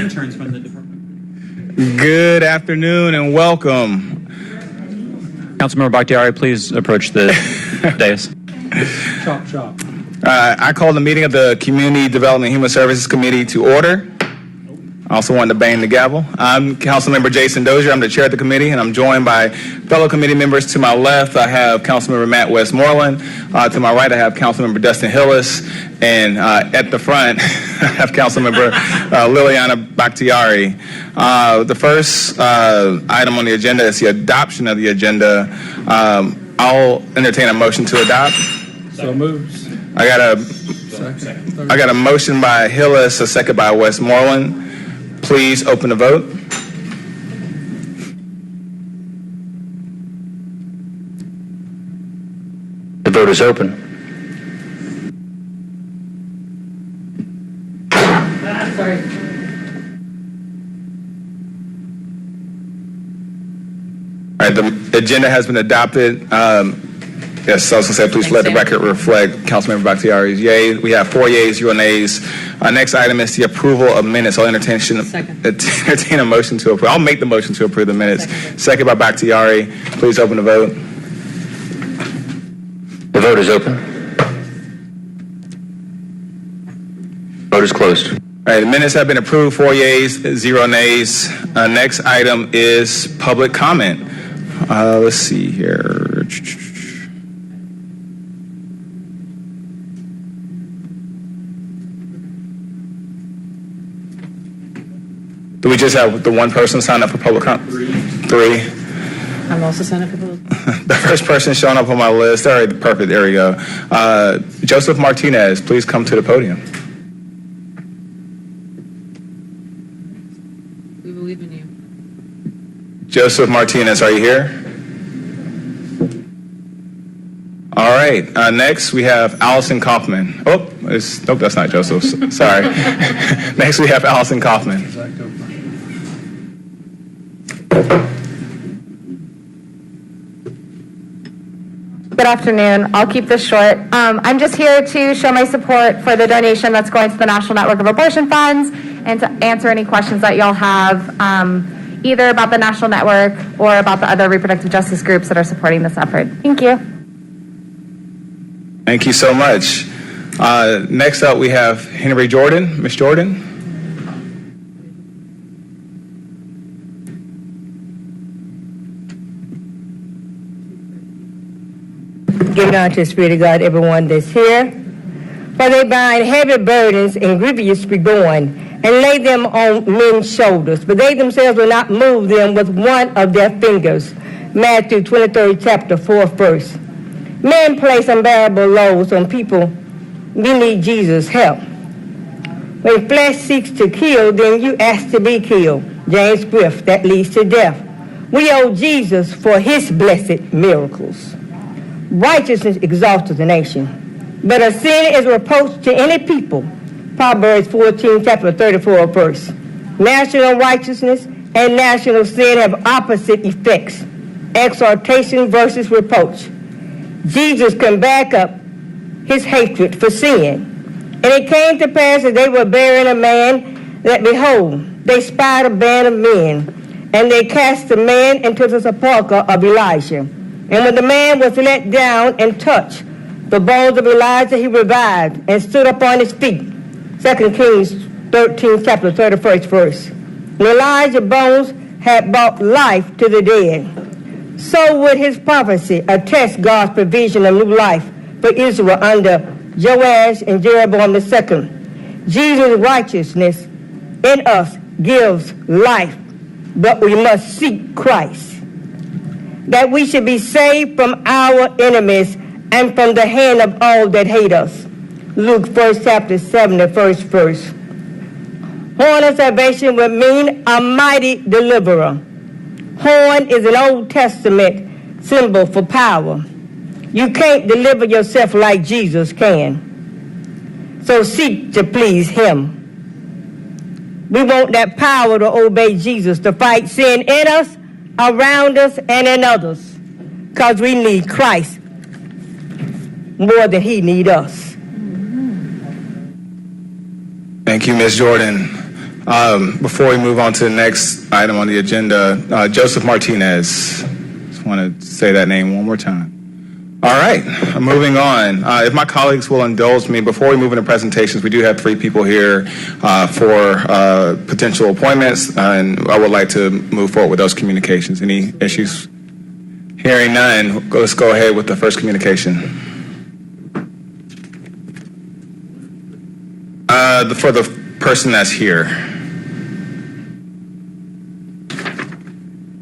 interns from the department. Good afternoon and welcome. Councilmember Bakhtiari, please approach the dais. Chop. I call the meeting of the Community Development and Human Services Committee to order. I also wanted to bang the gavel. I'm Councilmember Jason Dozier. I'm the chair of the committee, and I'm joined by fellow committee members. To my left, I have Councilmember Matt Westmoreland. To my right, I have Councilmember Dustin Hillis. And at the front, I have Councilmember Liliana Bakhtiari. The first item on the agenda is the adoption of the agenda. I'll entertain a motion to adopt. So moves. I got a motion by Hillis, a second by Westmoreland. Please open the vote. The vote is open. Sorry. All right, the agenda has been adopted. Yes, so please let the record reflect Councilmember Bakhtiari's yea. We have 4 yeas, 0 nays. Next item is the approval of minutes. I'll entertain a motion to approve. I'll make the motion to approve the minutes. Second by Bakhtiari. Please open the vote. The vote is open. Vote is closed. All right, the minutes have been approved. 4 yeas, 0 nays. Next item is public comment. Let's see here. Do we just have the one person sign up for public comment? Three. I'm also signed up for public. The first person showing up on my list. All right, perfect. There we go. Joseph Martinez, please come to the podium. We believe in you. Joseph Martinez, are you here? All right. Next, we have Allison Kaufman. Nope, that's not Joseph. Sorry. Next, we have Allison Kaufman. Good afternoon. I'll keep this short. I'm just here to show my support for the donation that's going to the National Network of Abortion Funds and to answer any questions that y'all have, either about the National Network or about the other reproductive justice groups that are supporting this effort. Thank you. Thank you so much. Next up, we have Henry Jordan. Ms. Jordan. Give unto the Spirit of God, everyone that's here. For they bind heavy burdens and grievous be borne, and lay them on men's shoulders, but they themselves will not move them with one of their fingers. Matthew 23rd chapter, 4th verse. Men place unbearable loads on people. We need Jesus' help. When flesh seeks to kill, then you ask to be killed. James Swift, that leads to death. We owe Jesus for his blessed miracles. Righteousness exalts the nation, but a sin is a reproach to any people. Proverbs 14, chapter 34 verse. National righteousness and national sin have opposite effects. Exhortation versus reproach. Jesus can back up his hatred for sin. And it came to pass that they were burying a man, that behold, they spied a band of men, and they cast the man into the sepulchre of Elijah. And when the man was let down and touched the bones of Elijah, he revived and stood up on his feet. 2 Kings 13, chapter 31st verse. And Elijah's bones had brought life to the dead. So would his prophecy attest God's provision of new life for Israel under Joash and Jeroboam II. Jesus' righteousness in us gives life, but we must seek Christ. That we should be saved from our enemies and from the hand of all that hate us. Luke 1st chapter 7, the first verse. Horn of salvation would mean a mighty deliverer. Horn is an Old Testament symbol for power. You can't deliver yourself like Jesus can. So seek to please him. We want that power to obey Jesus, to fight sin in us, around us, and in others, because we need Christ more than he needs us. Thank you, Ms. Jordan. Before we move on to the next item on the agenda, Joseph Martinez. Just want to say that name one more time. All right, moving on. If my colleagues will indulge me, before we move into presentations, we do have 3 people here for potential appointments, and I would like to move forward with those communications. Any issues? Hearing none, let's go ahead with the first communication. For the person that's here,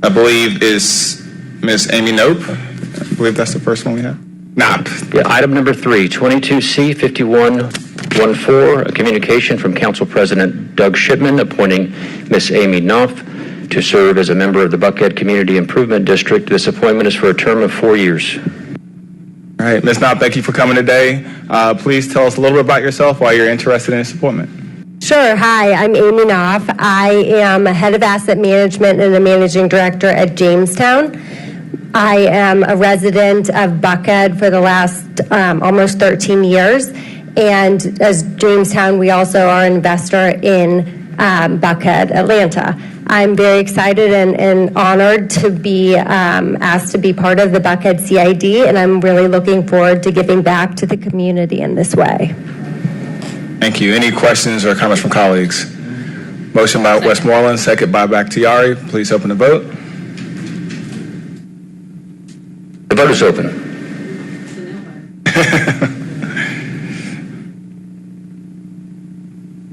I believe is Miss Amy Knope. I believe that's the first one we have. Knopp. Yeah, item number 3, 22C 5114, a communication from Council President Doug Shipman appointing Miss Amy Knopf to serve as a member of the Buckhead Community Improvement District. This appointment is for a term of 4 years. All right, Ms. Knopp, thank you for coming today. Please tell us a little bit about yourself, why you're interested in this appointment. Sure. Hi, I'm Amy Knopf. I am a head of asset management and a managing director at Jamestown. I am a resident of Buckhead for the last almost 13 years. And as Jamestown, we also are an investor in Buckhead, Atlanta. I'm very excited and honored to be asked to be part of the Buckhead CID, and I'm really looking forward to giving back to the community in this way. Thank you. Any questions or comments from colleagues? Motion by Westmoreland, second by Bakhtiari. Please open the vote. The vote is open.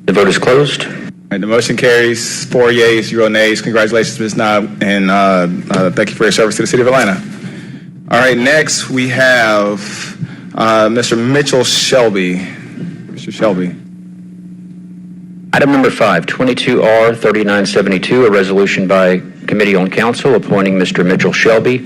The vote is closed. All right, the motion carries 4 yeas, 0 nays. Congratulations, Ms. Knopp, and thank you for your service to the City of Atlanta. All right, next we have Mr. Mitchell Shelby. Mr. Shelby. Item number 5, 22R 3972, a resolution by Committee on Council appointing Mr. Mitchell Shelby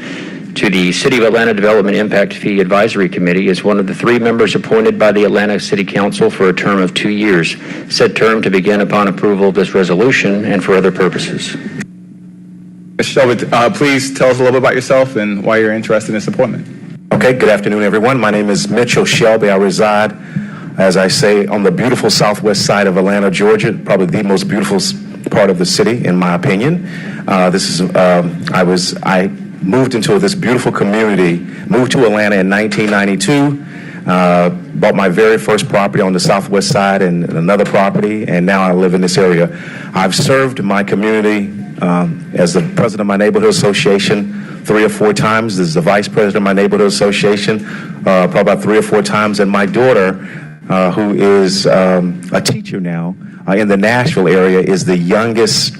to the City of Atlanta Development Impact Fee Advisory Committee as one of the 3 members appointed by the Atlanta City Council for a term of 2 years. Said term to begin upon approval of this resolution and for other purposes. Mr. Shelby, please tell us a little bit about yourself and why you're interested in this appointment. Okay, good afternoon, everyone. My name is Mitchell Shelby. I reside, as I say, on the beautiful southwest side of Atlanta, Georgia, probably the most beautiful part of the city, in my opinion. I moved into this beautiful community, moved to Atlanta in 1992, bought my very first property on the southwest side and another property, and now I live in this area. I've served my community as the president of my neighborhood association 3 or 4 times, as the vice president of my neighborhood association, probably about 3 or 4 times, and my daughter, who is a teacher now in the Nashville area, is the youngest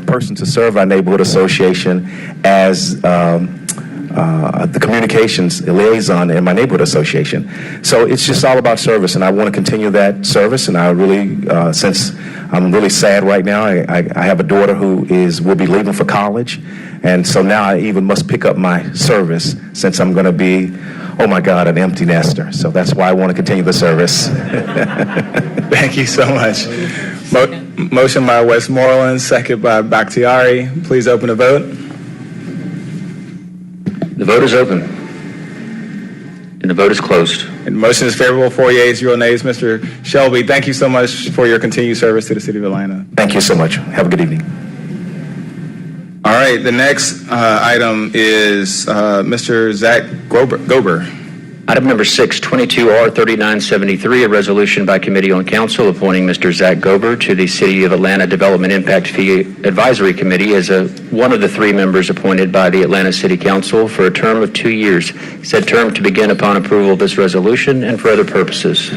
person to serve our neighborhood association as the communications liaison in my neighborhood association. So it's just all about service, and I want to continue that service. And I really, since I'm really sad right now, I have a daughter who will be leaving for college, and so now I even must pick up my service since I'm going to be, oh my God, an empty nester. So that's why I want to continue the service. Thank you so much. Motion by Westmoreland, second by Bakhtiari. Please open the vote. The vote is open. And the vote is closed. And the motion is favorable, 4 yeas, 0 nays. Mr. Shelby, thank you so much for your continued service to the City of Atlanta. Thank you so much. Have a good evening. All right, the next item is Mr. Zach Gober. Item number 6, 22R 3973, a resolution by Committee on Council appointing Mr. Zach Gober to the City of Atlanta Development Impact Fee Advisory Committee as one of the 3 members appointed by the Atlanta City Council for a term of 2 years. Said term to begin upon approval of this resolution and for other purposes.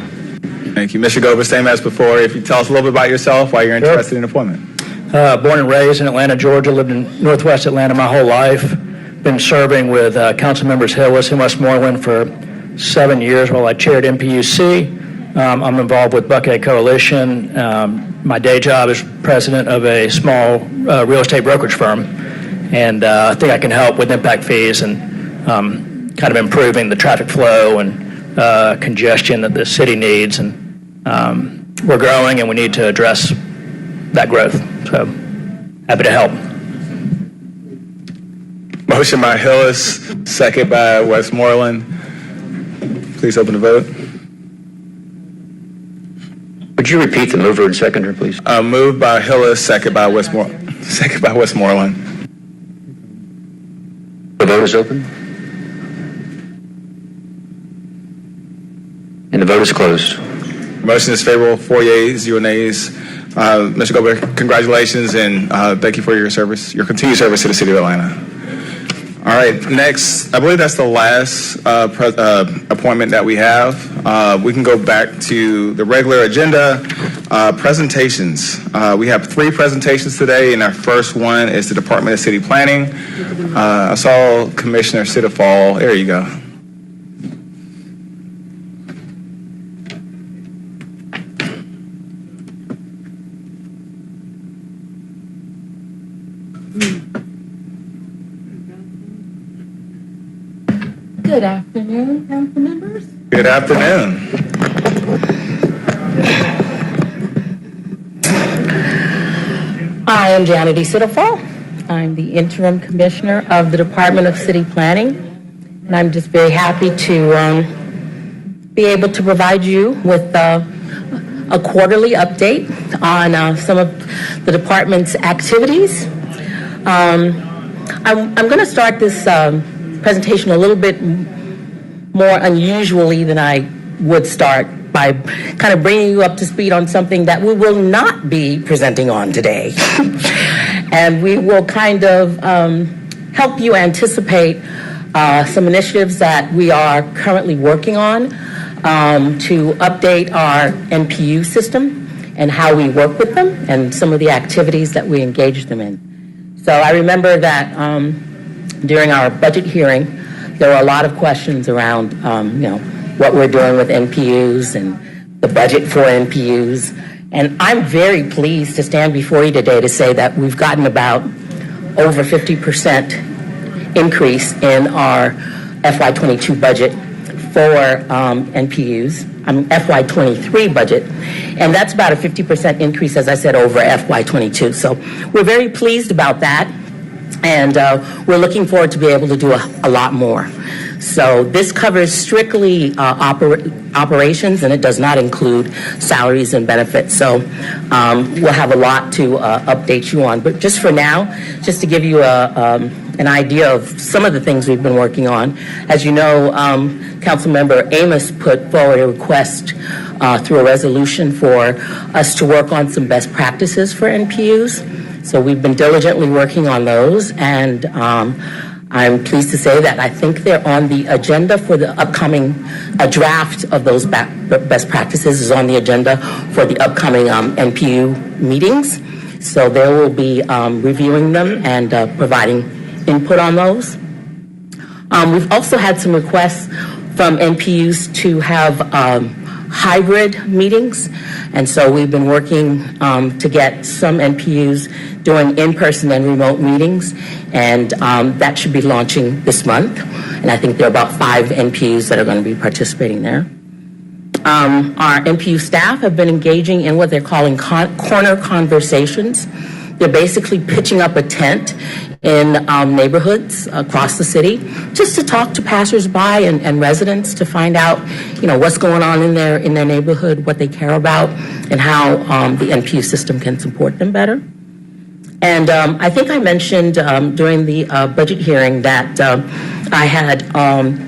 Thank you. Mr. Gober, same as before. If you tell us a little bit about yourself, why you're interested in the appointment. Born and raised in Atlanta, Georgia, lived in Northwest Atlanta my whole life. Been serving with council members Hillis and Westmoreland for 7 years while I chaired MPUC. I'm involved with Buckhead Coalition. My day job is president of a small real estate brokerage firm, and I think I can help with impact fees and kind of improving the traffic flow and congestion that the city needs. And we're growing, and we need to address that growth. So happy to help. Motion by Hillis, second by Westmoreland. Please open the vote. Would you repeat the mover and seconder, please? Moved by Hillis, second by Westmoreland. The vote is open. And the vote is closed. Motion is favorable, 4 yeas, 0 nays. Mr. Gobert, congratulations and thank you for your service, your continued service to the city of Atlanta. All right, next, I believe that's the last appointment that we have. We can go back to the regular agenda. Presentations. We have 3 presentations today, and our first one is the Department of City Planning. I saw Commissioner Sitterfall. There you go. Good afternoon, council members. Good afternoon. I am Janet E. Sitterfall. I'm the interim commissioner of the Department of City Planning, and I'm just very happy to be able to provide you with a quarterly update on some of the department's activities. I'm going to start this presentation a little bit more unusually than I would start by kind of bringing you up to speed on something that we will not be presenting on today. And we will kind of help you anticipate some initiatives that we are currently working on to update our NPU system and how we work with them and some of the activities that we engage them in. So I remember that during our budget hearing, there were a lot of questions around, what we're doing with NPUs and the budget for NPUs. And I'm very pleased to stand before you today to say that we've gotten about over 50% increase in our FY22 budget for NPUs, FY23 budget, and that's about a 50% increase, as I said, over FY22. So we're very pleased about that, and we're looking forward to be able to do a lot more. So this covers strictly operations, and it does not include salaries and benefits. So we'll have a lot to update you on. But just for now, just to give you an idea of some of the things we've been working on. As you know, Councilmember Amos put forward a request through a resolution for us to work on some best practices for NPUs. So we've been diligently working on those, and I'm pleased to say that I think they're on the agenda for the upcoming, a draft of those best practices is on the agenda for the upcoming NPU meetings. So they will be reviewing them and providing input on those. We've also had some requests from NPUs to have hybrid meetings, and so we've been working to get some NPUs doing in-person and remote meetings, and that should be launching this month. And I think there are about 5 NPUs that are going to be participating there. Our NPU staff have been engaging in what they're calling corner conversations. They're basically pitching up a tent in neighborhoods across the city just to talk to passersby and residents to find out, what's going on in their neighborhood, what they care about, and how the NPU system can support them better. And I think I mentioned during the budget hearing that I had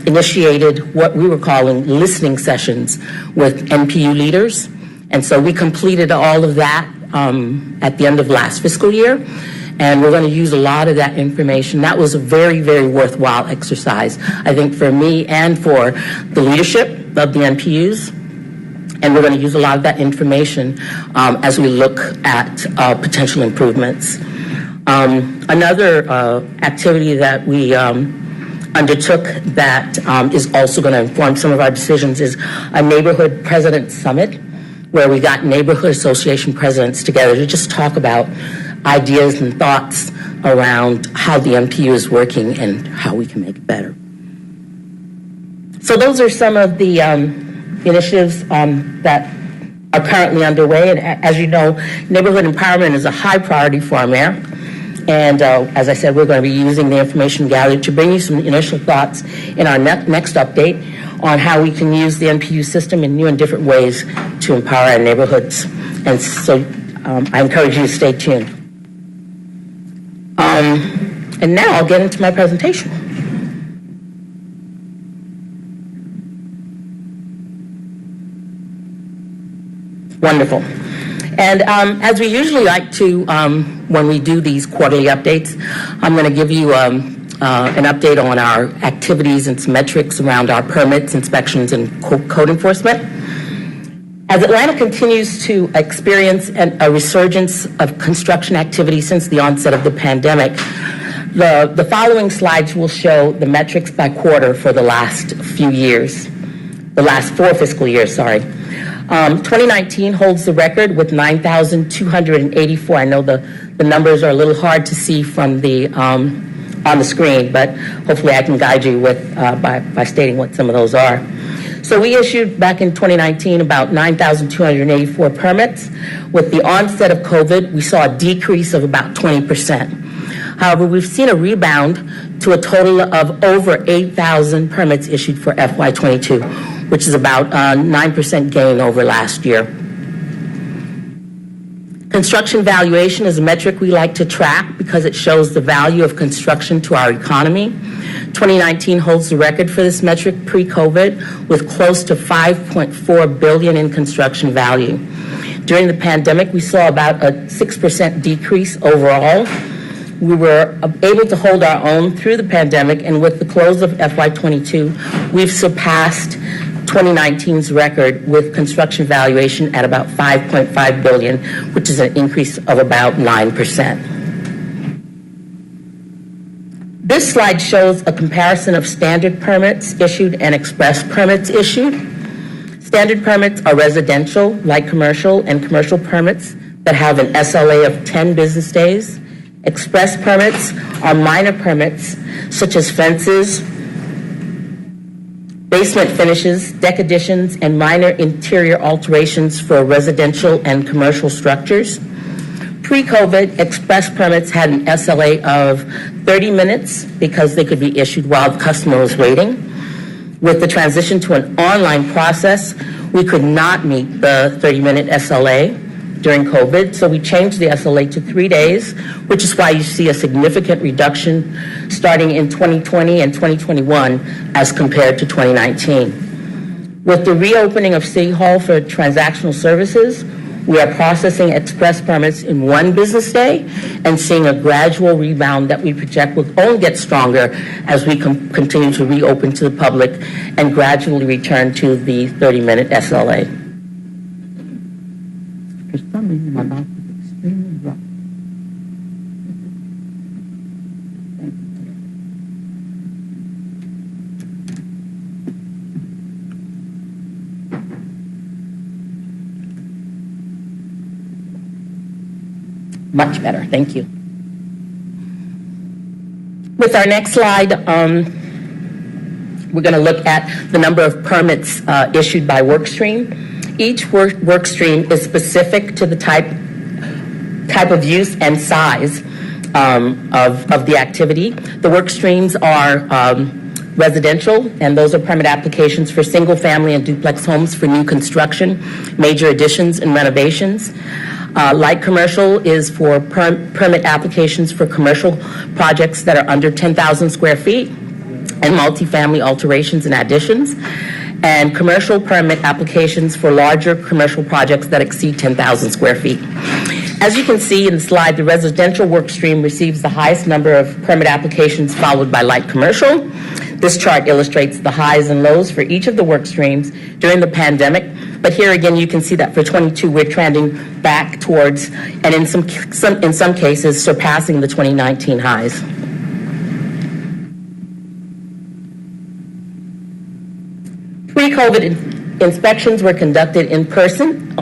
initiated what we were calling listening sessions with NPU leaders. And so we completed all of that at the end of last fiscal year. And we're going to use a lot of that information. That was a very, very worthwhile exercise, I think, for me and for the leadership of the NPUs. And we're going to use a lot of that information as we look at potential improvements. Another activity that we undertook that is also going to inform some of our decisions is a neighborhood president summit, where we got neighborhood association presidents together to just talk about ideas and thoughts around how the NPU is working and how we can make it better. So those are some of the initiatives that are currently underway. And as you know, neighborhood empowerment is a high priority for our mayor. And as I said, we're going to be using the information gathered to bring you some initial thoughts in our next update. on how we can use the NPU system in new and different ways to empower our neighborhoods. And so I encourage you to stay tuned. And now I'll get into my presentation. Wonderful. And as we usually like to, when we do these quarterly updates, I'm going to give you an update on our activities and some metrics around our permits, inspections, and code enforcement. As Atlanta continues to experience a resurgence of construction activity since the onset of the pandemic, the following slides will show the metrics by quarter for the last few years, the last 4 fiscal years, sorry. 2019 holds the record with 9,284. I know the numbers are a little hard to see from the on the screen, but hopefully I can guide you with by stating what some of those are. So we issued back in 2019 about 9,284 permits. With the onset of COVID, we saw a decrease of about 20%. However, we've seen a rebound to a total of over 8,000 permits issued for FY22, which is about a 9% gain over last year. Construction valuation is a metric we like to track because it shows the value of construction to our economy. 2019 holds the record for this metric pre-COVID, with close to $5.4 billion in construction value. During the pandemic, we saw about a 6% decrease overall. We were able to hold our own through the pandemic, and with the close of FY22, we've surpassed 2019's record with construction valuation at about $5.5 billion, which is an increase of about 9%. This slide shows a comparison of standard permits issued and express permits issued. Standard permits are residential, light commercial, and commercial permits that have an SLA of 10 business days. Express permits are minor permits such as fences, basement finishes, deck additions, and minor interior alterations for residential and commercial structures. Pre-COVID, express permits had an SLA of 30 minutes because they could be issued while the customer was waiting. With the transition to an online process, we could not meet the 30-minute SLA during COVID, so we changed the SLA to 3 days, which is why you see a significant reduction starting in 2020 and 2021 as compared to 2019. With the reopening of City Hall for transactional services, we are processing express permits in 1 business day and seeing a gradual rebound that we project will only get stronger as we continue to reopen to the public and gradually return to the 30-minute SLA. For some reason, my mouth is extremely rough. Much better, thank you. With our next slide, we're going to look at the number of permits issued by work stream. Each work stream is specific to the type of use and size of the activity. The work streams are residential, and those are permit applications for single family and duplex homes for new construction, major additions and renovations. Light commercial is for permit applications for commercial projects that are under 10,000 square feet and multifamily alterations and additions, and commercial permit applications for larger commercial projects that exceed 10,000 square feet. As you can see in the slide, the residential work stream receives the highest number of permit applications, followed by light commercial. This chart illustrates the highs and lows for each of the work streams during the pandemic. But here again, you can see that for 22, we're trending back towards, and in some cases, surpassing the 2019 highs. Pre-COVID inspections were conducted in person.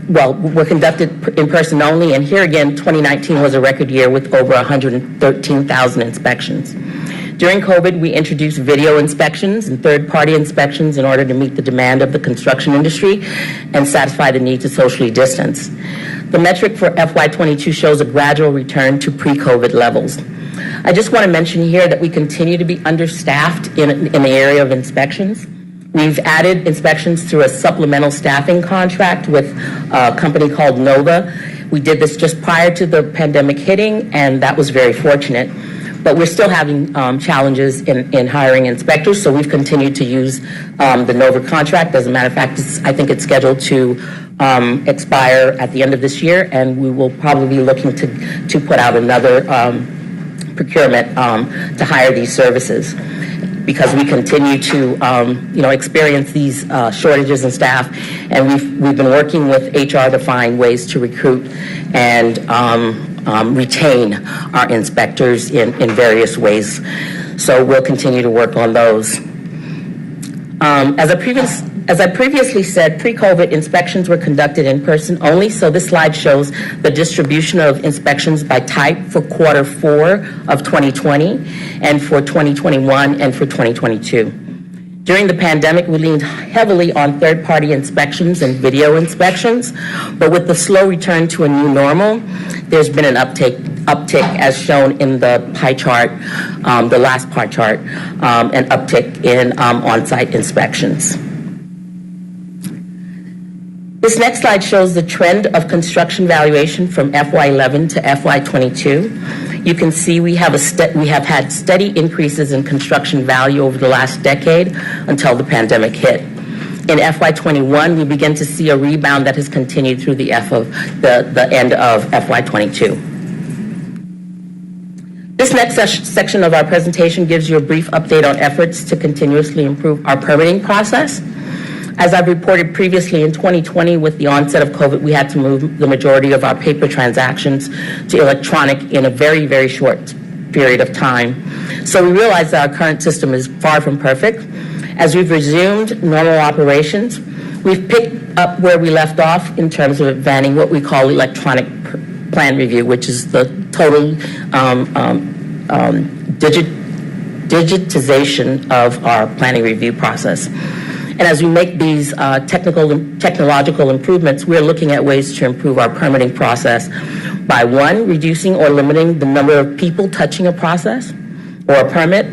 Were conducted in person only, and here again, 2019 was a record year with over 113,000 inspections. During COVID, we introduced video inspections and third-party inspections in order to meet the demand of the construction industry and satisfy the need to socially distance. The metric for FY22 shows a gradual return to pre-COVID levels. I just want to mention here that we continue to be understaffed in the area of inspections. We've added inspections through a supplemental staffing contract with a company called Nova. We did this just prior to the pandemic hitting, and that was very fortunate. But we're still having challenges in hiring inspectors, so we've continued to use the Nova contract. As a matter of fact, I think it's scheduled to expire at the end of this year, and we will probably be looking to put out another procurement to hire these services, because we continue to experience these shortages in staff, and we've been working with HR to find ways to recruit and retain our inspectors in various ways. So we'll continue to work on those. As I previously said, pre-COVID inspections were conducted in person only, so this slide shows the distribution of inspections by type for quarter 4 of 2020 and for 2021 and for 2022. During the pandemic, we leaned heavily on third-party inspections and video inspections, but with the slow return to a new normal, there's been an uptick as shown in the pie chart, the last pie chart, an uptick in on-site inspections. This next slide shows the trend of construction valuation from FY11 to FY22. You can see we have had steady increases in construction value over the last decade until the pandemic hit. In FY21, we begin to see a rebound that has continued through the end of FY22. This next section of our presentation gives you a brief update on efforts to continuously improve our permitting process. As I've reported previously, in 2020, with the onset of COVID, we had to move the majority of our paper transactions to electronic in a very, very short period of time. So we realized that our current system is far from perfect. As we've resumed normal operations, we've picked up where we left off in terms of advancing what we call electronic plan review, which is the total digitization of our planning review process. And as we make these technological improvements, we're looking at ways to improve our permitting process by, 1, reducing or limiting the number of people touching a process or a permit,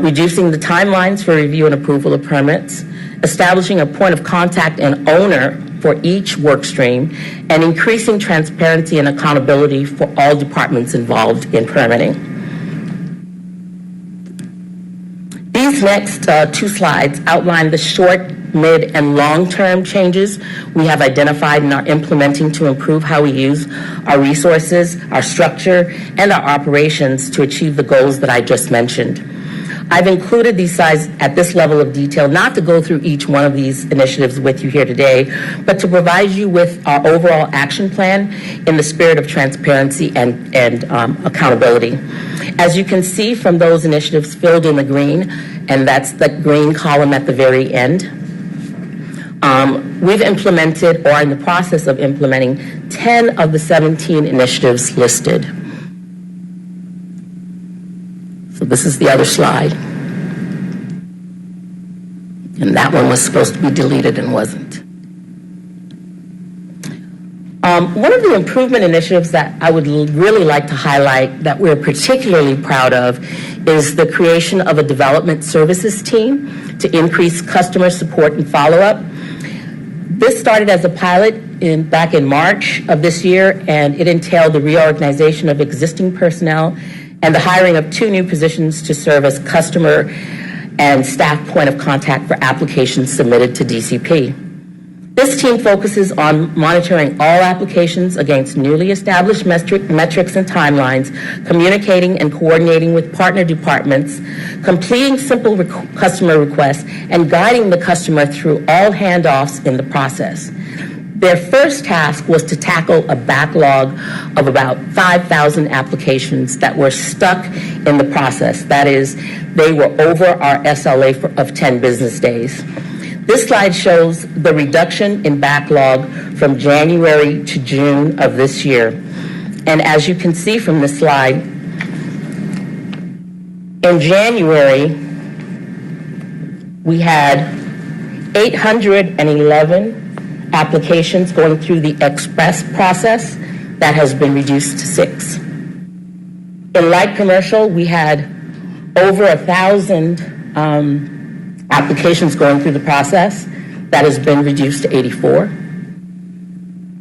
reducing the timelines for review and approval of permits, establishing a point of contact and owner for each work stream, and increasing transparency and accountability for all departments involved in permitting. These next 2 slides outline the short, mid, and long-term changes we have identified and are implementing to improve how we use our resources, our structure, and our operations to achieve the goals that I just mentioned. I've included these slides at this level of detail, not to go through each one of these initiatives with you here today, but to provide you with our overall action plan in the spirit of transparency and accountability. As you can see from those initiatives filled in the green, and that's the green column at the very end, we've implemented or are in the process of implementing 10 of the 17 initiatives listed. So this is the other slide. And that one was supposed to be deleted and wasn't. One of the improvement initiatives that I would really like to highlight that we're particularly proud of is the creation of a development services team to increase customer support and follow-up. This started as a pilot back in March of this year, and it entailed the reorganization of existing personnel and the hiring of 2 new positions to serve as customer and staff point of contact for applications submitted to DCP. This team focuses on monitoring all applications against newly established metrics and timelines, communicating and coordinating with partner departments, completing simple customer requests, and guiding the customer through all handoffs in the process. Their first task was to tackle a backlog of about 5,000 applications that were stuck in the process. That is, they were over our SLA of 10 business days. This slide shows the reduction in backlog from January to June of this year. And as you can see from this slide, in January, we had 811 applications going through the express process. That has been reduced to 6. In light commercial, we had over 1,000 Applications going through the process, that has been reduced to 84.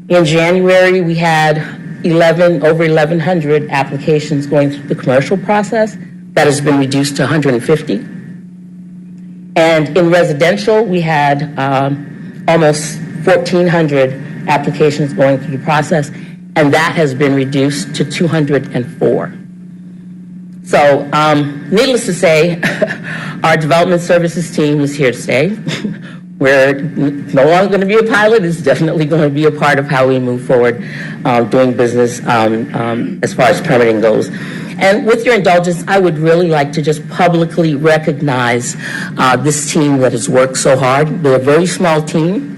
In January, we had over 1,100 applications going through the commercial process. That has been reduced to 150. And in residential, we had almost 1,400 applications going through the process, and that has been reduced to 204. So, needless to say, our development services team is here to stay. We're no longer going to be a pilot. It's definitely going to be a part of how we move forward doing business as far as permitting goes. And with your indulgence, I would really like to just publicly recognize this team that has worked so hard. They're a very small team,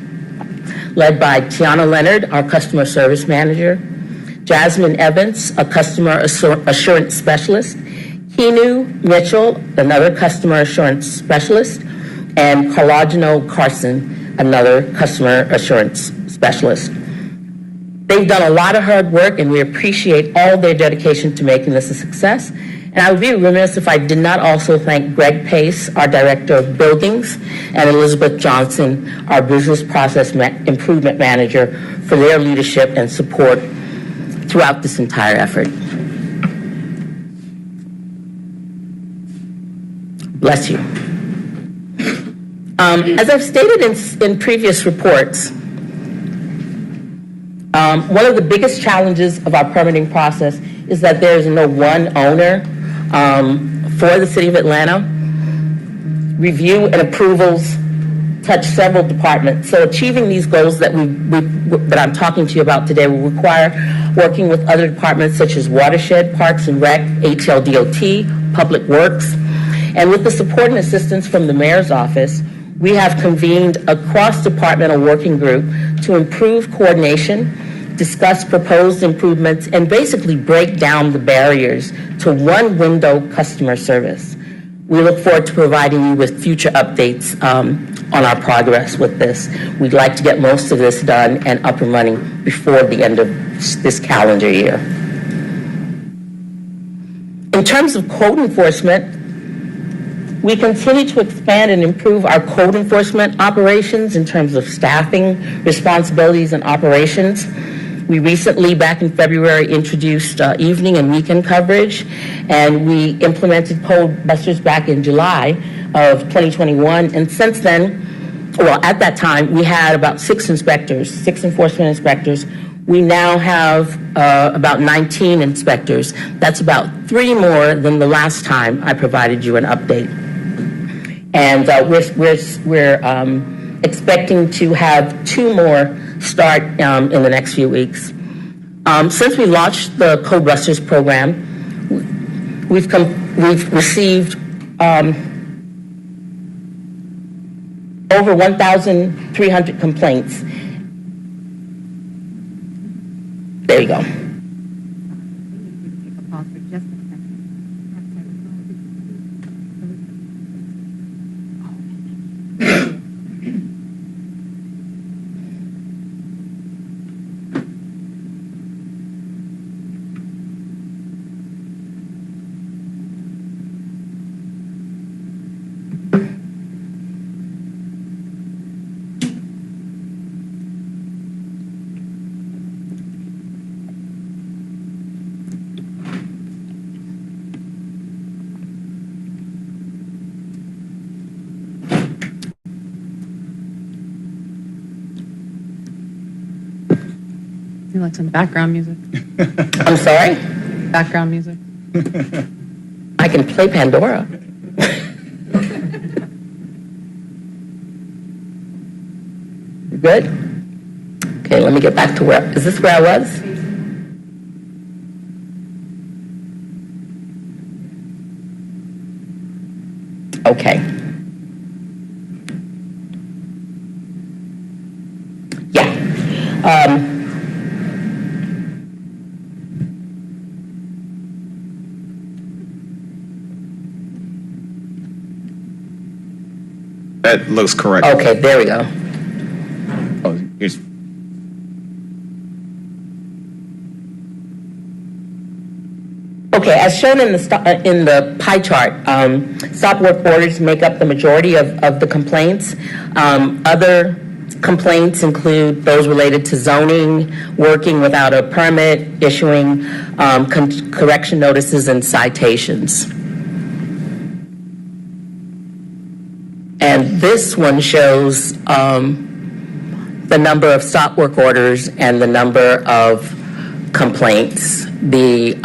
led by Tiana Leonard, our customer service manager, Jasmine Evans, a customer assurance specialist, Keanu Mitchell, another customer assurance specialist, and Carlagino Carson, another customer assurance specialist. They've done a lot of hard work, and we appreciate all their dedication to making this a success. And I would be remiss if I did not also thank Greg Pace, our Director of Buildings, and Elizabeth Johnson, our Business Process Improvement Manager, for their leadership and support throughout this entire effort. Bless you. As I've stated in previous reports, one of the biggest challenges of our permitting process is that there is no one owner for the City of Atlanta. Review and approvals touch several departments. So achieving these goals that that I'm talking to you about today will require working with other departments such as Watershed, Parks and Rec, HLDOT, Public Works. And with the support and assistance from the Mayor's Office, we have convened a cross-departmental working group to improve coordination, discuss proposed improvements, and basically break down the barriers to one-window customer service. We look forward to providing you with future updates on our progress with this. We'd like to get most of this done and up and running before the end of this calendar year. In terms of code enforcement, we continue to expand and improve our code enforcement operations in terms of staffing, responsibilities, and operations. We recently, back in February, introduced evening and weekend coverage, and we implemented Code Busters back in July of 2021. And since then, well, at that time, we had about 6 enforcement inspectors. We now have about 19 inspectors. That's about 3 more than the last time I provided you an update. And we're expecting to have 2 more start in the next few weeks. Since we launched the Code Busters program, we've received over 1,300 complaints. There you go. You like some background music? I'm sorry? Background music? I can play Pandora. You good? Okay, let me get back to is this where I was? Okay. Yeah. That looks correct. Okay, there we go. Oh, here's- Okay, as shown in the pie chart, stop work orders make up the majority of the complaints. Other complaints include those related to zoning, working without a permit, issuing correction notices and citations. And this one shows the number of stop work orders and the number of complaints. The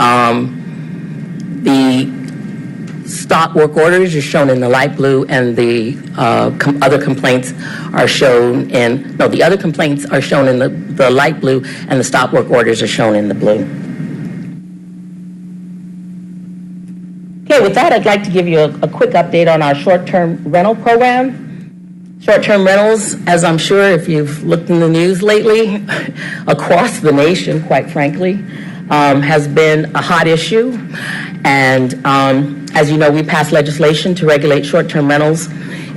stop work orders are shown in the light blue, and the other complaints are shown in, no, the other complaints are shown in the light blue, and the stop work orders are shown in the blue. Okay, with that, I'd like to give you a quick update on our short-term rental program. Short-term rentals, as I'm sure if you've looked in the news lately, across the nation, quite frankly, has been a hot issue. And as you know, we passed legislation to regulate short-term rentals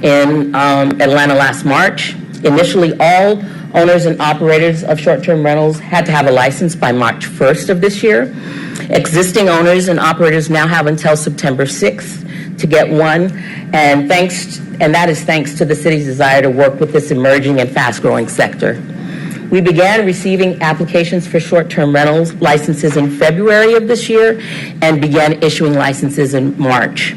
in Atlanta last March. Initially, all owners and operators of short-term rentals had to have a license by March 1st of this year. Existing owners and operators now have until September 6th to get one, and that is thanks to the city's desire to work with this emerging and fast-growing sector. We began receiving applications for short-term rentals licenses in February of this year and began issuing licenses in March.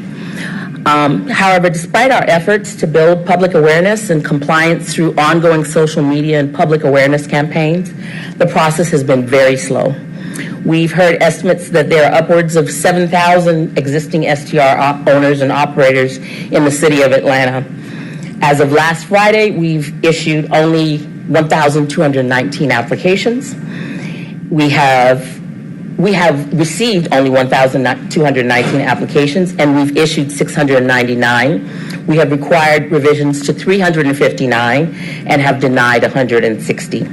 However, despite our efforts to build public awareness and compliance through ongoing social media and public awareness campaigns, the process has been very slow. We've heard estimates that there are upwards of 7,000 existing STR owners and operators in the city of Atlanta. As of last Friday, we've issued only 1,219 applications. We have received only 1,219 applications, and we've issued 699. We have required revisions to 359 and have denied 160.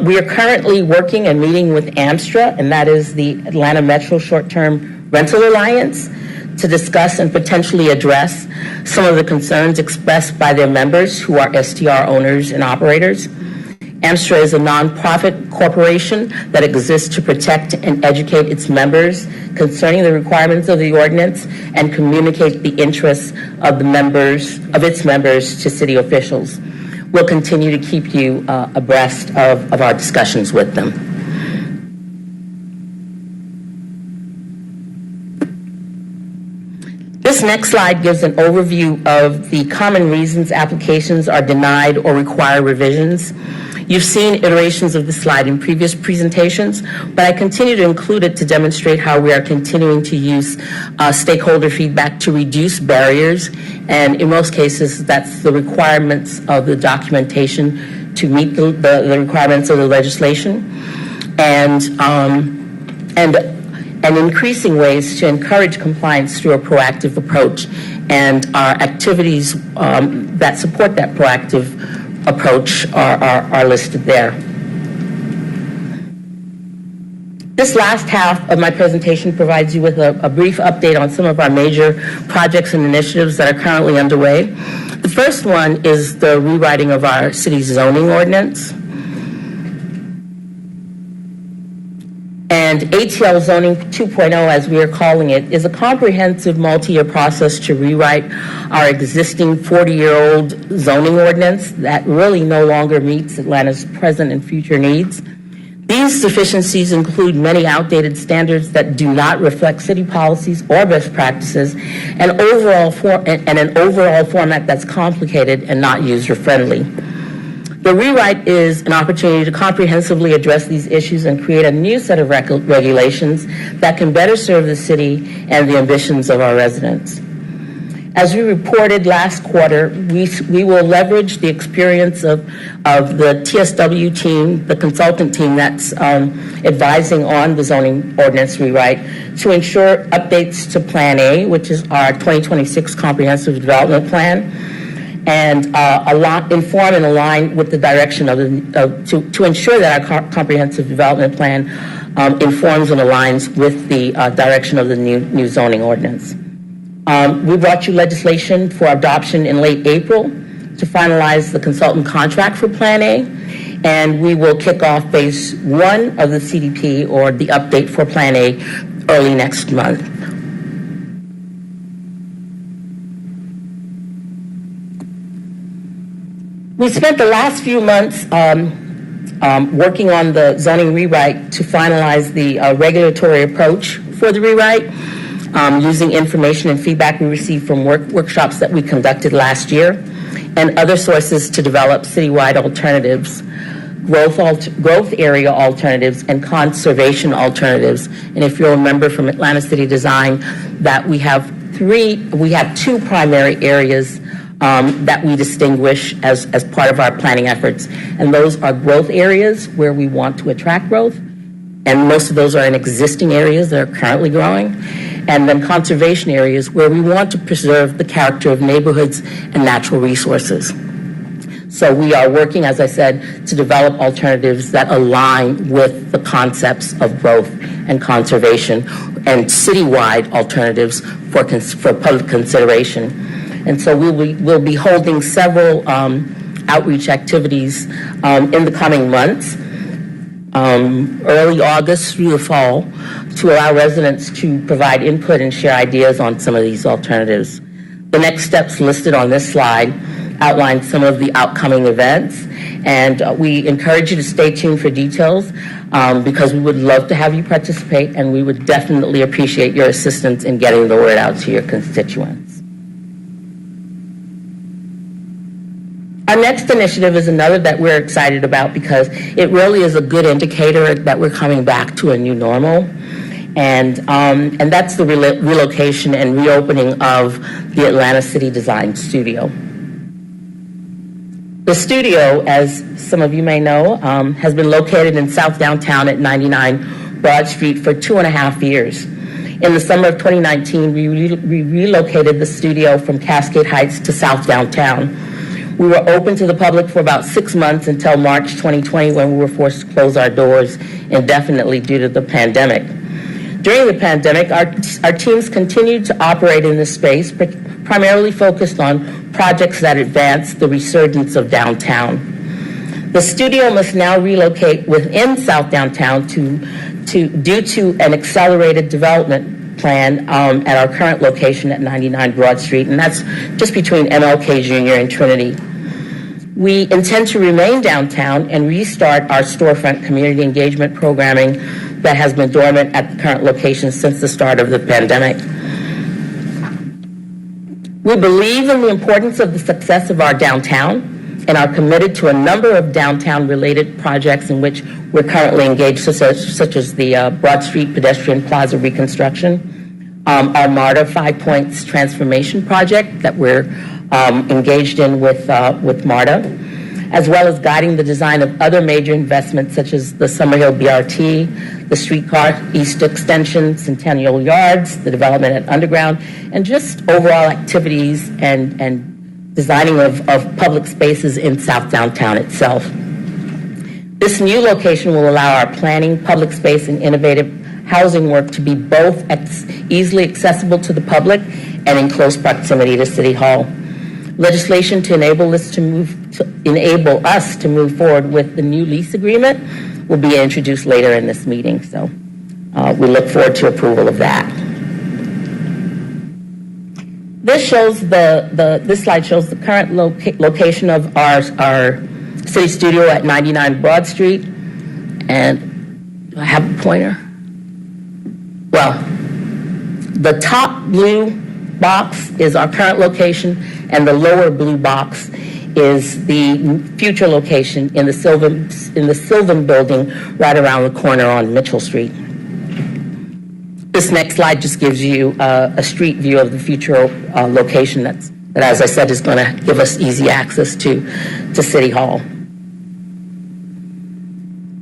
We are currently working and meeting with AMSTRA, and that is the Atlanta Metro Short-Term Rental Alliance, to discuss and potentially address some of the concerns expressed by their members who are STR owners and operators. AMSTRA is a nonprofit corporation that exists to protect and educate its members concerning the requirements of the ordinance and communicate the interests of its members to city officials. We'll continue to keep you abreast of our discussions with them. This next slide gives an overview of the common reasons applications are denied or require revisions. You've seen iterations of this slide in previous presentations, but I continue to include it to demonstrate how we are continuing to use stakeholder feedback to reduce barriers, and in most cases, that's the requirements of the documentation to meet the requirements of the legislation, and increasing ways to encourage compliance through a proactive approach. And our activities that support that proactive approach are listed there. This last half of my presentation provides you with a brief update on some of our major projects and initiatives that are currently underway. The first one is the rewriting of our city's zoning ordinance. And ATL Zoning 2.0, as we are calling it, is a comprehensive multi-year process to rewrite our existing 40-year-old zoning ordinance that really no longer meets Atlanta's present and future needs. These deficiencies include many outdated standards that do not reflect city policies or best practices, and an overall format that's complicated and not user-friendly. The rewrite is an opportunity to comprehensively address these issues and create a new set of regulations that can better serve the city and the ambitions of our residents. As we reported last quarter, we will leverage the experience of the TSW team, the consultant team that's advising on the zoning ordinance rewrite, to ensure updates to Plan A, which is our 2026 Comprehensive Development Plan, and inform and align with the direction to ensure that our comprehensive development plan informs and aligns with the direction of the new zoning ordinance. We brought you legislation for adoption in late April to finalize the consultant contract for Plan A, and we will kick off phase 1 of the CDP, or the update for Plan A, early next month. We spent the last few months working on the zoning rewrite to finalize the regulatory approach for the rewrite, using information and feedback we received from workshops that we conducted last year and other sources to develop citywide alternatives, growth area alternatives, and conservation alternatives. And if you'll remember from Atlanta City Design that we have two primary areas that we distinguish as part of our planning efforts. And those are growth areas where we want to attract growth. And most of those are in existing areas that are currently growing. And then conservation areas where we want to preserve the character of neighborhoods and natural resources. So we are working, as I said, to develop alternatives that align with the concepts of growth and conservation and citywide alternatives for public consideration. And so we'll be holding several outreach activities in the coming months, early August through the fall, to allow residents to provide input and share ideas on some of these alternatives. The next steps listed on this slide outline some of the upcoming events, and we encourage you to stay tuned for details because we would love to have you participate, and we would definitely appreciate your assistance in getting the word out to your constituents. Our next initiative is another that we're excited about because it really is a good indicator that we're coming back to a new normal. And that's the relocation and reopening of the Atlanta City Design Studio. The studio, as some of you may know, has been located in South Downtown at 99 Broad Street for 2.5 years. In the summer of 2019, we relocated the studio from Cascade Heights to South Downtown. We were open to the public for about 6 months until March 2020 when we were forced to close our doors indefinitely due to the pandemic. During the pandemic, our teams continued to operate in this space, primarily focused on projects that advance the resurgence of downtown. The studio must now relocate within South Downtown due to an accelerated development plan at our current location at 99 Broad Street, and that's just between MLK Jr. and Trinity. We intend to remain downtown and restart our storefront community engagement programming that has been dormant at the current location since the start of the pandemic. We believe in the importance of the success of our downtown and are committed to a number of downtown-related projects in which we're currently engaged, such as the Broad Street Pedestrian Plaza reconstruction, our MARTA 5 Points Transformation Project that we're engaged in with MARTA, as well as guiding the design of other major investments such as the Summerhill BRT, the streetcar east extension, Centennial Yards, the development at Underground, and just overall activities and designing of public spaces in South Downtown itself. This new location will allow our planning, public space, and innovative housing work to be both easily accessible to the public and in close proximity to City Hall. Legislation to enable us to move forward with the new lease agreement will be introduced later in this meeting. So we look forward to approval of that. This shows this slide shows the current location of our city studio at 99 Broad Street. And do I have a pointer? Well, the top blue box is our current location, and the lower blue box is the future location in the Sylvan building right around the corner on Mitchell Street. This next slide just gives you a street view of the future location that, as I said, is going to give us easy access to City Hall.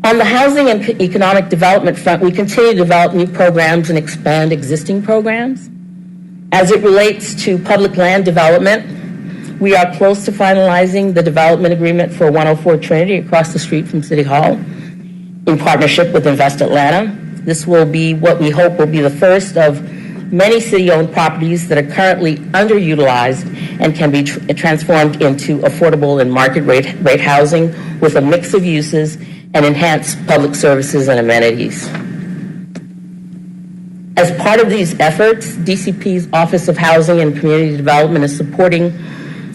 On the housing and economic development front, we continue to develop new programs and expand existing programs. As it relates to public land development, we are close to finalizing the development agreement for 104 Trinity across the street from City Hall in partnership with Invest Atlanta. This will be what we hope will be the first of many city-owned properties that are currently underutilized and can be transformed into affordable and market rate housing with a mix of uses and enhanced public services and amenities. As part of these efforts, DCP's Office of Housing and Community Development is supporting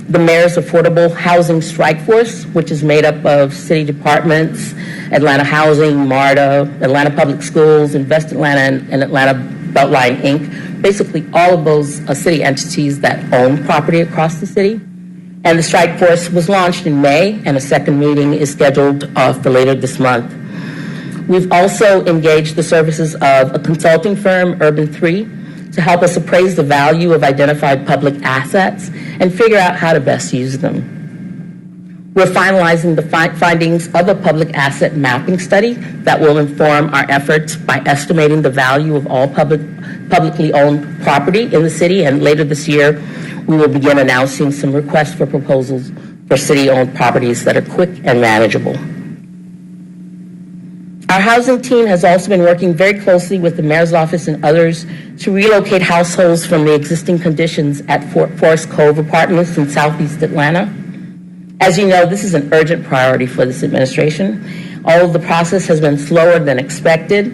the Mayor's Affordable Housing Strike Force, which is made up of city departments, Atlanta Housing, MARTA, Atlanta Public Schools, Invest Atlanta, and Atlanta Beltline, Inc., basically all of those city entities that own property across the city. And the strike force was launched in May, and a second meeting is scheduled for later this month. We've also engaged the services of a consulting firm, Urban 3, to help us appraise the value of identified public assets and figure out how to best use them. We're finalizing the findings of a public asset mapping study that will inform our efforts by estimating the value of all publicly owned property in the city, and later this year, we will begin announcing some requests for proposals for city-owned properties that are quick and manageable. Our housing team has also been working very closely with the Mayor's Office and others to relocate households from the existing conditions at Forest Cove Apartments in Southeast Atlanta. As you know, this is an urgent priority for this administration. Although the process has been slower than expected,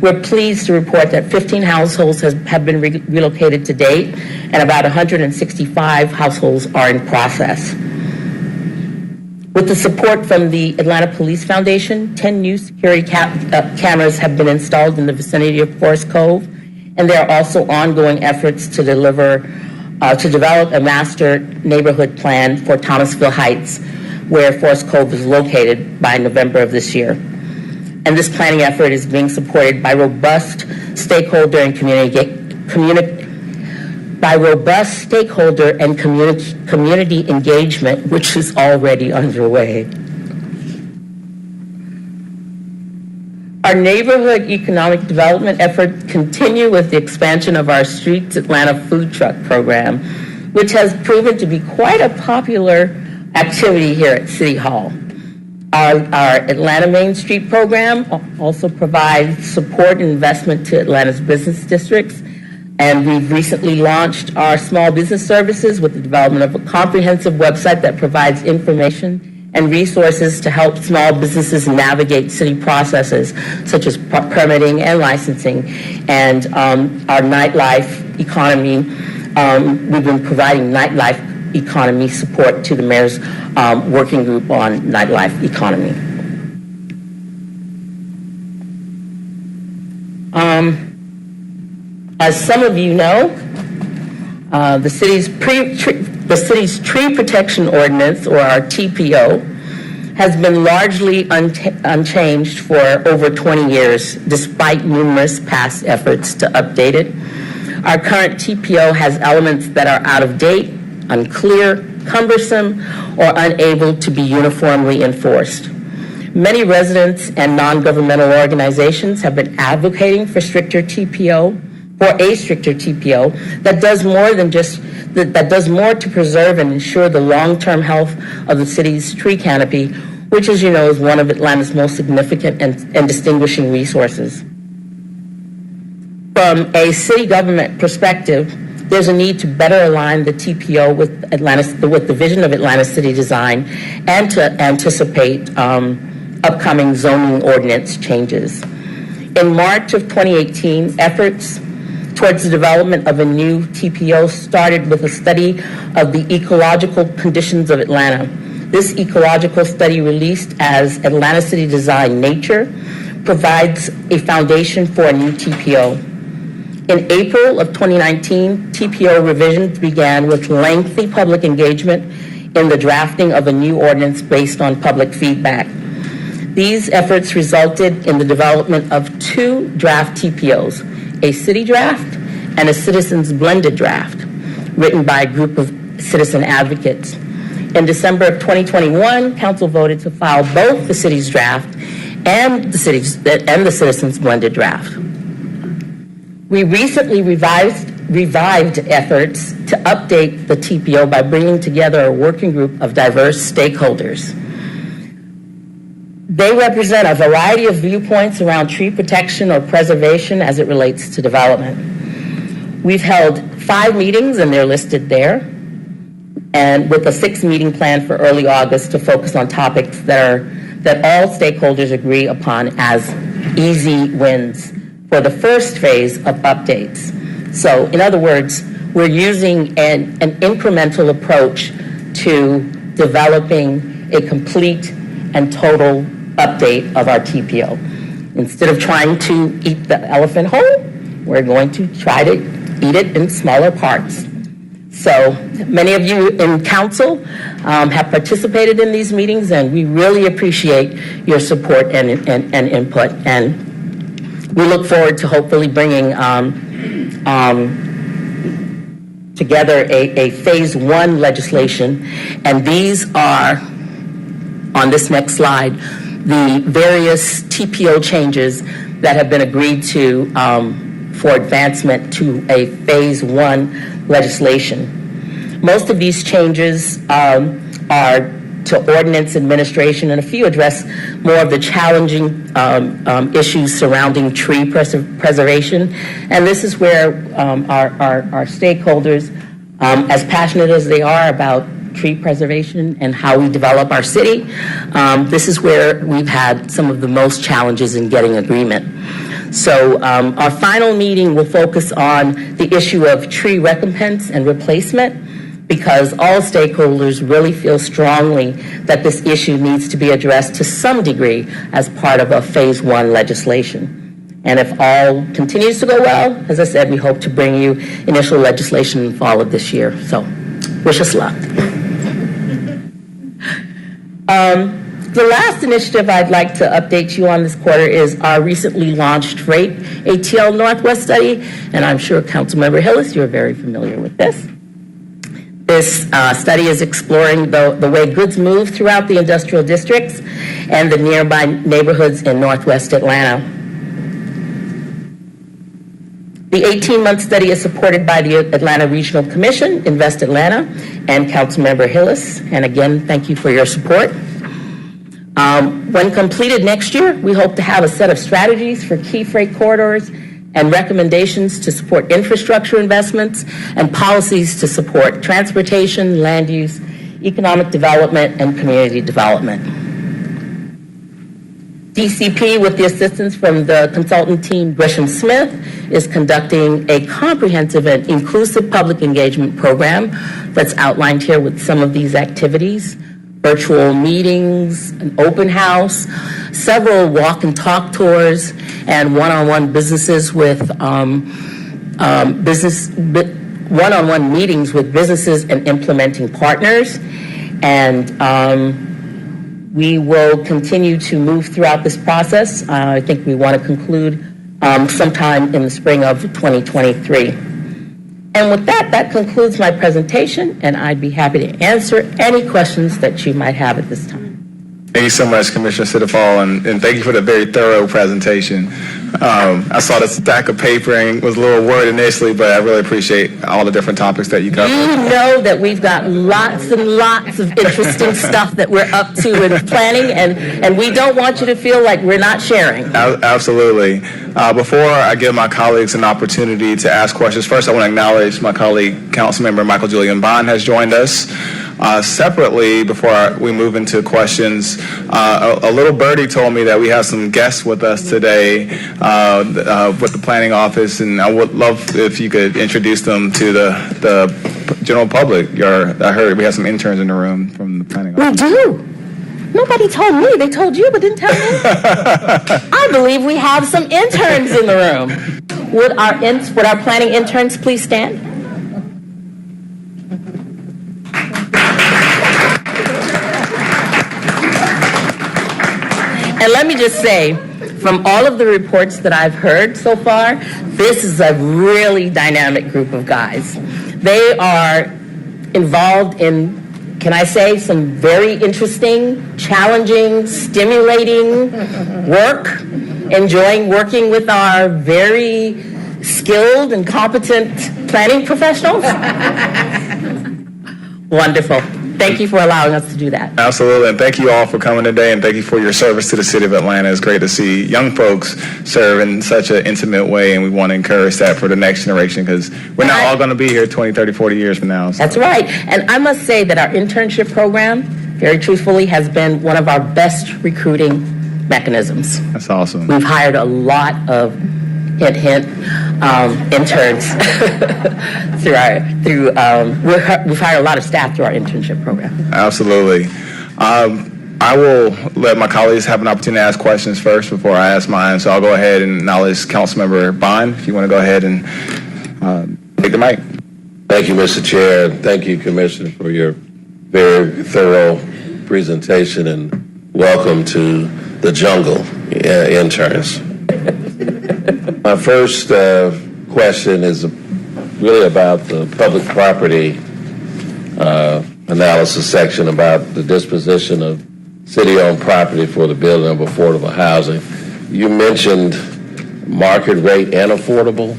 we're pleased to report that 15 households have been relocated to date, and about 165 households are in process. With the support from the Atlanta Police Foundation, 10 new security cameras have been installed in the vicinity of Forest Cove, and there are also ongoing efforts to develop a master neighborhood plan for Thomasville Heights, where Forest Cove is located, by November of this year. And this planning effort is being supported by robust stakeholder and community engagement, which is already underway. Our neighborhood economic development efforts continue with the expansion of our Streets Atlanta food truck program, which has proven to be quite a popular activity here at City Hall. Our Atlanta Main Street program also provides support and investment to Atlanta's business districts. And we've recently launched our small business services with the development of a comprehensive website that provides information and resources to help small businesses navigate city processes such as permitting and licensing. And our nightlife economy, we've been providing nightlife economy support to the Mayor's working group on nightlife economy. As some of you know, the city's tree protection ordinance, or our TPO, has been largely unchanged for over 20 years, despite numerous past efforts to update it. Our current TPO has elements that are out of date, unclear, cumbersome, or unable to be uniformly enforced. Many residents and non-governmental organizations have been advocating for a stricter TPO that does more to preserve and ensure the long-term health of the city's tree canopy, which, as you know, is one of Atlanta's most significant and distinguishing resources. From a city government perspective, there's a need to better align the TPO with the vision of Atlanta city design, and to anticipate upcoming zoning ordinance changes. In March of 2018, efforts towards the development of a new TPO started with a study of the ecological conditions of Atlanta. This ecological study, released as Atlanta City Design Nature, provides a foundation for a new TPO. In April of 2019, TPO revisions began with lengthy public engagement in the drafting of a new ordinance based on public feedback. These efforts resulted in the development of 2 draft TPOs, a city draft and a citizens blended draft, written by a group of citizen advocates. In December of 2021, Council voted to file both the city's draft and the citizens blended draft. We recently revived efforts to update the TPO by bringing together a working group of diverse stakeholders. They represent a variety of viewpoints around tree protection or preservation as it relates to development. We've held 5 meetings, and they're listed there, and with a 6th meeting planned for early August to focus on topics that all stakeholders agree upon as easy wins for the first phase of updates. So, in other words, we're using an incremental approach to developing a complete and total update of our TPO. Instead of trying to eat the elephant whole, we're going to try to eat it in smaller parts. So many of you in council have participated in these meetings, and we really appreciate your support and input. And we look forward to hopefully bringing together a phase one legislation. And these are, on this next slide, the various TPO changes that have been agreed to for advancement to a phase one legislation. Most of these changes are to ordinance administration, and a few address more of the challenging issues surrounding tree preservation. And this is where our stakeholders, as passionate as they are about tree preservation and how we develop our city, this is where we've had some of the most challenges in getting agreement. So our final meeting will focus on the issue of tree recompense and replacement, because all stakeholders really feel strongly that this issue needs to be addressed to some degree as part of a phase one legislation. And if all continues to go well, as I said, we hope to bring you initial legislation in the fall of this year. So wish us luck. The last initiative I'd like to update you on this quarter is our recently launched Freight ATL Northwest study, and I'm sure Councilmember Hillis, you're very familiar with this. This study is exploring the way goods move throughout the industrial districts and the nearby neighborhoods in Northwest Atlanta. The 18-month study is supported by the Atlanta Regional Commission, Invest Atlanta, and Councilmember Hillis. And again, thank you for your support. When completed next year, we hope to have a set of strategies for key freight corridors and recommendations to support infrastructure investments and policies to support transportation, land use, economic development, and community development. DCP, with the assistance from the consultant team Gresham Smith, is conducting a comprehensive and inclusive public engagement program that's outlined here with some of these activities: virtual meetings, an open house, several walk and talk tours, and one-on-one businesses with one-on-one meetings with businesses and implementing partners. And we will continue to move throughout this process. I think we want to conclude sometime in the spring of 2023. And with that, that concludes my presentation, and I'd be happy to answer any questions that you might have at this time. Thank you so much, Commissioner Sitterfall, and thank you for the very thorough presentation. I saw the stack of paper and was a little worried initially, but I really appreciate all the different topics that you covered. You know that we've got lots and lots of interesting stuff that we're up to in planning, and we don't want you to feel like we're not sharing. Absolutely. Before I give my colleagues an opportunity to ask questions, first I want to acknowledge my colleague, Councilmember Michael Julian Bond, has joined us. Separately, before we move into questions, a little birdie told me that we have some guests with us today with the planning office, and I would love if you could introduce them to the general public. I heard we have some interns in the room from the planning office. We do. Nobody told me. They told you, but didn't tell me. I believe we have some interns in the room. Would our planning interns please stand? And let me just say, from all of the reports that I've heard so far, this is a really dynamic group of guys. They are involved in, can I say, some very interesting, challenging, stimulating work, enjoying working with our very skilled and competent planning professionals. Wonderful. Thank you for allowing us to do that. Absolutely, and thank you all for coming today, and thank you for your service to the city of Atlanta. It's great to see young folks serve in such an intimate way, and we want to encourage that for the next generation, because we're not all going to be here 20, 30, 40 years from now. So. That's right. And I must say that our internship program, very truthfully, has been one of our best recruiting mechanisms. That's awesome. We've hired a lot of hint, hint, interns we've hired a lot of staff through our internship program. Absolutely. I will let my colleagues have an opportunity to ask questions first before I ask mine. So I'll go ahead and acknowledge Councilmember Bond, if you want to go ahead and take the mic. Thank you, Mr. Chair. Thank you, Commissioner, for your very thorough presentation, and welcome to the jungle, interns. My first question is really about the public property analysis section about the disposition of city-owned property for the building of affordable housing. You mentioned market rate and affordable.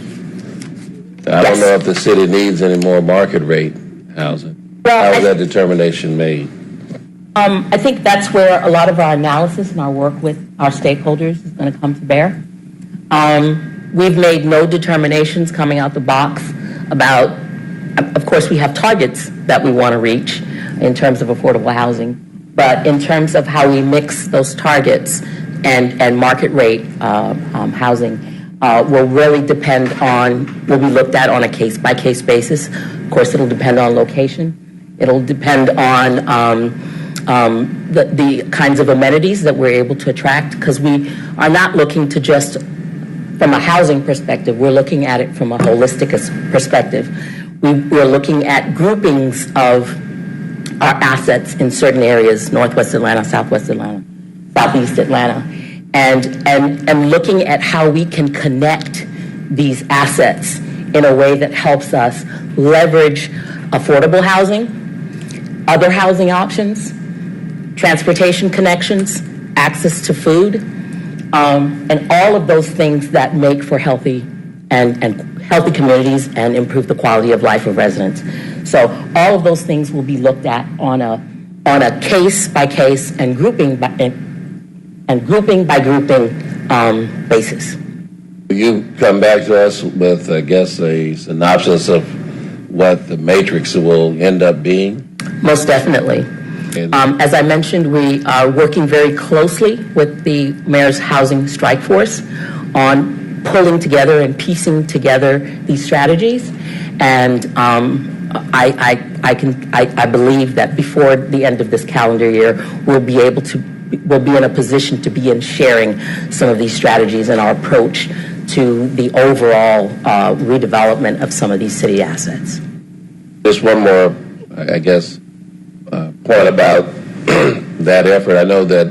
I don't know if the city needs any more market rate housing. How is that determination made? I think that's where a lot of our analysis and our work with our stakeholders is going to come to bear. We've made no determinations coming out the box about, of course, we have targets that we want to reach in terms of affordable housing, but in terms of how we mix those targets and market rate housing will really depend on, will be looked at on a case-by-case basis. Of course, it'll depend on location. It'll depend on the kinds of amenities that we're able to attract, because we are not looking to just, from a housing perspective, we're looking at it from a holistic perspective. We're looking at groupings of our assets in certain areas, Northwest Atlanta, Southwest Atlanta, Southeast Atlanta, and looking at how we can connect these assets in a way that helps us leverage affordable housing, other housing options, transportation connections, access to food, and all of those things that make for healthy and healthy communities and improve the quality of life of residents. So all of those things will be looked at on a case by case and grouping by grouping basis. Will you come back to us with, I guess, a synopsis of what the matrix will end up being? Most definitely. As I mentioned, we are working very closely with the Mayor's Housing Strike Force on pulling together and piecing together these strategies. And I believe that before the end of this calendar year, we'll be in a position to begin sharing some of these strategies and our approach to the overall redevelopment of some of these city assets. Just one more, I guess, point about that effort. I know that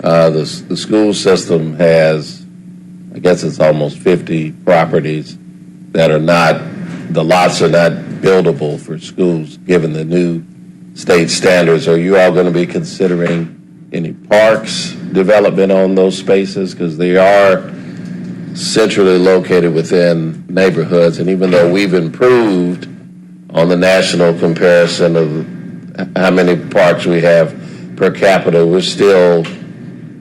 the school system has, I guess it's almost 50 properties that are not, the lots are not buildable for schools given the new state standards. Are you all going to be considering any parks development on those spaces? Because they are centrally located within neighborhoods, and even though we've improved on the national comparison of how many parks we have per capita, we're still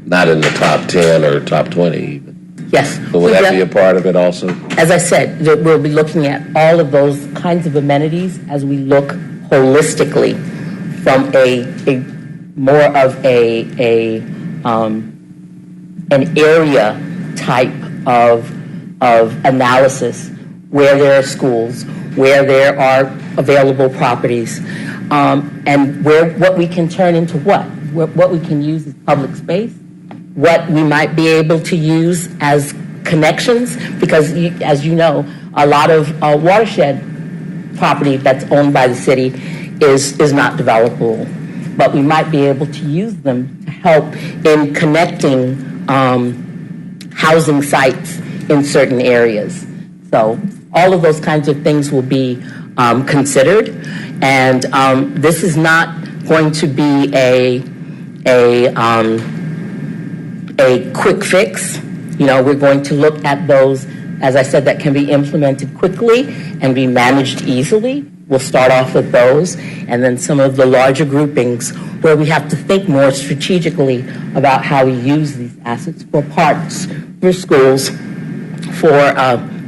not in the top 10 or top 20 even. Yes. So will that be a part of it also? As I said, that we'll be looking at all of those kinds of amenities as we look holistically from more of an area type of analysis, where there are schools, where there are available properties, and what we can turn into what we can use as public space, what we might be able to use as connections, because as you know, a lot of watershed property that's owned by the city is not developable, but we might be able to use them to help in connecting housing sites in certain areas. So all of those kinds of things will be considered, and this is not going to be a quick fix. You know, we're going to look at those, as I said, that can be implemented quickly and be managed easily. We'll start off with those, and then some of the larger groupings where we have to think more strategically about how we use these assets for parks, for schools, for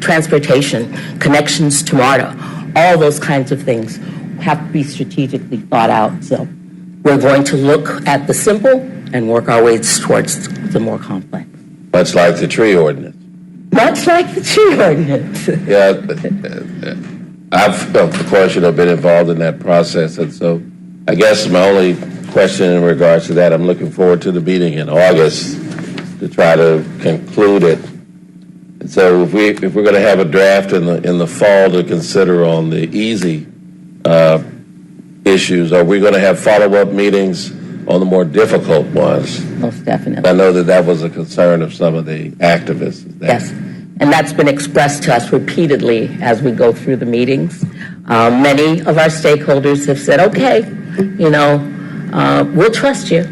transportation, connections to MARTA. All those kinds of things have to be strategically thought out. So we're going to look at the simple and work our way towards the more complex. Much like the tree ordinance. much like the tree ordinance. Yeah, I've, of course, been involved in that process, and so I guess my only question in regards to that, I'm looking forward to the meeting in August to try to conclude it. And so if we're going to have a draft in the fall to consider on the easy issues, are we going to have follow-up meetings on the more difficult ones? Most definitely. I know that was a concern of some of the activists. Yes, and that's been expressed to us repeatedly as we go through the meetings. Many of our stakeholders have said, okay, we'll trust you,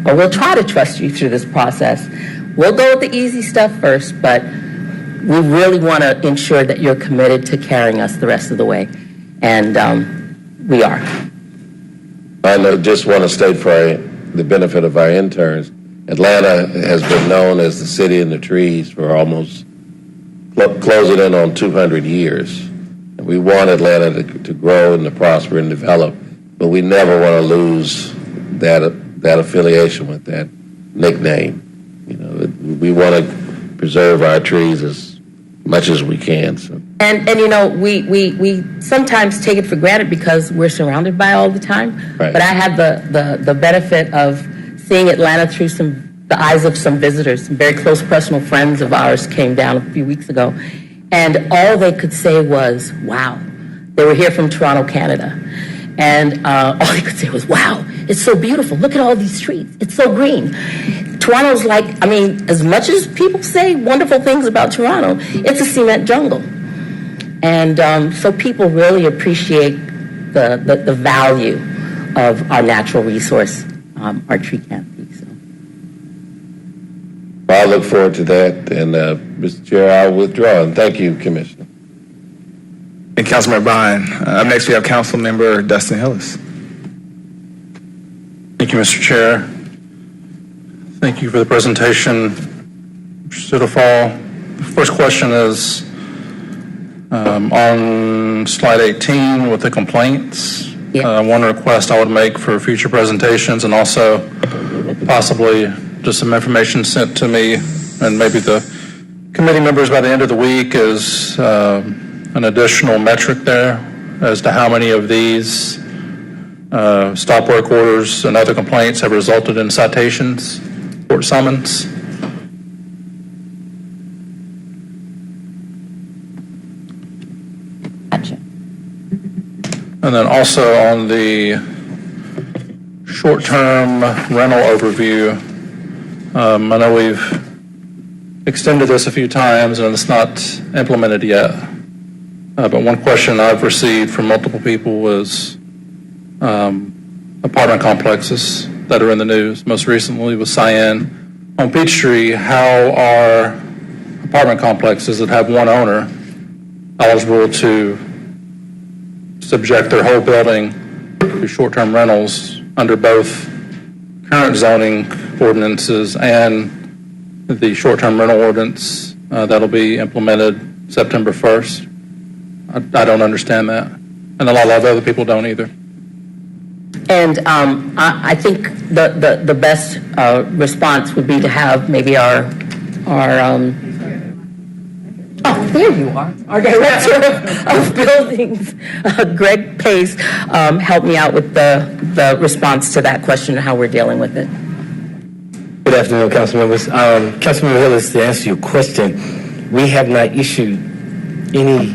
or we'll try to trust you through this process. We'll go with the easy stuff first, but we really want to ensure that you're committed to carrying us the rest of the way. And we are. I just want to state for the benefit of our interns, Atlanta has been known as the city in the trees for almost closing in on 200 years. And we want Atlanta to grow and to prosper and develop, but we never want to lose that affiliation with that nickname. We want to preserve our trees as much as we can. So. And we sometimes take it for granted because we're surrounded by it all the time. Right. But I had the benefit of seeing Atlanta through the eyes of some visitors. Some very close personal friends of ours came down a few weeks ago, and all they could say was, wow. They were here from Toronto, Canada. And all they could say was, wow, it's so beautiful. Look at all these trees. It's so green. Toronto's as much as people say wonderful things about Toronto, it's a cement jungle. And so people really appreciate the value of our natural resource, our tree canopy. So. I look forward to that. And, Mr. Chair, I'll withdraw. And thank you, Commissioner. And Councilmember Bryan. Up next, we have Councilmember Dustin Hillis. Thank you, Mr. Chair. Thank you for the presentation, Mr. Sitterfall. The first question is on slide 18 with the complaints. Yeah. One request I would make for future presentations, and also possibly just some information sent to me and maybe the committee members by the end of the week, is an additional metric there as to how many of these stop work orders and other complaints have resulted in citations or summons. Gotcha. And then also on the short-term rental overview, I know we've extended this a few times and it's not implemented yet. But one question I've received from multiple people was apartment complexes that are in the news. Most recently with Cyan on Peachtree, how are apartment complexes that have one owner eligible to subject their whole building to short-term rentals under both current zoning ordinances and the short-term rental ordinance that'll be implemented September 1st? I don't understand that. And a lot of other people don't either. And I think the best response would be to have maybe our there you are, our director of buildings, Greg Pace, help me out with the response to that question and how we're dealing with it. Good afternoon, council members. Councilmember Hillis, to answer your question, we have not issued any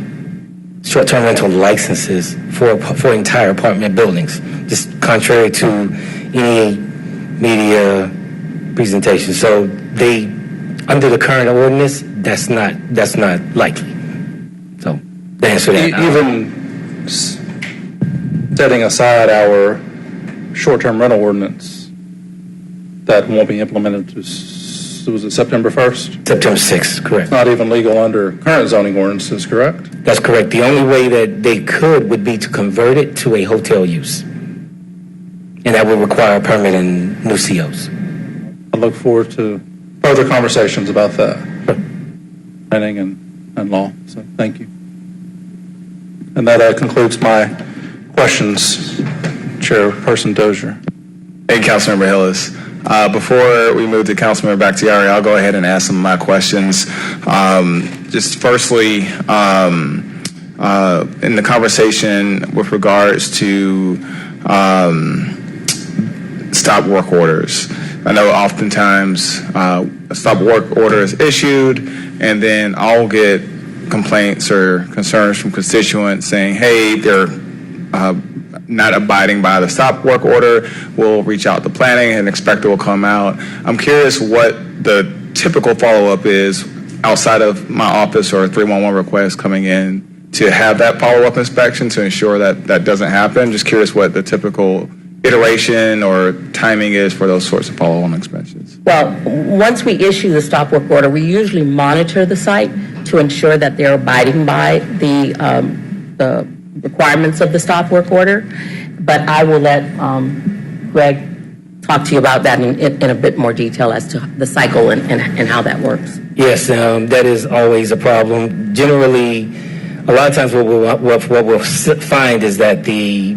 short-term rental licenses for entire apartment buildings, just contrary to any media presentation. So they, under the current ordinance, that's not likely. So to answer that, Even setting aside our short-term rental ordinance, that won't be implemented to, was it September 1st? September 6th, correct. It's not even legal under current zoning ordinances, correct? That's correct. The only way that they could would be to convert it to a hotel use. And that would require a permit and new COs. I look forward to further conversations about that, planning and law. So thank you. And that concludes my questions, Chairperson Dozier. Hey, Councilmember Hillis. Before we move to Councilmember Bakhtiari, I'll go ahead and ask some of my questions. Just firstly, in the conversation with regards to stop work orders, I know oftentimes a stop work order is issued, and then I'll get complaints or concerns from constituents saying, hey, they're not abiding by the stop work order. We'll reach out to planning and an inspector will come out. I'm curious what the typical follow-up is outside of my office or a 311 request coming in to have that follow-up inspection to ensure that that doesn't happen. Just curious what the typical iteration or timing is for those sorts of follow-on inspections. Well, once we issue the stop work order, we usually monitor the site to ensure that they're abiding by the requirements of the stop work order. But I will let Greg talk to you about that in a bit more detail as to the cycle and how that works. Yes, that is always a problem. Generally, a lot of times what we'll find is that the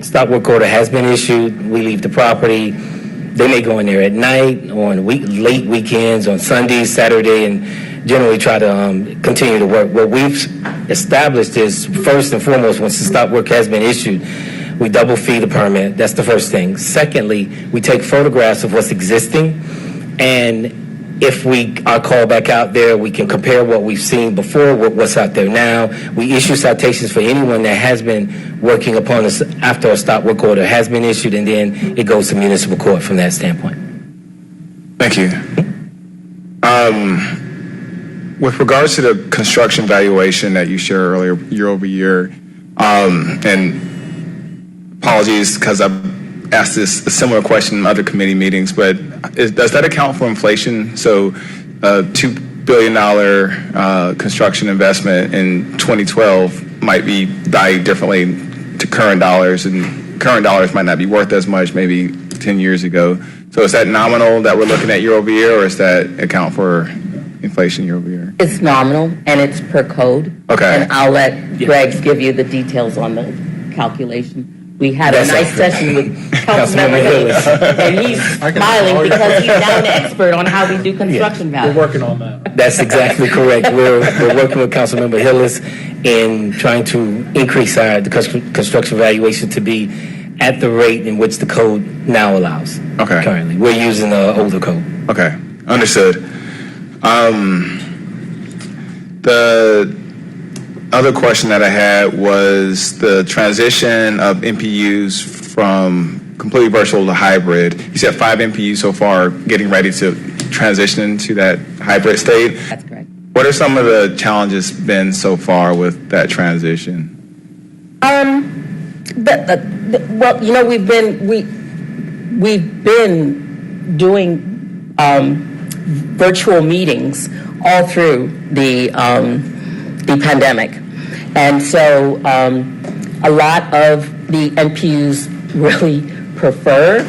stop work order has been issued. We leave the property. They may go in there at night, on late weekends, on Sundays, Saturday, and generally try to continue to work. What we've established is, first and foremost, once the stop work has been issued, we double fee the permit. That's the first thing. Secondly, we take photographs of what's existing, and if we are called back out there, we can compare what we've seen before with what's out there now. We issue citations for anyone that has been working upon us after a stop work order has been issued, and then it goes to municipal court from that standpoint. Thank you. With regards to the construction valuation that you shared earlier, year over year, and apologies because I've asked a similar question in other committee meetings, but does that account for inflation? So $2 billion construction investment in 2012 might be valued differently to current dollars, and current dollars might not be worth as much maybe 10 years ago. So is that nominal that we're looking at year over year, or is that account for inflation year over year? It's nominal, and it's per code. Okay. And I'll let Greg give you the details on the calculation. We had a nice session with Councilmember Hillis, and he's smiling because he's now an expert on how we do construction value. We're working on that. That's exactly correct. We're working with Councilmember Hillis in trying to increase the construction valuation to be at the rate in which the code now allows. Okay. Currently, we're using the older code. Okay, understood. The other question that I had was the transition of MPUs from completely virtual to hybrid. You said 5 MPUs so far, getting ready to transition into that hybrid state. That's correct. What are some of the challenges been so far with that transition? Well, you know, we've been doing virtual meetings all through the pandemic, and so a lot of the NPUs really prefer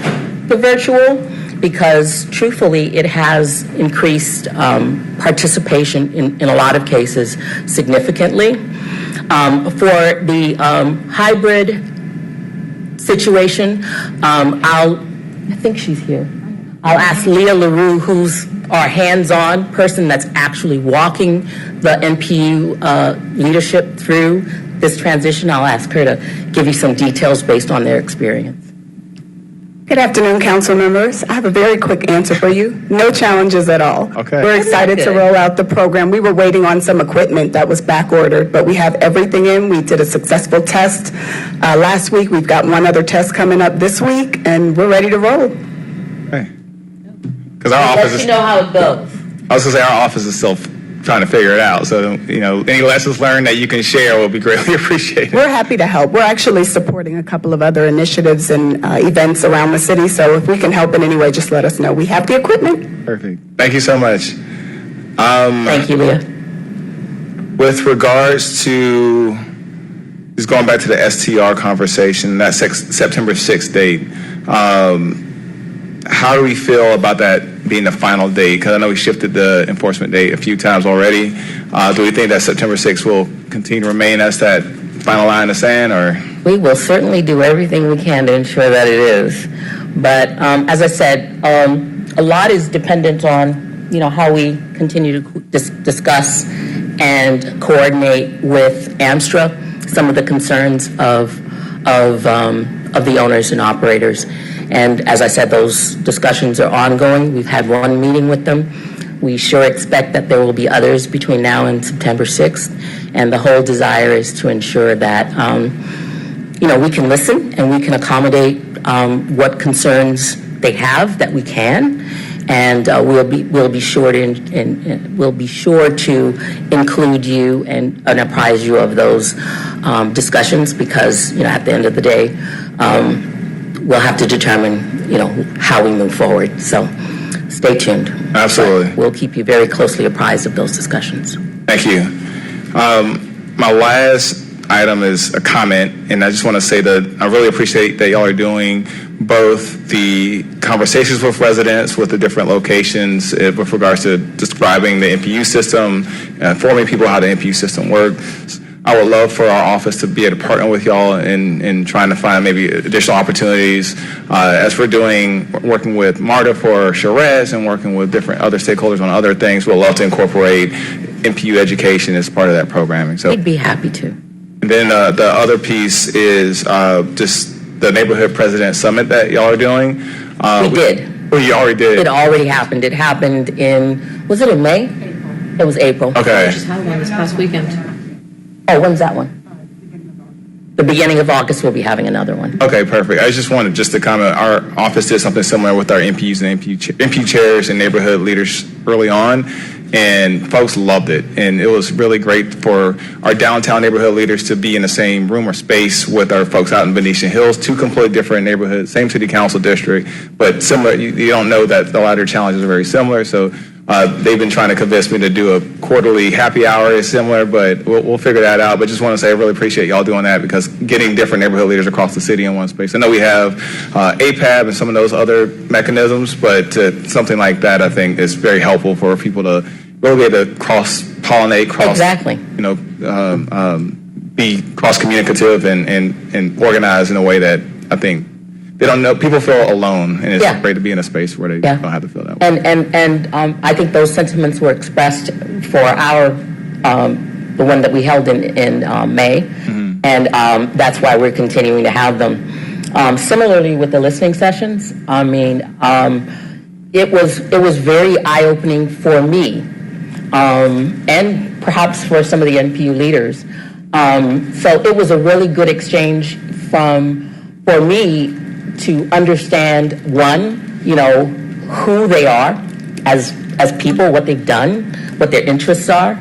the virtual because, truthfully, it has increased participation in a lot of cases significantly. For the hybrid situation, I think she's here. I'll ask Leah LaRue, who's our hands-on person that's actually walking the NPU leadership through this transition. I'll ask her to give you some details based on their experience. Good afternoon, council members. I have a very quick answer for you. No challenges at all. Okay. We're excited to roll out the program. We were waiting on some equipment that was back ordered, but we have everything in. We did a successful test last week. We've got one other test coming up this week, and we're ready to roll. Okay. Because our office Let you know how it goes. I was going to say our office is still trying to figure it out. So, you know, any lessons learned that you can share will be greatly appreciated. We're happy to help. We're actually supporting a couple of other initiatives and events around the city. So if we can help in any way, just let us know. We have the equipment. Perfect. Thank you so much. Thank you, Leah. With regards to, just going back to the STR conversation, that September 6th date, how do we feel about that being the final date? Because I know we shifted the enforcement date a few times already. Do we think that September 6th will continue to remain as that final line of sand, or? We will certainly do everything we can to ensure that it is. But as I said, a lot is dependent on, how we continue to discuss and coordinate with AMSTRA some of the concerns of the owners and operators. And as I said, those discussions are ongoing. We've had one meeting with them. We sure expect that there will be others between now and September 6th. And the whole desire is to ensure that, we can listen and we can accommodate what concerns they have that we can. And we'll be sure to include you and apprise you of those discussions, because at the end of the day, we'll have to determine how we move forward. So stay tuned. Absolutely. But we'll keep you very closely apprised of those discussions. Thank you. My last item is a comment, and I just want to say that I really appreciate that y'all are doing both the conversations with residents with the different locations with regards to describing the NPU system, informing people how the NPU system works. I would love for our office to be able to partner with y'all in trying to find maybe additional opportunities as we're working with MARTA for Charest and working with different other stakeholders on other things. We'd love to incorporate NPU education as part of that programming. So we'd be happy to. And then the other piece is just the Neighborhood President Summit that y'all are doing. We did. Oh, you already did? It already happened. It happened was it in May? It was April. Okay. We just had one this past weekend. Oh, when's that one? The beginning of August, we'll be having another one. Okay, perfect. I just wanted to comment. Our office did something similar with our MPs and MP chairs and neighborhood leaders early on, and folks loved it. And it was really great for our downtown neighborhood leaders to be in the same room or space with our folks out in Venetian Hills, two completely different neighborhoods, same city council district, but similar. You don't know that a lot of their challenges are very similar. So they've been trying to convince me to do a quarterly happy hour is similar, but we'll figure that out. But just want to say I really appreciate y'all doing that, because getting different neighborhood leaders across the city in one space. I know we have APAB and some of those other mechanisms, but something like that I think is very helpful for people to really be able to cross-pollinate, Exactly. be cross-communicative and organized in a way that I think they don't know. People feel alone, and it's great to be in a space where they don't have to feel that way. And I think those sentiments were expressed for the one that we held in May, and that's why we're continuing to have them. Similarly with the listening sessions, I mean, it was very eye-opening for me, and perhaps for some of the NPU leaders. So it was a really good exchange for me to understand, one, who they are as people, what they've done, what their interests are,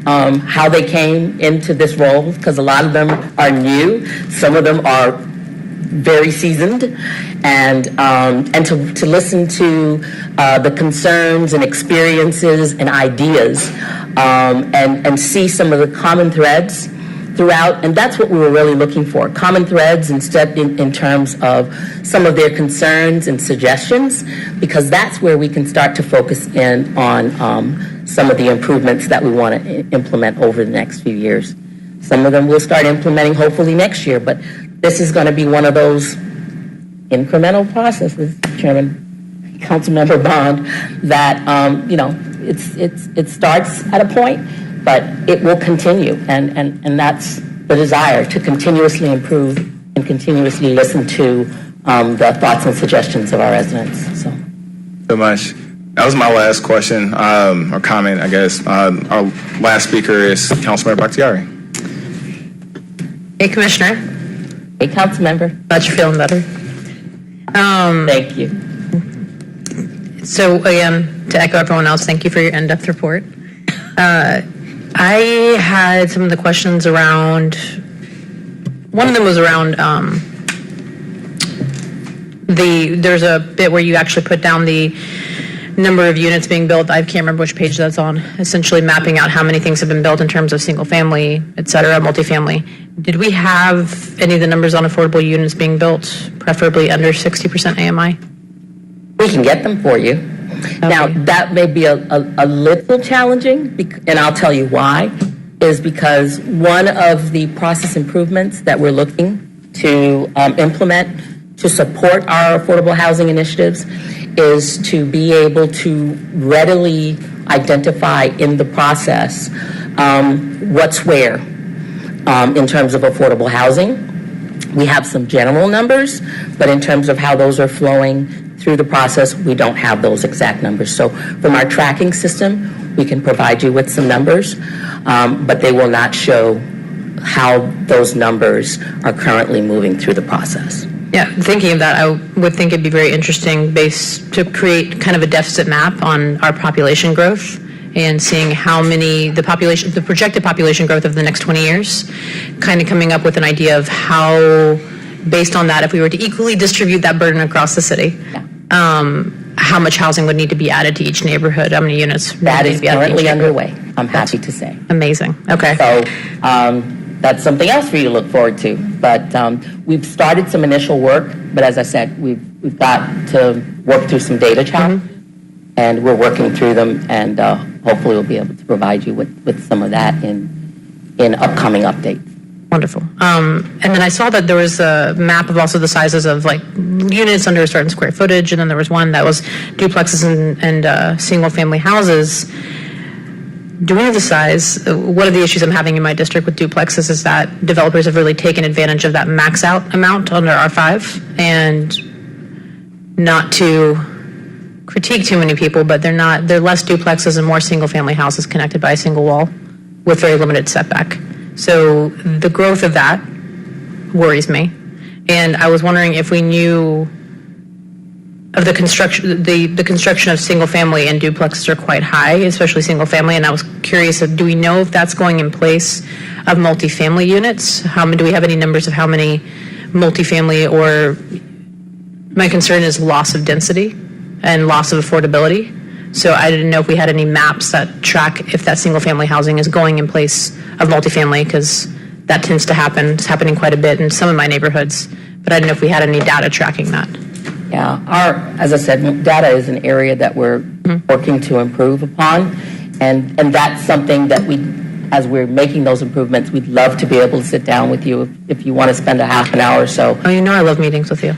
how they came into this role, because a lot of them are new, some of them are very seasoned, and to listen to the concerns and experiences and ideas, and see some of the common threads throughout, and that's what we were really looking for, common threads instead in terms of some of their concerns and suggestions, because that's where we can start to focus in on some of the improvements that we want to implement over the next few years. Some of them we'll start implementing hopefully next year, but this is going to be one of those incremental processes, Chairman, Councilmember Bond, that it starts at a point, but it will continue, and that's the desire, to continuously improve and continuously listen to the thoughts and suggestions of our residents. So much. That was my last question or comment, I guess. Our last speaker is Councilmember Bakhtiari. Hey, Commissioner. Hey, Councilmember. Glad you're feeling better. Thank you. So again, to echo everyone else, thank you for your in-depth report. I had some of the questions around, one of them was around there's a bit where you actually put down the number of units being built. I can't remember which page that's on, essentially mapping out how many things have been built in terms of single family, et cetera, multifamily. Did we have any of the numbers on affordable units being built, preferably under 60% AMI? We can get them for you. Okay. Now, that may be a little challenging, and I'll tell you why, is because one of the process improvements that we're looking to implement to support our affordable housing initiatives is to be able to readily identify in the process what's where in terms of affordable housing. We have some general numbers, but in terms of how those are flowing through the process, we don't have those exact numbers. So from our tracking system, we can provide you with some numbers, but they will not show how those numbers are currently moving through the process. Yeah, thinking of that, I would think it'd be very interesting to create kind of a deficit map on our population growth and seeing how many, the projected population growth of the next 20 years, kind of coming up with an idea of how, based on that, if we were to equally distribute that burden across the city, how much housing would need to be added to each neighborhood, how many units would That need is to be added to each currently neighborhood. underway, I'm happy to say. Amazing, okay. So that's something else for you to look forward to. But we've started some initial work, but as I said, we've got to work through some data challenges, and we're working through them, and hopefully we'll be able to provide you with some of that in upcoming updates. Wonderful. And then I saw that there was a map of also the sizes of like units under a certain square footage, and then there was one that was duplexes and single-family houses. Do we know the size? One of the issues I'm having in my district with duplexes is that developers have really taken advantage of that max out amount under R5, and not to critique too many people, but they're less duplexes and more single-family houses connected by a single wall with very limited setback. So the growth of that worries me. And I was wondering if we knew of the construction, the construction of single family and duplexes are quite high, especially single family. And I was curious, do we know if that's going in place of multifamily units? Do we have any numbers of how many multifamily, or my concern is loss of density and loss of affordability. So I didn't know if we had any maps that track if that single family housing is going in place of multifamily, because that tends to happen. It's happening quite a bit in some of my neighborhoods, but I didn't know if we had any data tracking that. Yeah, as I said, data is an area that we're working to improve upon, and that's something that as we're making those improvements, we'd love to be able to sit down with you if you want to spend a half an hour or so. Oh, you know I love meetings with you.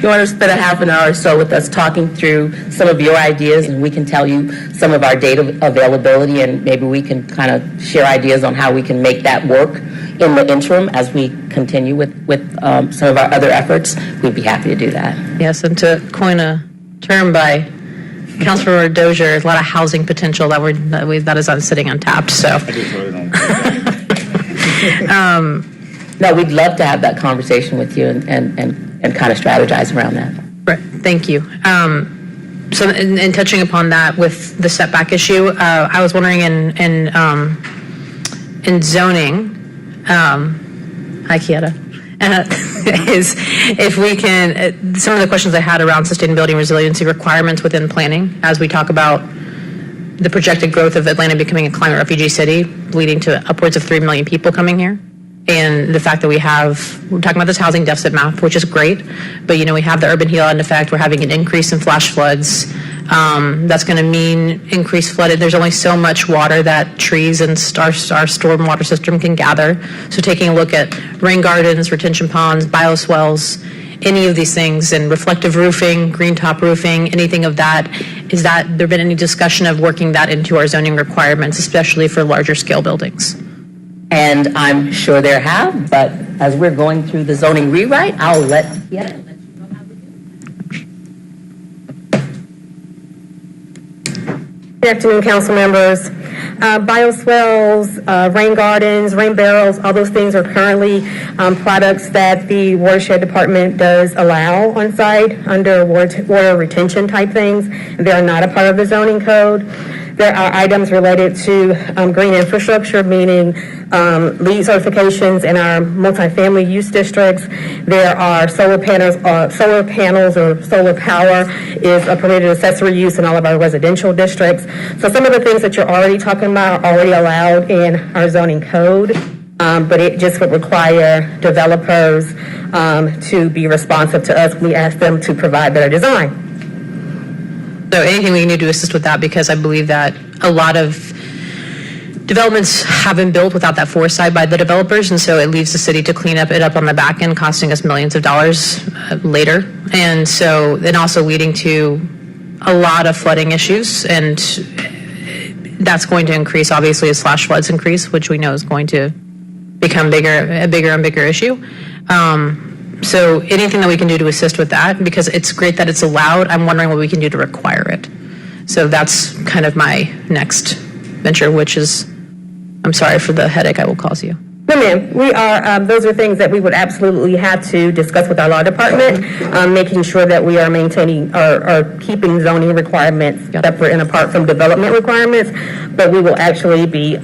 You want to spend a half an hour or so with us talking through some of your ideas, and we can tell you some of our data availability, and maybe we can kind of share ideas on how we can make that work in the interim as we continue with some of our other efforts. We'd be happy to do that. Yes, and to coin a term by Councilor Dozier, there's a lot of housing potential that is sitting untapped. So. No, we'd love to have that conversation with you and kind of strategize around that. Right. Thank you. So, in touching upon that with the setback issue, I was wondering in zoning, hi Kieta, is if we can, some of the questions I had around sustainability and resiliency requirements within planning, as we talk about the projected growth of Atlanta becoming a climate refugee city, leading to upwards of 3 million people coming here. And the fact that we're talking about this housing deficit map, which is great, but we have the urban heal-out effect. We're having an increase in flash floods. That's going to mean increased flooding. There's only so much water that trees and our stormwater system can gather. So taking a look at rain gardens, retention ponds, bioswales, any of these things, and reflective roofing, green top roofing, anything of that, there been any discussion of working that into our zoning requirements, especially for larger scale buildings? And I'm sure there have, but as we're going through the zoning rewrite, I'll let you know how we do. Good afternoon, council members. Bioswales, rain gardens, rain barrels, all those things are currently products that the watershed department does allow on site under water retention type things. They are not a part of the zoning code. There are items related to green infrastructure, meaning LEED certifications in our multifamily use districts. There are solar panels or solar power is a permitted accessory use in all of our residential districts. So some of the things that you're already talking about are already allowed in our zoning code, but it just would require developers to be responsive to us. We ask them to provide better design. So anything we can do to assist with that, because I believe that a lot of developments have been built without that foresight by the developers, and so it leaves the city to clean it up on the back end, costing us millions of dollars later. And so then also leading to a lot of flooding issues, and that's going to increase, obviously, as flash floods increase, which we know is going to become a bigger and bigger issue. So anything that we can do to assist with that, because it's great that it's allowed, I'm wondering what we can do to require it. So that's kind of my next venture, which is, I'm sorry for the headache I will cause you. No, ma'am. We are, those are things that we would absolutely have to discuss with our law department, making sure that we are maintaining or keeping zoning requirements separate and apart from development requirements. But we will actually be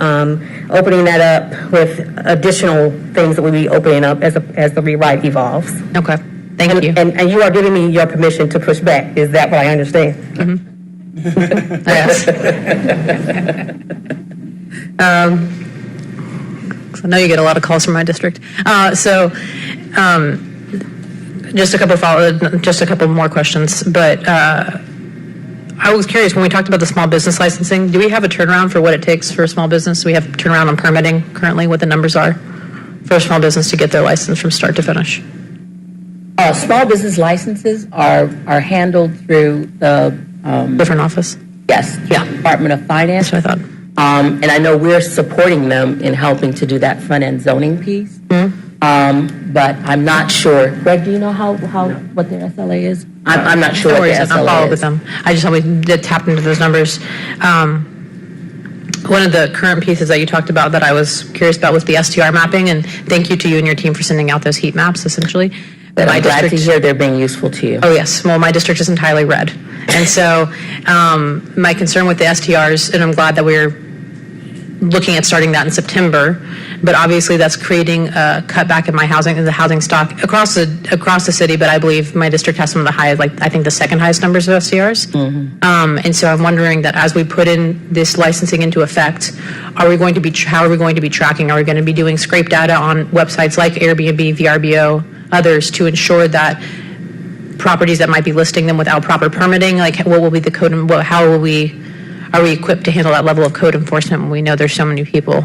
opening that up with additional things that we'll be opening up as the rewrite evolves. Okay. Thank you. And you are giving me your permission to push back. Is that what I understand? Mm-hmm. Yes. I know you get a lot of calls from my district. Just a couple more questions. But I was curious, when we talked about the small business licensing, do we have a turnaround for what it takes for a small business? Do we have a turnaround on permitting currently, what the numbers are for a small business to get their license from start to finish? Small business licenses are handled through the different office. Yes, yeah, Department of Finance. That's what I thought. And I know we're supporting them in helping to do that front end zoning piece. But I'm not sure. Greg, do you know what their SLA is? I'm not sure No what worries, their SLA I'll follow up is. with them. I just always did tap into those numbers. One of the current pieces that you talked about that I was curious about was the STR mapping, and thank you to you and your team for sending out those heat maps, essentially. But I'm glad to hear they're being useful to you. Oh, yes. Well, my district is entirely red. And so my concern with the STRs, and I'm glad that we're looking at starting that in September, but obviously that's creating a cutback in the housing stock across the city, but I believe my district has some of the highest, I think the second highest numbers of STRs. And so I'm wondering that as we put in this licensing into effect, how are we going to be tracking? Are we going to be doing scrape data on websites like Airbnb, VRBO, others to ensure that properties that might be listing them without proper permitting, what will be the code, and are we equipped to handle that level of code enforcement when we know there's so many people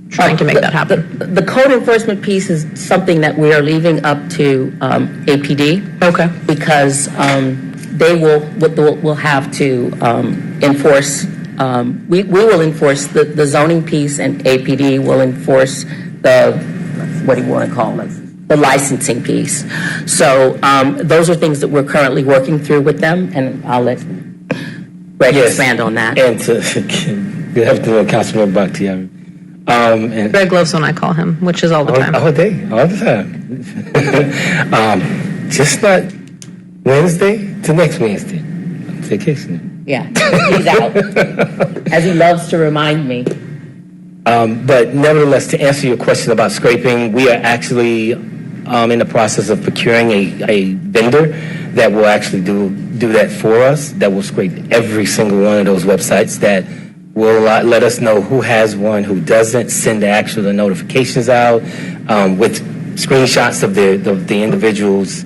trying to make that happen? The code enforcement piece is something that we are leaving up to APD. Okay. Because they will have to enforce. We will enforce the zoning piece, and APD will enforce the, what do you want to call it, the licensing piece. So those are things that we're currently working through with them, and I'll let Greg expand on that. And good afternoon, Councilmember Bakhtiari. Greg loves when I call him, which is all the time. All the time. Just not Wednesday to next Wednesday. I'm vacationing. Yeah, he's out, as he loves to remind me. But nevertheless, to answer your question about scraping, we are actually in the process of procuring a vendor that will actually do that for us, that will scrape every single one of those websites, that will let us know who has one, who doesn't, send the notifications out with screenshots of the individual's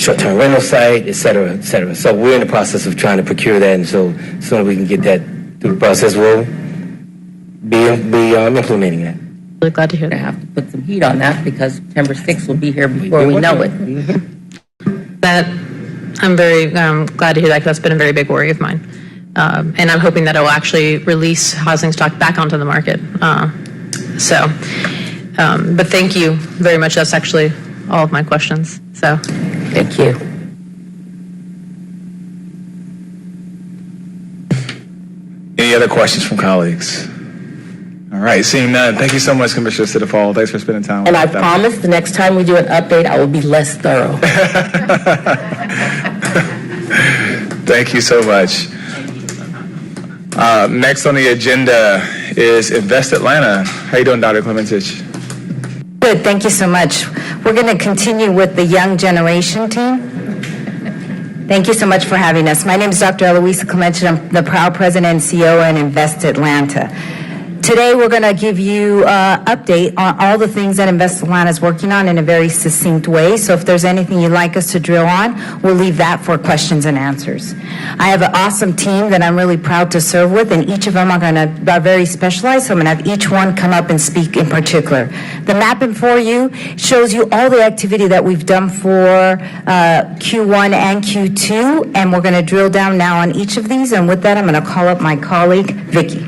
short-term rental site, et cetera, et cetera. So we're in the process of trying to procure that, and so as soon as we can get that through the process, we'll be implementing that. Really glad to hear I that. have to put some heat on that because September 6th will be here before we know it. That I'm very glad to hear that, because that's been a very big worry of mine. And I'm hoping that it will actually release housing stock back onto the market. But thank you very much. That's actually all of my questions. So thank you. Any other questions from colleagues? All right, seeing none. Thank you so much, Commissioner Sitterfall. Thanks for spending time with And us. I promise the next time we do an update, I will be less thorough. Thank you so much. Next on the agenda is Invest Atlanta. How you doing, Dr. Clementich? Good, thank you so much. We're going to continue with the Young Generation team. Thank you so much for having us. My name is Dr. Eloisa Clementich. I'm the proud president and CEO in Invest Atlanta. Today, we're going to give you an update on all the things that Invest Atlanta is working on in a very succinct way. So if there's anything you'd like us to drill on, we'll leave that for questions and answers. I have an awesome team that I'm really proud to serve with, and each of them are very specialized, so I'm going to have each one come up and speak in particular. The mapping for you shows you all the activity that we've done for Q1 and Q2, and we're going to drill down now on each of these. And with that, I'm going to call up my colleague, Vicki.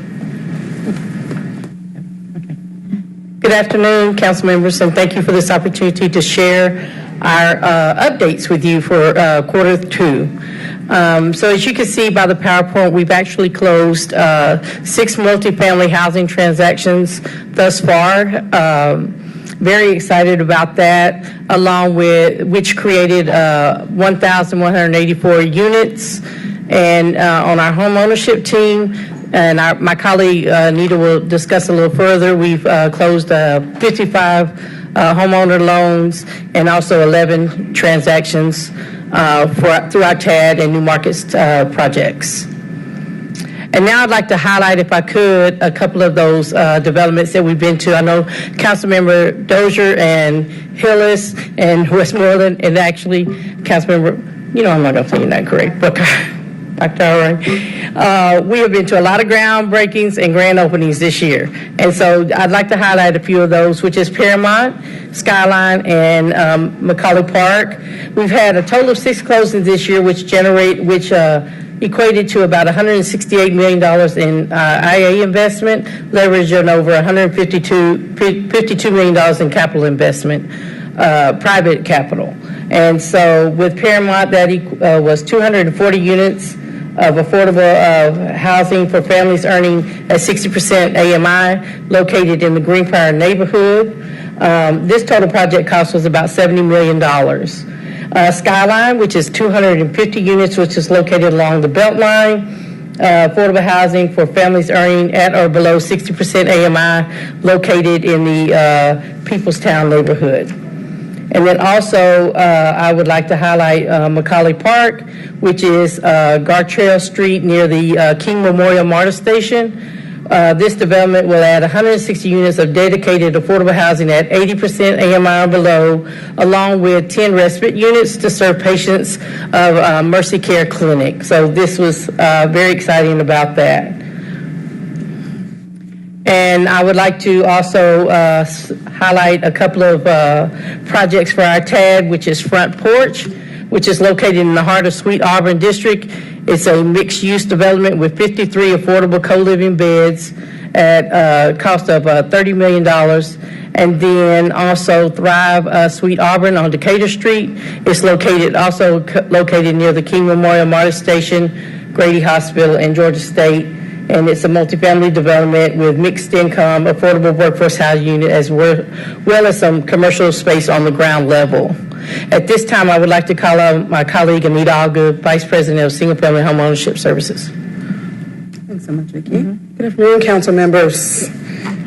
Good afternoon, council members, and thank you for this opportunity to share our updates with you for quarter two. So as you can see by the PowerPoint, we've actually closed 6 multifamily housing transactions thus far. Very excited about that, along with which created 1,184 units. And on our home ownership team, and my colleague Nita will discuss a little further, we've closed 55 homeowner loans and also 11 transactions through our TAD and New Markets projects. And now I'd like to highlight, if I could, a couple of those developments that we've been to. I know Councilmember Dozier and Hillis and Westmoreland, and actually Councilmember, I'm not going to say you're not correct, but Dr. Oren, we have been to a lot of groundbreakings and grand openings this year. And so I'd like to highlight a few of those, which is Paramount, Skyline, and Macaulay Park. We've had a total of 6 closings this year, which equated to about $168 million in IA investment, leveraging over $52 million in capital investment, private capital. And so with Paramount, that was 240 units of affordable housing for families earning a 60% AMI, located in the Greenbrier neighborhood. This total project cost was about $70 million. Skyline, which is 250 units, which is located along the Beltline, affordable housing for families earning at or below 60% AMI, located in the Peoplestown neighborhood. And then also, I would like to highlight Macaulay Park, which is Gartrell Street near the King Memorial MARTA station. This development will add 160 units of dedicated affordable housing at 80% AMI or below, along with 10 respite units to serve patients of Mercy Care Clinic. So this was very exciting about that. And I would like to also highlight a couple of projects for our TAD, which is Front Porch, which is located in the heart of Sweet Auburn District. It's a mixed-use development with 53 affordable co-living beds at a cost of $30 million. And then also Thrive Sweet Auburn on Decatur Street. It's located near the King Memorial MARTA Station, Grady Hospital, and Georgia State. And it's a multifamily development with mixed income, affordable workforce housing unit, as well as some commercial space on the ground level. At this time, I would like to call on my colleague Anita Allgood, Vice President of Single Family Home Ownership Services. Thanks so much, Vicki. Good afternoon, council members.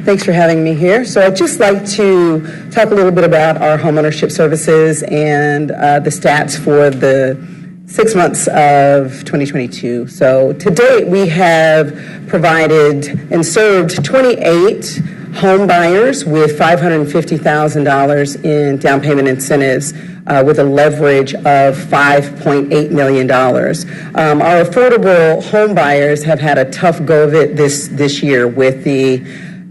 Thanks for having me here. So I'd just like to talk a little bit about our homeownership services and the stats for the 6 months of 2022. So to date, we have provided and served 28 home buyers with $550,000 in down payment incentives with a leverage of $5.8 million. Our affordable home buyers have had a tough go of it this year with the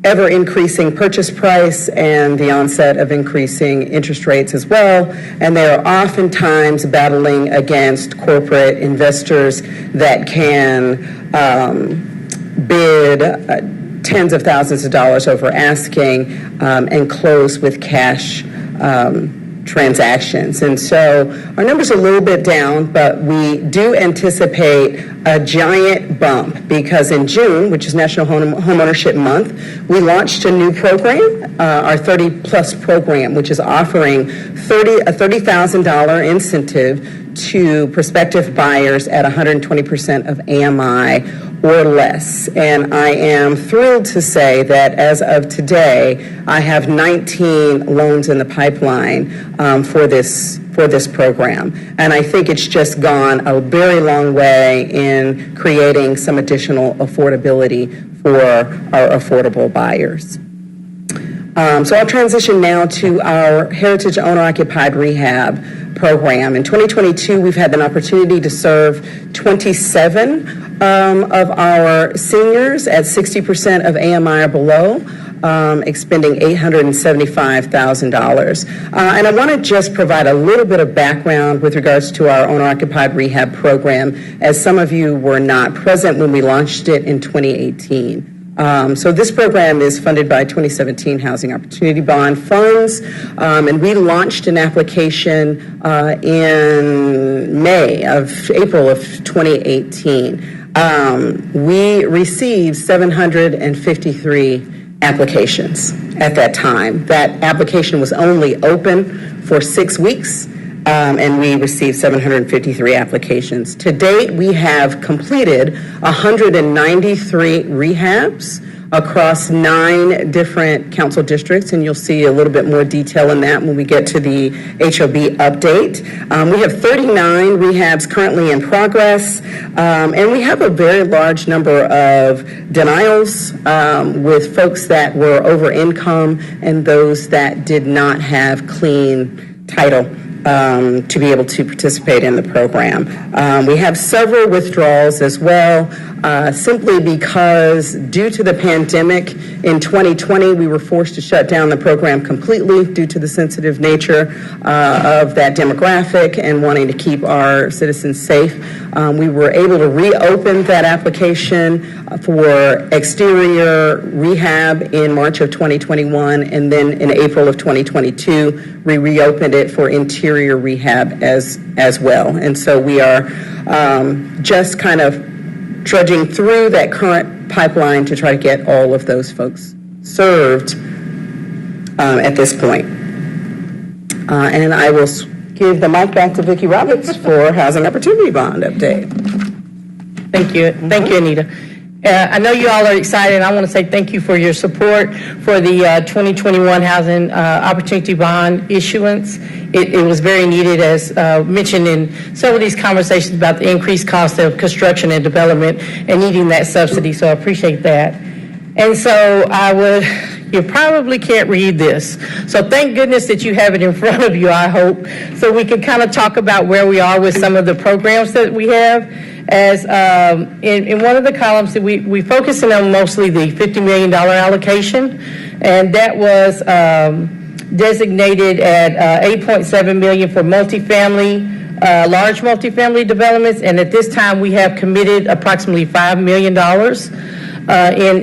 ever-increasing purchase price and the onset of increasing interest rates as well. And they are oftentimes battling against corporate investors that can bid tens of thousands of dollars over asking and close with cash transactions. And so our numbers are a little bit down, but we do anticipate a giant bump because in June, which is National Homeownership Month, we launched a new program, our 30 Plus program, which is offering a $30,000 incentive to prospective buyers at 120% of AMI or less. And I am thrilled to say that as of today, I have 19 loans in the pipeline for this for this program. And I think it's just gone a very long way in creating some additional affordability for our affordable buyers. So I'll transition now to our Heritage Owner-Occupied Rehab program. In 2022, we've had an opportunity to serve 27 of our seniors at 60% of AMI or below, expending $875,000. And I want to just provide a little bit of background with regards to our owner-occupied rehab program, as some of you were not present when we launched it in 2018. So this program is funded by 2017 Housing Opportunity Bond funds, and we launched an application in April of 2018. We received 753 applications at that time. That application was only open for 6 weeks. And we received 753 applications. To date, we have completed 193 rehabs across 9 different council districts, and you'll see a little bit more detail in that when we get to the HOB update. We have 39 rehabs currently in progress, and we have a very large number of denials with folks that were over income and those that did not have clean title to be able to participate in the program. We have several withdrawals as well, simply because due to the pandemic in 2020, we were forced to shut down the program completely due to the sensitive nature of that demographic and wanting to keep our citizens safe. We were able to reopen that application for exterior rehab in March of 2021, and then in April of 2022, we reopened it for interior rehab as well. And so we are just kind of trudging through that current pipeline to try to get all of those folks served at this point. And I will give the mic back to Vicki Roberts for Housing Opportunity Bond update. Thank you. Thank you, Anita. I know you all are excited. I want to say thank you for your support for the 2021 Housing Opportunity Bond issuance. It was very needed, as mentioned in some of these conversations about the increased cost of construction and development and needing that subsidy, so I appreciate that. And so you probably can't read this. So thank goodness that you have it in front of you, I hope, so we can kind of talk about where we are with some of the programs that we have. As in one of the columns, we focusing on mostly the $50 million allocation, and that was designated at $8.7 million for multifamily, large multifamily developments, and at this time we have committed approximately $5 million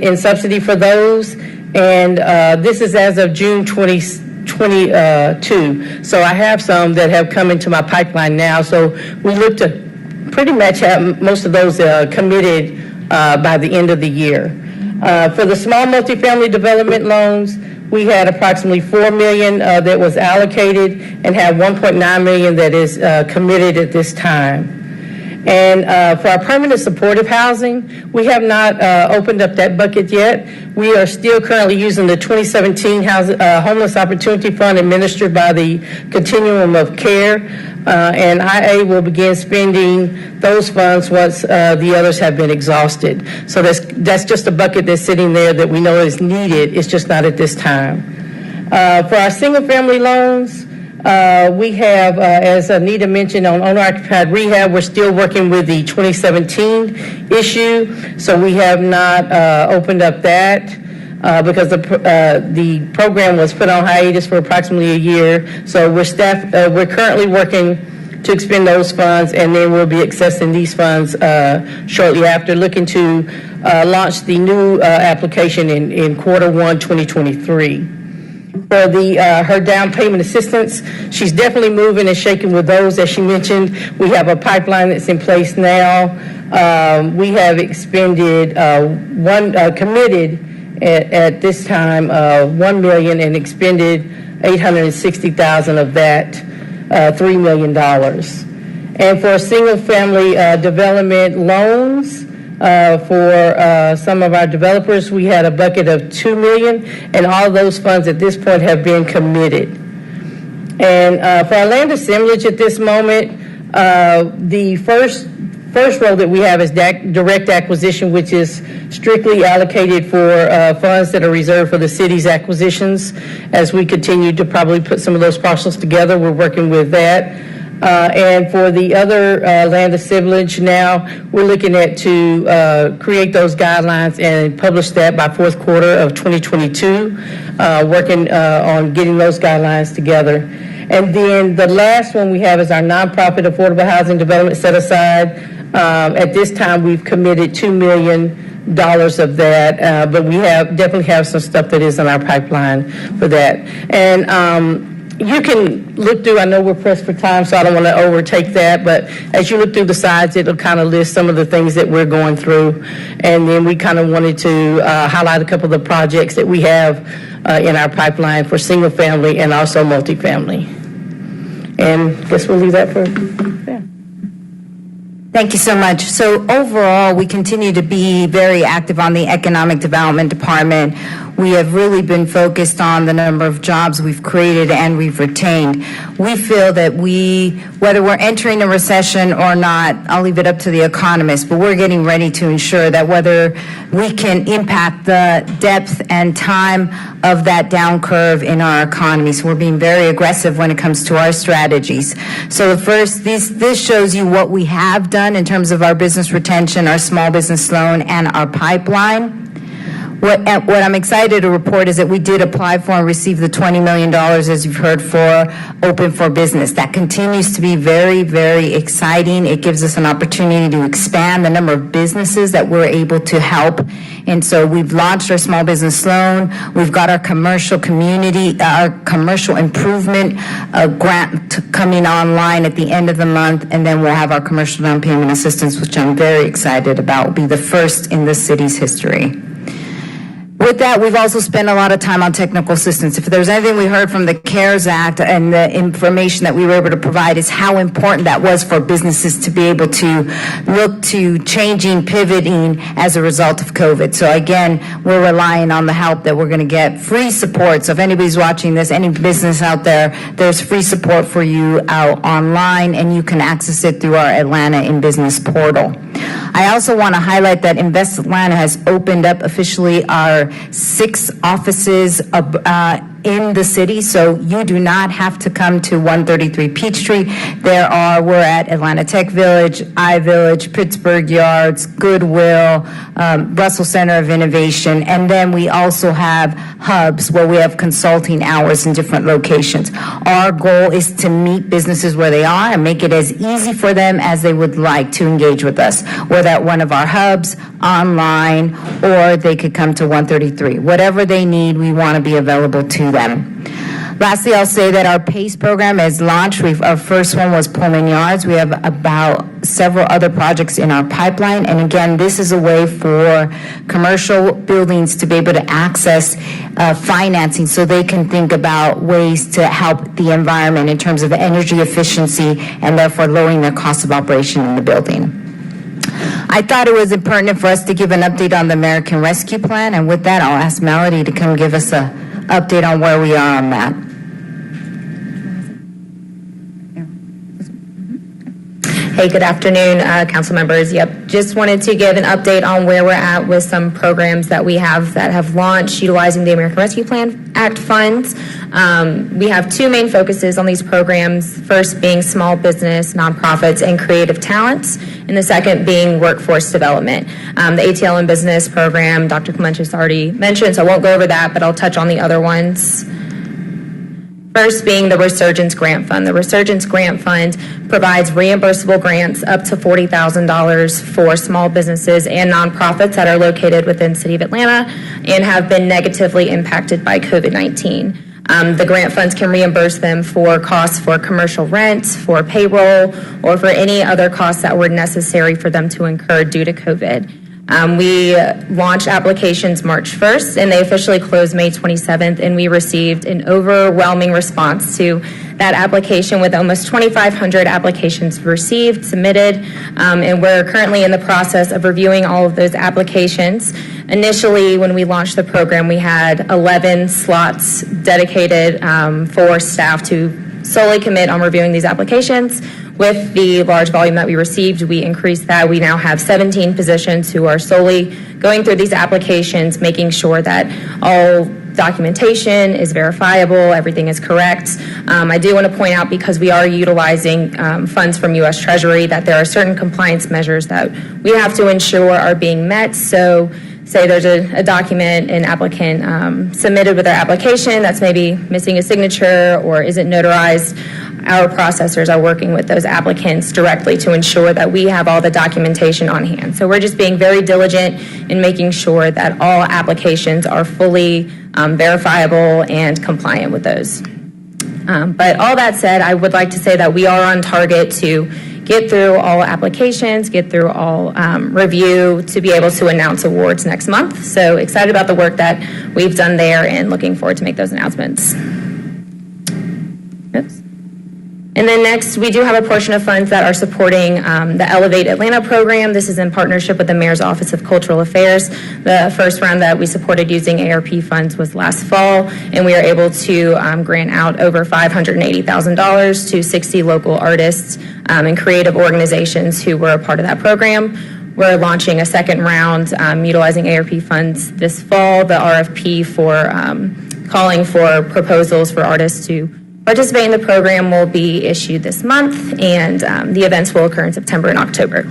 in subsidy for those, and this is as of June 2022. So I have some that have come into my pipeline now, so we look to pretty much have most of those committed by the end of the year. For the small multifamily development loans, we had approximately $4 million that was allocated and have $1.9 million that is committed at this time. And for our permanent supportive housing, we have not opened up that bucket yet. We are still currently using the 2017 Homeless Opportunity Fund administered by the Continuum of Care, and IA will begin spending those funds once the others have been exhausted. So that's just a bucket that's sitting there that we know is needed. It's just not at this time. For our single-family loans, we have, as Anita mentioned, on owner-occupied rehab, we're still working with the 2017 issue, so we have not opened up that because the program was put on hiatus for approximately a year. So we're currently working to expend those funds, and then we'll be accessing these funds shortly after, looking to launch the new application in Q1 2023. For her down payment assistance, she's definitely moving and shaking with those. As she mentioned, we have a pipeline that's in place now. We have expended committed at this time $1 million and expended $860,000 of that $3 million. And for single family development loans, for some of our developers, we had a bucket of $2 million, and all those funds at this point have been committed. And for our land assemblage at this moment, the first row that we have is direct acquisition, which is strictly allocated for funds that are reserved for the city's acquisitions. As we continue to probably put some of those parcels together, we're working with that. And for the other land assemblage now, we're looking at to create those guidelines and publish that by fourth quarter of 2022, working on getting those guidelines together. And then the last one we have is our nonprofit affordable housing development set aside. At this time, we've committed $2 million of that, but we definitely have some stuff that is in our pipeline for that. And you can look through, I know we're pressed for time, so I don't want to overtake that, but as you look through the sides, it'll kind of list some of the things that we're going through. And then we kind of wanted to highlight a couple of the projects that we have in our pipeline for single family and also multifamily. And I guess we'll leave that for there. Thank you so much. So overall, we continue to be very active on the Economic Development Department. We have really been focused on the number of jobs we've created and we've retained. We feel that whether we're entering a recession or not, I'll leave it up to the economists, but we're getting ready to ensure that whether we can impact the depth and time of that down curve in our economy. So we're being very aggressive when it comes to our strategies. So first, this shows you what we have done in terms of our business retention, our small business loan, and our pipeline. What I'm excited to report is that we did apply for and receive the $20 million, as you've heard, for Open for Business. That continues to be very, very exciting. It gives us an opportunity to expand the number of businesses that we're able to help. And so we've launched our small business loan. We've got our commercial improvement grant coming online at the end of the month. And then we'll have our commercial down payment assistance, which I'm very excited about. Will be the first in the city's history. With that, we've also spent a lot of time on technical assistance. If there's anything we heard from the CARES Act and the information that we were able to provide is how important that was for businesses to be able to look to changing, pivoting as a result of COVID. So again, we're relying on the help that we're going to get. Free support. So if anybody's watching this, any business out there, there's free support for you out online, and you can access it through our Atlanta in Business portal. I also want to highlight that Invest Atlanta has opened up officially our 6 offices in the city, so you do not have to come to 133 Peachtree. We're at Atlanta Tech Village, iVillage, Pittsburgh Yards, Goodwill, Russell Center of Innovation, and then we also have hubs where we have consulting hours in different locations. Our goal is to meet businesses where they are and make it as easy for them as they would like to engage with us, whether at one of our hubs, online, or they could come to 133. Whatever they need, we want to be available to them. Lastly, I'll say that our PACE program is launched. Our first one was Pullman Yards. We have about several other projects in our pipeline. And again, this is a way for commercial buildings to be able to access financing so they can think about ways to help the environment in terms of energy efficiency and therefore lowering their cost of operation in the building. I thought it was pertinent for us to give an update on the American Rescue Plan. And with that, I'll ask Melody to come give us an update on where we are on that. Hey, good afternoon, council members. Yep, just wanted to give an update on where we're at with some programs that we have that have launched utilizing the American Rescue Plan Act funds. We have 2 main focuses on these programs, first being small business, nonprofits, and creative talents, and the second being workforce development. The ATL in Business program, Dr. Clemente already mentioned, so I won't go over that, but I'll touch on the other ones. First being the Resurgence Grant Fund. The Resurgence Grant Fund provides reimbursable grants up to $40,000 for small businesses and nonprofits that are located within the city of Atlanta and have been negatively impacted by COVID-19. The grant funds can reimburse them for costs for commercial rent, for payroll, or for any other costs that were necessary for them to incur due to COVID. We launched applications March 1st, and they officially closed May 27th, and we received an overwhelming response to that application with almost 2,500 applications received, submitted, and we're currently in the process of reviewing all of those applications. Initially, when we launched the program, we had 11 slots dedicated for staff to solely commit on reviewing these applications. With the large volume that we received, we increased that. We now have 17 positions who are solely going through these applications, making sure that all documentation is verifiable, everything is correct. I do want to point out, because we are utilizing funds from U.S. Treasury, that there are certain compliance measures that we have to ensure are being met. So say there's a document an applicant submitted with their application that's maybe missing a signature or isn't notarized. Our processors are working with those applicants directly to ensure that we have all the documentation on hand. So we're just being very diligent in making sure that all applications are fully verifiable and compliant with those. But all that said, I would like to say that we are on target to get through all applications, get through all review, to be able to announce awards next month. So excited about the work that we've done there and looking forward to make those announcements. Oops. And then next, we do have a portion of funds that are supporting the Elevate Atlanta program. This is in partnership with the Mayor's Office of Cultural Affairs. The first round that we supported using ARP funds was last fall, and we are able to grant out over $580,000 to 60 local artists and creative organizations who were a part of that program. We're launching a second round utilizing ARP funds this fall. The RFP for calling for proposals for artists to participate in the program will be issued this month, and the events will occur in September and October.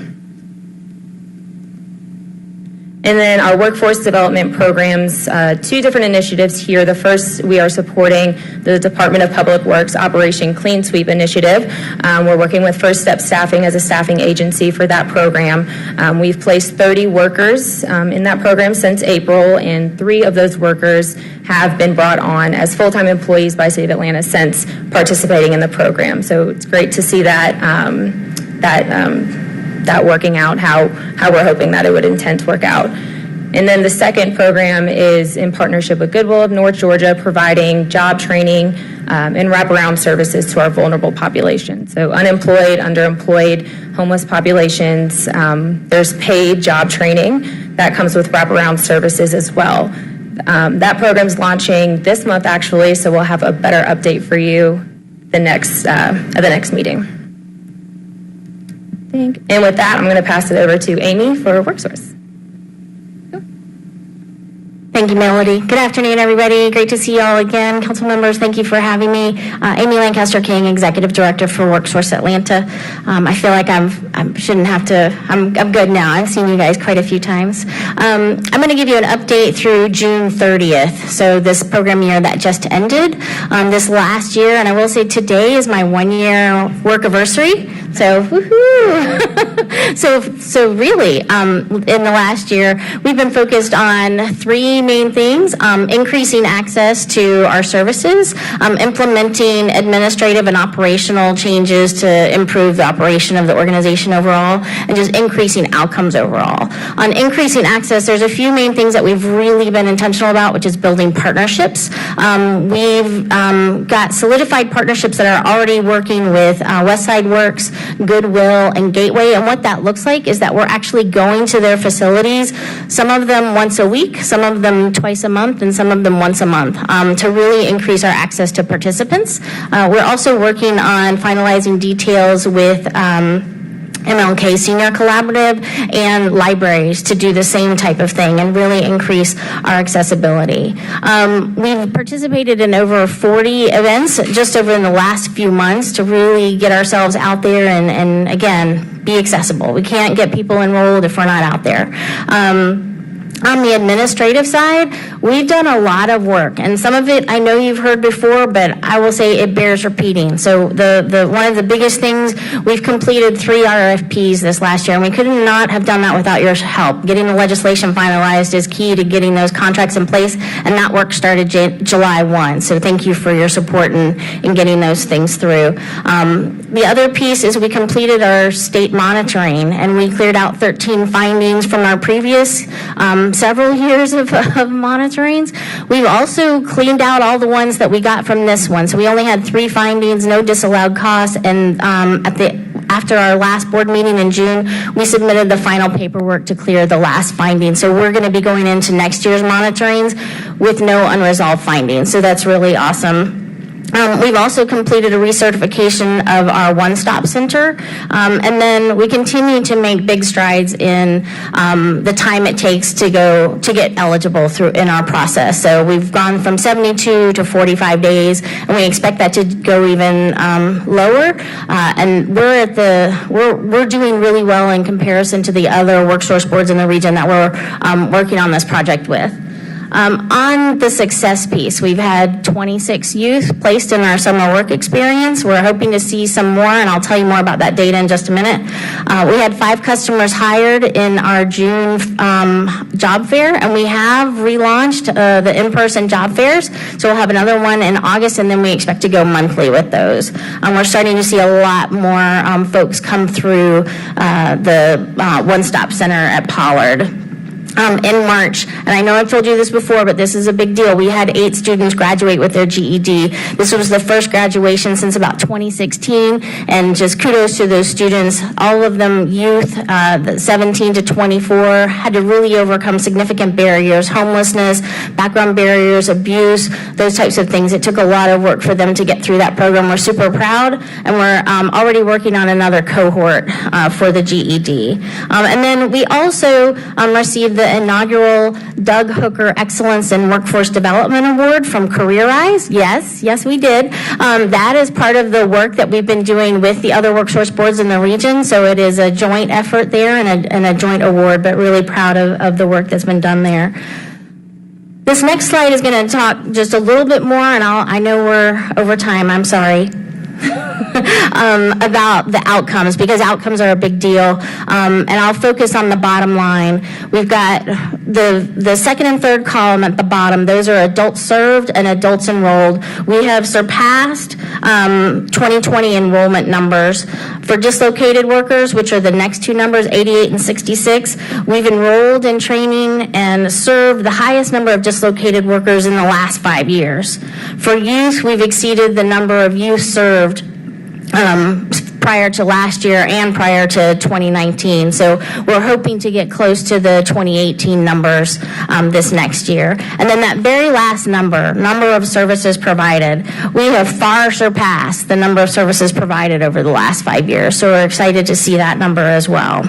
And then our workforce development programs, two different initiatives here. The first, we are supporting the Department of Public Works Operation Clean Sweep initiative. We're working with First Step Staffing as a staffing agency for that program. We've placed 30 workers in that program since April, and 3 of those workers have been brought on as full-time employees by City of Atlanta since participating in the program. So it's great to see that that working out how we're hoping that it would intend to work out. And then the second program is in partnership with Goodwill of North Georgia, providing job training and wraparound services to our vulnerable population. So unemployed, underemployed, homeless populations. There's paid job training that comes with wraparound services as well. That program's launching this month, actually, so we'll have a better update for you at the next meeting. And with that, I'm going to pass it over to Amy for WorkSource. Thank you, Melody. Good afternoon, everybody. Great to see you all again. Council members, thank you for having me. Amy Lancaster King, Executive Director for WorkSource Atlanta. I feel like I'm good now. I've seen you guys quite a few times. I'm going to give you an update through June 30th. So this program year that just ended, this last year, and I will say today is my 1-year work anniversary. So, woohoo! So really, in the last year, we've been focused on 3 main things: increasing access to our services, implementing administrative and operational changes to improve the operation of the organization overall, and just increasing outcomes overall. On increasing access, there's a few main things that we've really been intentional about, which is building partnerships. We've got solidified partnerships that are already working with Westside Works, Goodwill, and Gateway, and what that looks like is that we're actually going to their facilities, some of them once a week, some of them twice a month, and some of them once a month, to really increase our access to participants. We're also working on finalizing details with MLK Senior Collaborative and libraries to do the same type of thing and really increase our accessibility. We've participated in over 40 events just over in the last few months to really get ourselves out there and again, be accessible. We can't get people enrolled if we're not out there. On the administrative side, we've done a lot of work, and some of it I know you've heard before, but I will say it bears repeating. So the one of the biggest things, we've completed 3 RFPs this last year, and we could not have done that without your help. Getting the legislation finalized is key to getting those contracts in place, and that work started July 1. So thank you for your support in getting those things through. The other piece is we completed our state monitoring, and we cleared out 13 findings from our previous several years of monitorings. We've also cleaned out all the ones that we got from this one. So we only had 3 findings, no disallowed costs, and after our last board meeting in June, we submitted the final paperwork to clear the last finding. So we're going to be going into next year's monitorings with no unresolved findings. So that's really awesome. We've also completed a recertification of our one-stop center, and then we continue to make big strides in the time it takes to get eligible in our process. So we've gone from 72 to 45 days, and we expect that to go even lower. And we're doing really well in comparison to the other WorkSource boards in the region that we're working on this project with. On the success piece, we've had 26 youth placed in our summer work experience. We're hoping to see some more, and I'll tell you more about that data in just a minute. We had 5 customers hired in our June job fair, and we have relaunched the in-person job fairs. So we'll have another one in August, and then we expect to go monthly with those. We're starting to see a lot more folks come through the one-stop center at Pollard. In March, and I know I've told you this before, but this is a big deal. We had 8 students graduate with their GED. This was the first graduation since about 2016, and just kudos to those students. All of them youth, 17 to 24, had to really overcome significant barriers, homelessness, background barriers, abuse, those types of things. It took a lot of work for them to get through that program. We're super proud, and we're already working on another cohort for the GED. And then we also received the inaugural Doug Hooker Excellence in Workforce Development Award from CareerEyes. Yes, we did. That is part of the work that we've been doing with the other WorkSource boards in the region, so it is a joint effort there and a joint award, but really proud of the work that's been done there. This next slide is going to talk just a little bit more, and I know we're over time, I'm sorry. About the outcomes, because outcomes are a big deal, and I'll focus on the bottom line. We've got the second and third column at the bottom. Those are adults served and adults enrolled. We have surpassed 2020 enrollment numbers. For dislocated workers, which are the next 2 numbers, 88 and 66, we've enrolled in training and served the highest number of dislocated workers in the last 5 years. For youth, we've exceeded the number of youth served prior to last year and prior to 2019. So we're hoping to get close to the 2018 numbers this next year. And then that very last number of services provided, we have far surpassed the number of services provided over the last 5 years. So we're excited to see that number as well.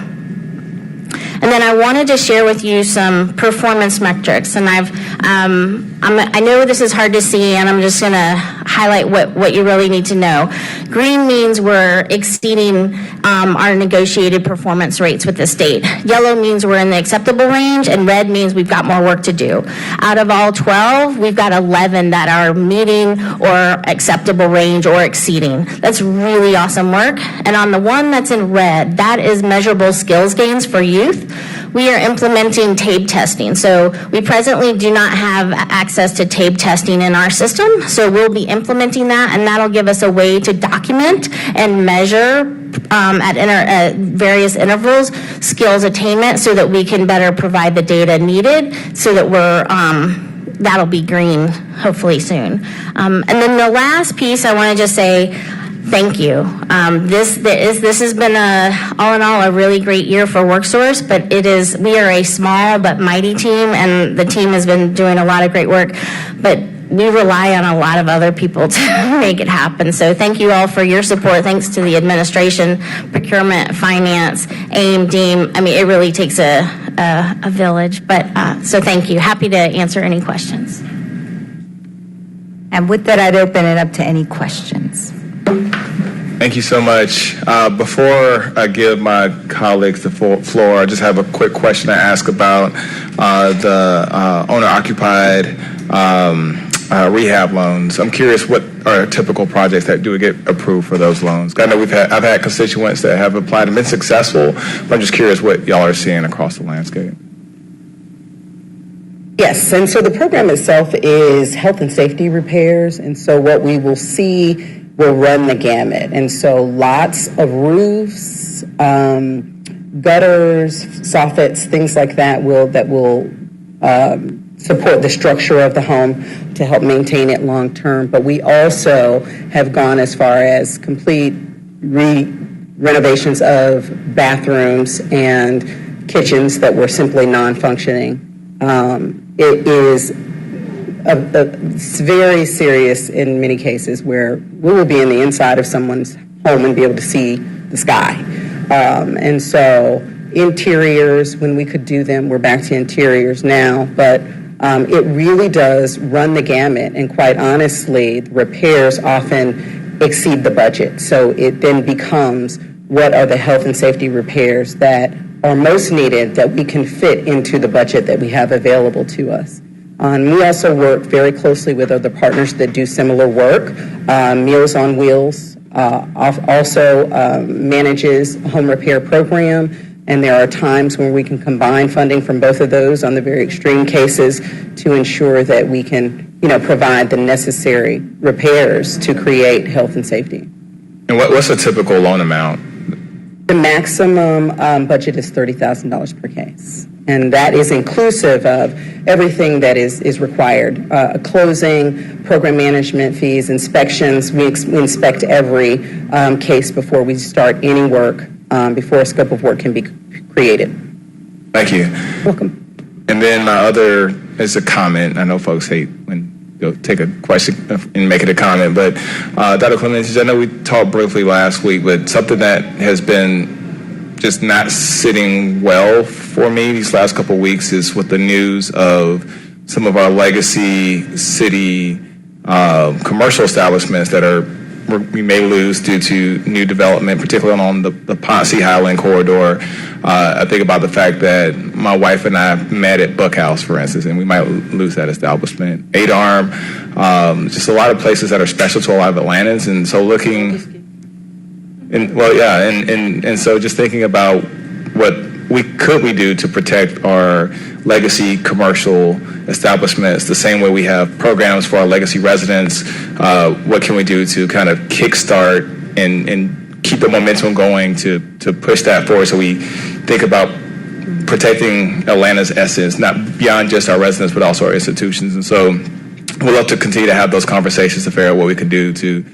And then I wanted to share with you some performance metrics, and I know this is hard to see, and I'm just going to highlight what you really need to know. Green means we're exceeding our negotiated performance rates with the state. Yellow means we're in the acceptable range, and red means we've got more work to do. Out of all 12, we've got 11 that are meeting or acceptable range or exceeding. That's really awesome work. And on the one that's in red, that is measurable skills gains for youth. We are implementing TABE testing. So we presently do not have access to TABE testing in our system. So we'll be implementing that, and that'll give us a way to document and measure at various intervals skills attainment, so that we can better provide the data needed, so that that'll be green hopefully soon. And then the last piece I want to just say, thank you. This has been all in all a really great year for WorkSource, but we are a small but mighty team, and the team has been doing a lot of great work, but we rely on a lot of other people to make it happen. So thank you all for your support. Thanks to the administration, procurement, finance, AIM, DEEM. I mean, it really takes a village, but so thank you. Happy to answer any questions. And with that, I'd open it up to any questions. Thank you so much. Before I give my colleagues the floor, I just have a quick question to ask about the owner-occupied rehab loans. I'm curious, what are typical projects that do get approved for those loans? I know I've had constituents that have applied and been successful, but I'm just curious what y'all are seeing across the landscape. Yes, and so the program itself is health and safety repairs, and so what we will see will run the gamut. And so lots of roofs, gutters, soffits, things like that will support the structure of the home to help maintain it long term. But we also have gone as far as complete renovations of bathrooms and kitchens that were simply non-functioning. It is it's very serious in many cases where we will be in the inside of someone's home and be able to see the sky. And so interiors, when we could do them, we're back to interiors now, but it really does run the gamut, and quite honestly, the repairs often exceed the budget. So it then becomes, what are the health and safety repairs that are most needed that we can fit into the budget that we have available to us? We also work very closely with other partners that do similar work. Meals on Wheels also manages a home repair program, and there are times when we can combine funding from both of those on the very extreme cases to ensure that we can, provide the necessary repairs to create health and safety. And what's a typical loan amount? The maximum budget is $30,000 per case, and that is inclusive of everything that is required: closing, program management fees, inspections. We inspect every case before we start any work, before a scope of work can be created. Thank you. Welcome. And then my other is a comment. I know folks hate when you take a question and make it a comment, but Dr. Clemens, I know we talked briefly last week, but something that has been just not sitting well for me these last couple of weeks is with the news of some of our legacy city commercial establishments that we may lose due to new development, particularly on the Ponce Highland corridor. I think about the fact that my wife and I met at Buckhouse, for instance, and we might lose that establishment. 8 just a lot of places that are special to a lot of Atlantans, and so and so just thinking about what we do to protect our legacy commercial establishments the same way we have programs for our legacy residents. What can we do to kind of kickstart and keep the momentum going to push that forward, so we think about protecting Atlanta's essence, not beyond just our residents, but also our institutions. And so we'd love to continue to have those conversations to figure out what we can do to,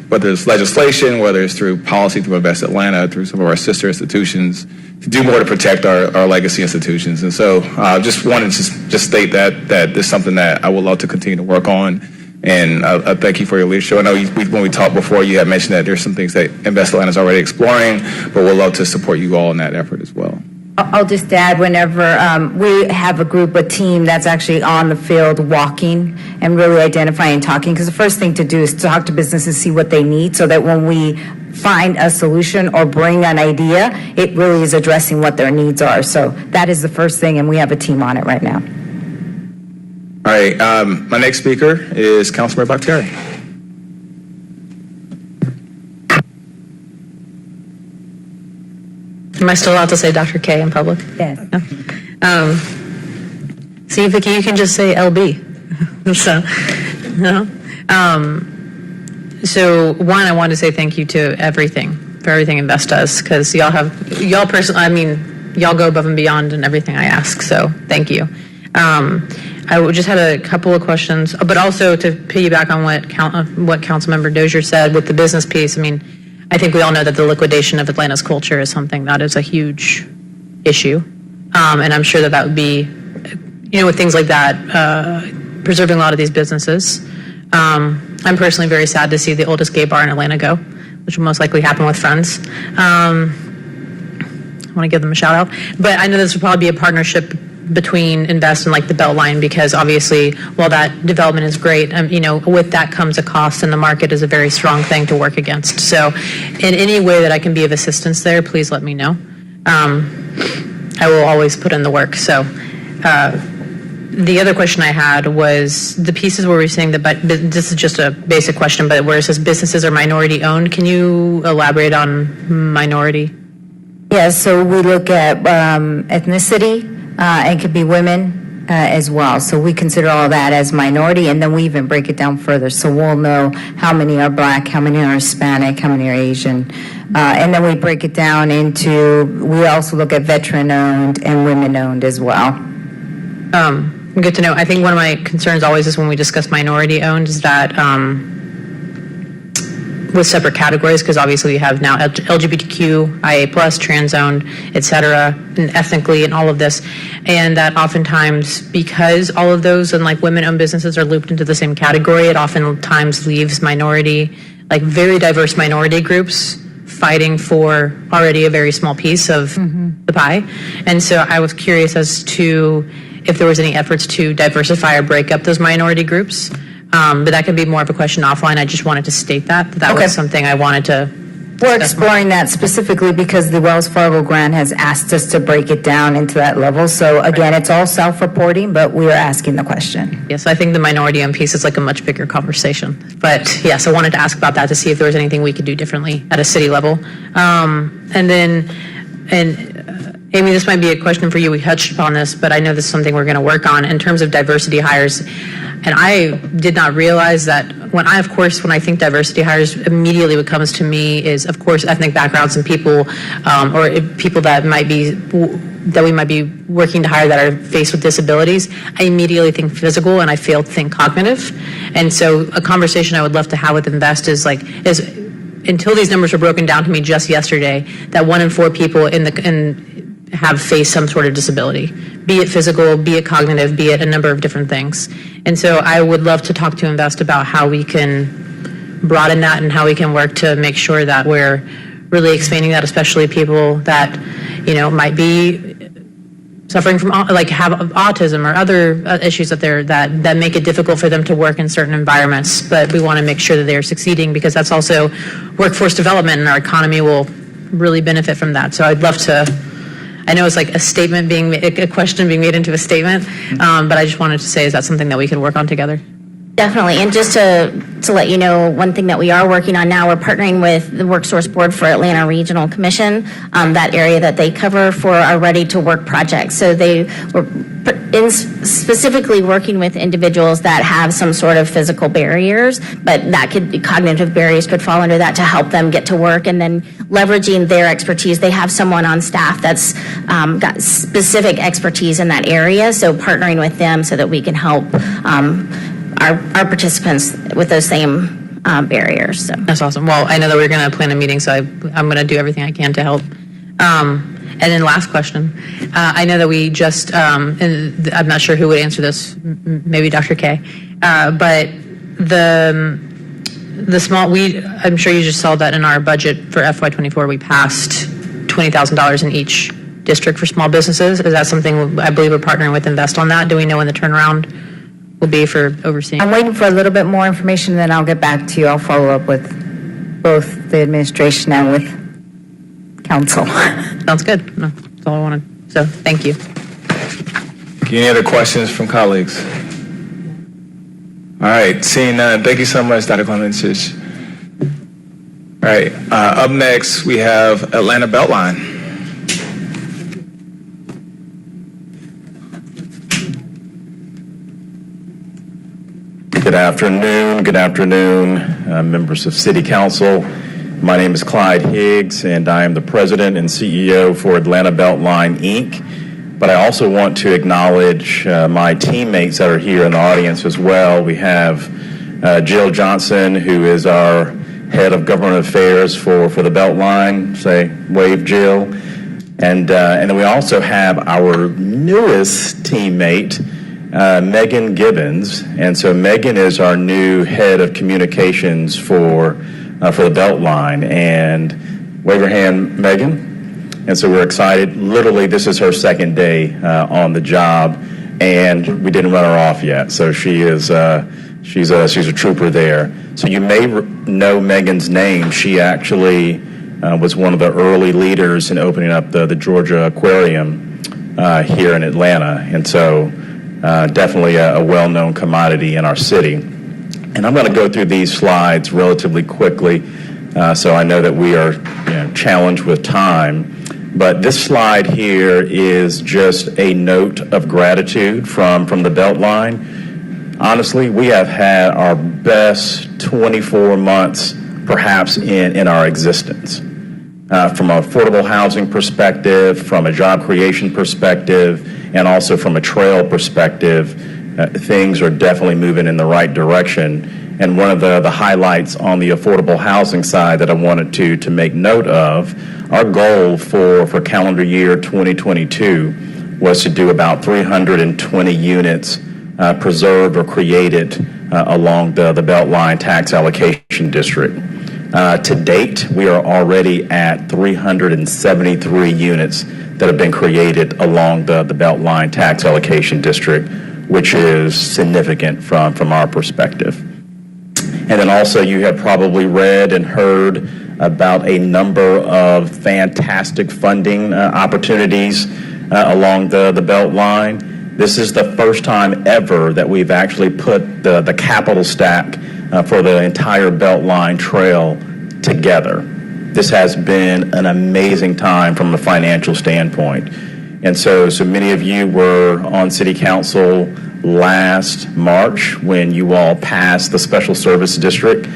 whether it's legislation, whether it's through policy, through Invest Atlanta, through some of our sister institutions, to do more to protect our legacy institutions. And so just wanted to just state that this is something that I would love to continue to work on. And I thank you for your leadership. I know when we talked before, you had mentioned that there's some things that Invest Atlanta is already exploring, but we'd love to support you all in that effort as well. I'll just add, whenever we have a team that's actually on the field walking and really identifying and talking, because the first thing to do is talk to businesses, see what they need, so that when we find a solution or bring an idea, it really is addressing what their needs are. So that is the first thing, and we have a team on it right now. All right, my next speaker is Councilmember Bakhtiari. Am I still allowed to say Dr. K in public? Yes. No? See, Vicki, you can just say LB. So, no. So, one, I want to say thank you to for everything Invest does, because y'all go above and beyond in everything I ask. So, thank you. I just had a couple of questions, but also to piggyback on what Councilmember Dozier said with the business piece. I think we all know that the liquidation of Atlanta's culture is something that is a huge issue. And I'm sure that would be, with things like that, preserving a lot of these businesses. I'm personally very sad to see the oldest gay bar in Atlanta go, which will most likely happen with Friends. I want to give them a shout out. But I know this will probably be a partnership between Invest and the Beltline, because obviously while that development is great, with that comes a cost, and the market is a very strong thing to work against. So in any way that I can be of assistance there, please let me know. I will always put in the work. So the other question I had was the pieces where we're saying but this is just a basic question, but where it says businesses are minority owned, can you elaborate on minority? Yes, so we look at ethnicity. It could be women as well. So we consider all that as minority, and then we even break it down further. So we'll know how many are Black, how many are Hispanic, how many are Asian. And then we break it down we also look at veteran-owned and women-owned as well. Good to know. I think one of my concerns always is when we discuss minority-owned is that with separate categories, because obviously we have now LGBTQ, IA+, trans owned, et cetera, and ethnically and all of this. And that oftentimes, because all of those and like women-owned businesses are looped into the same category, it oftentimes leaves minority, like very diverse minority groups fighting for already a very small piece of the pie. And so I was curious as to if there was any efforts to diversify or break up those minority groups. But that could be more of a question offline. I just wanted to state that was something I wanted to. We're exploring that specifically because the Wells Fargo grant has asked us to break it down into that level. So again, it's all self-reporting, but we are asking the question. Yes, I think the minority owned piece is like a much bigger conversation. But yes, I wanted to ask about that to see if there was anything we could do differently at a city level. Amy, this might be a question for you. We touched upon this, but I know this is something we're going to work on in terms of diversity hires. And I did not realize that when I think diversity hires, immediately what comes to me is, of course, ethnic backgrounds and people, or people that we might be working to hire that are faced with disabilities. I immediately think physical, and I fail to think cognitive. And so, a conversation I would love to have with Invest is until these numbers were broken down to me just yesterday, that 1 in 4 people have faced some sort of disability, be it physical, be it cognitive, be it a number of different things. And so I would love to talk to Invest about how we can broaden that and how we can work to make sure that we're really expanding that, especially people that, might be suffering from, like, have autism or other issues that make it difficult for them to work in certain environments. But we want to make sure that they're succeeding, because that's also workforce development, and our economy will really benefit from that. So I'd love to. I know it's like a question being made into a statement, but I just wanted to say, is that something that we could work on together? Definitely. And just to let you know, one thing that we are working on now, we're partnering with the WorkSource Board for Atlanta Regional Commission, that area that they cover for our Ready to Work project. So they were specifically working with individuals that have some sort of physical barriers, but cognitive barriers could fall under that, to help them get to work, and then leveraging their expertise. They have someone on staff that's got specific expertise in that area. So partnering with them so that we can help our participants with those same barriers. So. That's awesome. Well, I know that we're going to plan a meeting, so I'm going to do everything I can to help. And then last question. I know that we just, and I'm not sure who would answer this, maybe Dr. K, but I'm sure you just saw that in our budget for FY24, we passed $20,000 in each district for small businesses. Is that something, I believe we're partnering with Invest on that? Do we know when the turnaround will be for overseeing? I'm waiting for a little bit more information, then I'll get back to you. I'll follow up with both the administration and with council. Sounds good. No, that's all I wanted. So thank you. Any other questions from colleagues? All right, seeing none. Thank you so much, Dr. Clements. All right, up next we have Atlanta Beltline. Good afternoon, members of City Council. My name is Clyde Higgs, and I am the president and CEO for Atlanta Beltline, Inc. But I also want to acknowledge my teammates that are here in the audience as well. We have Jill Johnson, who is our head of government affairs for the Beltline. Say, wave, Jill. And then we also have our newest teammate, Megan Gibbons. And so Megan is our new head of communications for the Beltline. And wave your hand, Megan. And so we're excited. Literally, this is her second day on the job, and we didn't run her off yet. So she's a trooper there. So you may know Megan's name. She actually was one of the early leaders in opening up the Georgia Aquarium here in Atlanta. And so definitely a well-known commodity in our city. And I'm going to go through these slides relatively quickly, so I know that we are challenged with time. But this slide here is just a note of gratitude from the Beltline. Honestly, we have had our best 24 months perhaps in our existence. From an affordable housing perspective, from a job creation perspective, and also from a trail perspective, things are definitely moving in the right direction. And one of the highlights on the affordable housing side that I wanted to make note of, our goal for calendar year 2022 was to do about 320 units preserved or created along the Beltline tax allocation district. To date, we are already at 373 units that have been created along the Beltline tax allocation district, which is significant from our perspective. And then also you have probably read and heard about a number of fantastic funding opportunities along the Beltline. This is the first time ever that we've actually put the capital stack for the entire Beltline Trail together. This has been an amazing time from a financial standpoint. And so many of you were on City Council last March when you all passed the Special Service District,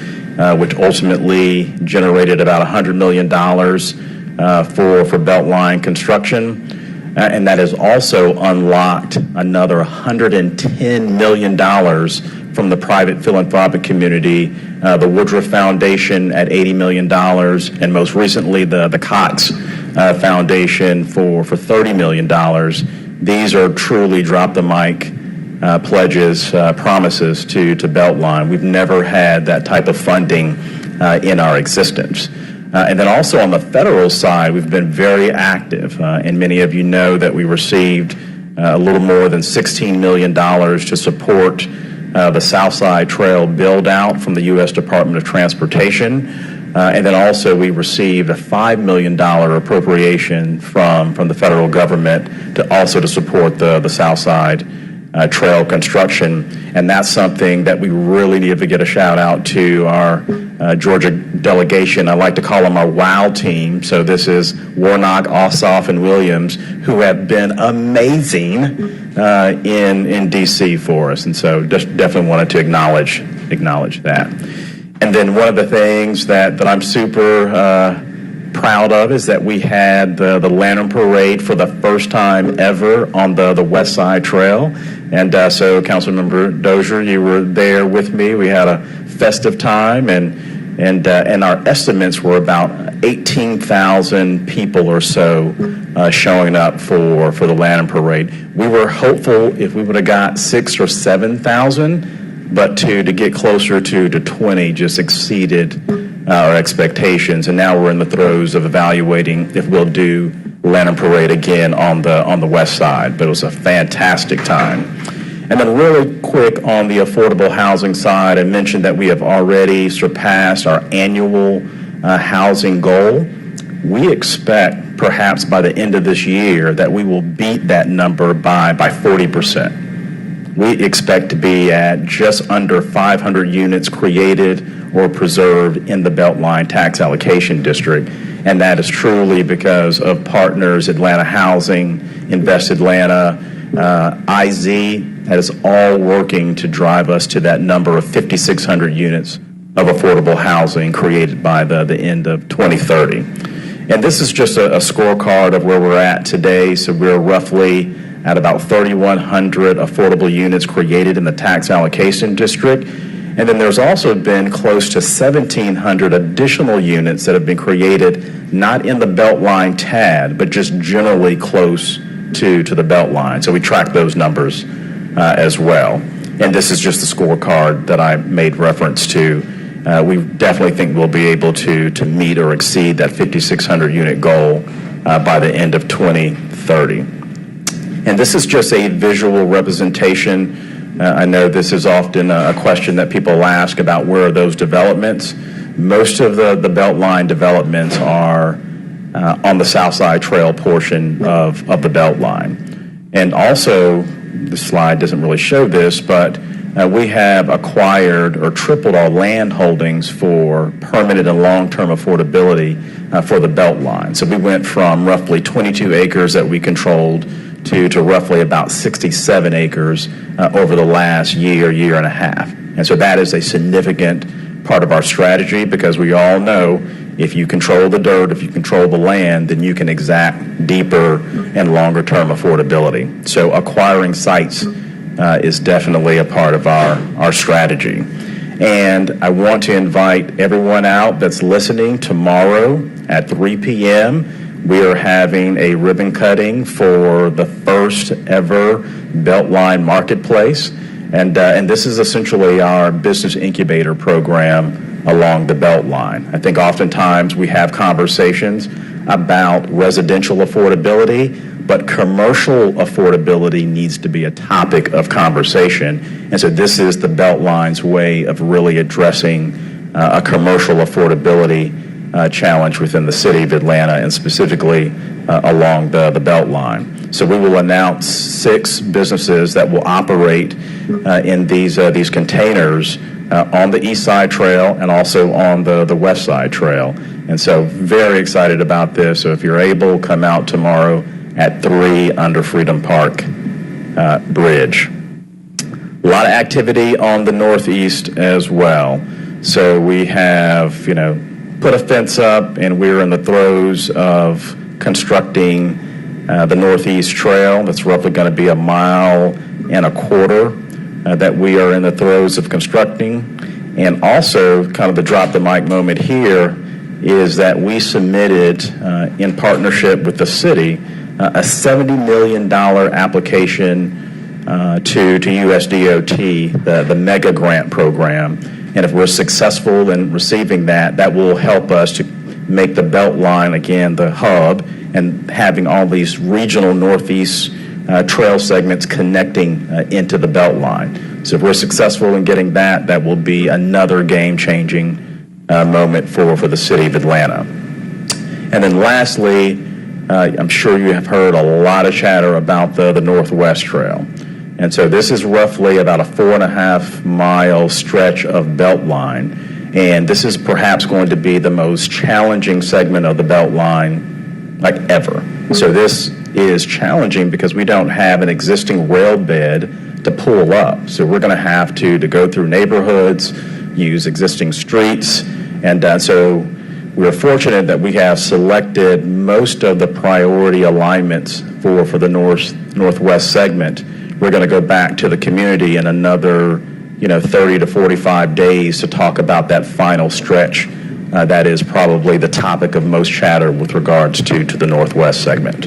which ultimately generated about $100 million for Beltline construction. And that has also unlocked another $110 million from the private philanthropic community, the Woodruff Foundation at $80 million, and most recently the Cox Foundation for $30 million. These are truly drop-the-mic pledges, promises to Beltline. We've never had that type of funding in our existence. And then also on the federal side, we've been very active, and many of you know that we received a little more than $16 million to support the Southside Trail build-out from the U.S. Department of Transportation. And then also we received a $5 million appropriation from the federal government to support the Southside Trail construction. And that's something that we really need to get a shout out to our Georgia delegation. I like to call them our WOW team. So this is Warnock, Ossoff, and Williams, who have been amazing in D.C. for us. And so just definitely wanted to acknowledge that. And then one of the things that I'm super proud of is that we had the Lantern Parade for the first time ever on the West Side Trail. And so Councilmember Dozier, you were there with me. We had a festive time, and our estimates were about 18,000 people or so showing up for the Lantern Parade. We were hopeful if we would have got 6,000 or 7,000, but to get closer to 20 just exceeded our expectations. And now we're in the throes of evaluating if we'll do Lantern Parade again on the west side. But it was a fantastic time. And then really quick on the affordable housing side, I mentioned that we have already surpassed our annual housing goal. We expect perhaps by the end of this year that we will beat that number by 40%. We expect to be at just under 500 units created or preserved in the Beltline tax allocation district. And that is truly because of partners, Atlanta Housing, Invest Atlanta, IZ, that is all working to drive us to that number of 5,600 units of affordable housing created by the end of 2030. And this is just a scorecard of where we're at today. So we're roughly at about 3,100 affordable units created in the tax allocation district. And then there's also been close to 1,700 additional units that have been created, not in the Beltline TAD, but just generally close to the Beltline. So we track those numbers as well. And this is just the scorecard that I made reference to. We definitely think we'll be able to meet or exceed that 5,600 unit goal by the end of 2030. And this is just a visual representation. I know this is often a question that people ask about where are those developments. Most of the Beltline developments are on the Southside Trail portion of the Beltline. And also, the slide doesn't really show this, but we have acquired or tripled our land holdings for permanent and long-term affordability for the Beltline. So we went from roughly 22 acres that we controlled to roughly about 67 acres over the last year and a half. And so that is a significant part of our strategy, because we all know if you control the dirt, if you control the land, then you can exact deeper and longer term affordability. So acquiring sites is definitely a part of our strategy. And I want to invite everyone out that's listening tomorrow at 3 p.m. We are having a ribbon cutting for the first ever Beltline Marketplace. And this is essentially our business incubator program along the Beltline. I think oftentimes we have conversations about residential affordability, but commercial affordability needs to be a topic of conversation. And so this is the Beltline's way of really addressing a commercial affordability challenge within the city of Atlanta, and specifically along the Beltline. So we will announce 6 businesses that will operate in these containers on the East Side Trail and also on the West Side Trail. And so very excited about this. So if you're able, come out tomorrow at 3 under Freedom Park Bridge. A lot of activity on the Northeast as well. So we have, put a fence up, and we're in the throes of constructing the Northeast Trail. That's roughly going to be 1.25 miles that we are in the throes of constructing. And also, kind of the drop the mic moment here is that we submitted, in partnership with the city, a $70 million application to USDOT, the Mega Grant Program. And if we're successful in receiving that, that will help us to make the Beltline, again, the hub, and having all these regional Northeast trail segments connecting into the Beltline. So if we're successful in getting that, that will be another game-changing moment for the city of Atlanta. And then lastly, I'm sure you have heard a lot of chatter about the Northwest Trail. And so this is roughly about a 4.5-mile stretch of Beltline. And this is perhaps going to be the most challenging segment of the Beltline, like ever. So this is challenging because we don't have an existing rail bed to pull up. So we're going to have to go through neighborhoods, use existing streets. And so we're fortunate that we have selected most of the priority alignments for the northwest segment. We're going to go back to the community in another 30 to 45 days to talk about that final stretch. That is probably the topic of most chatter with regards to the northwest segment.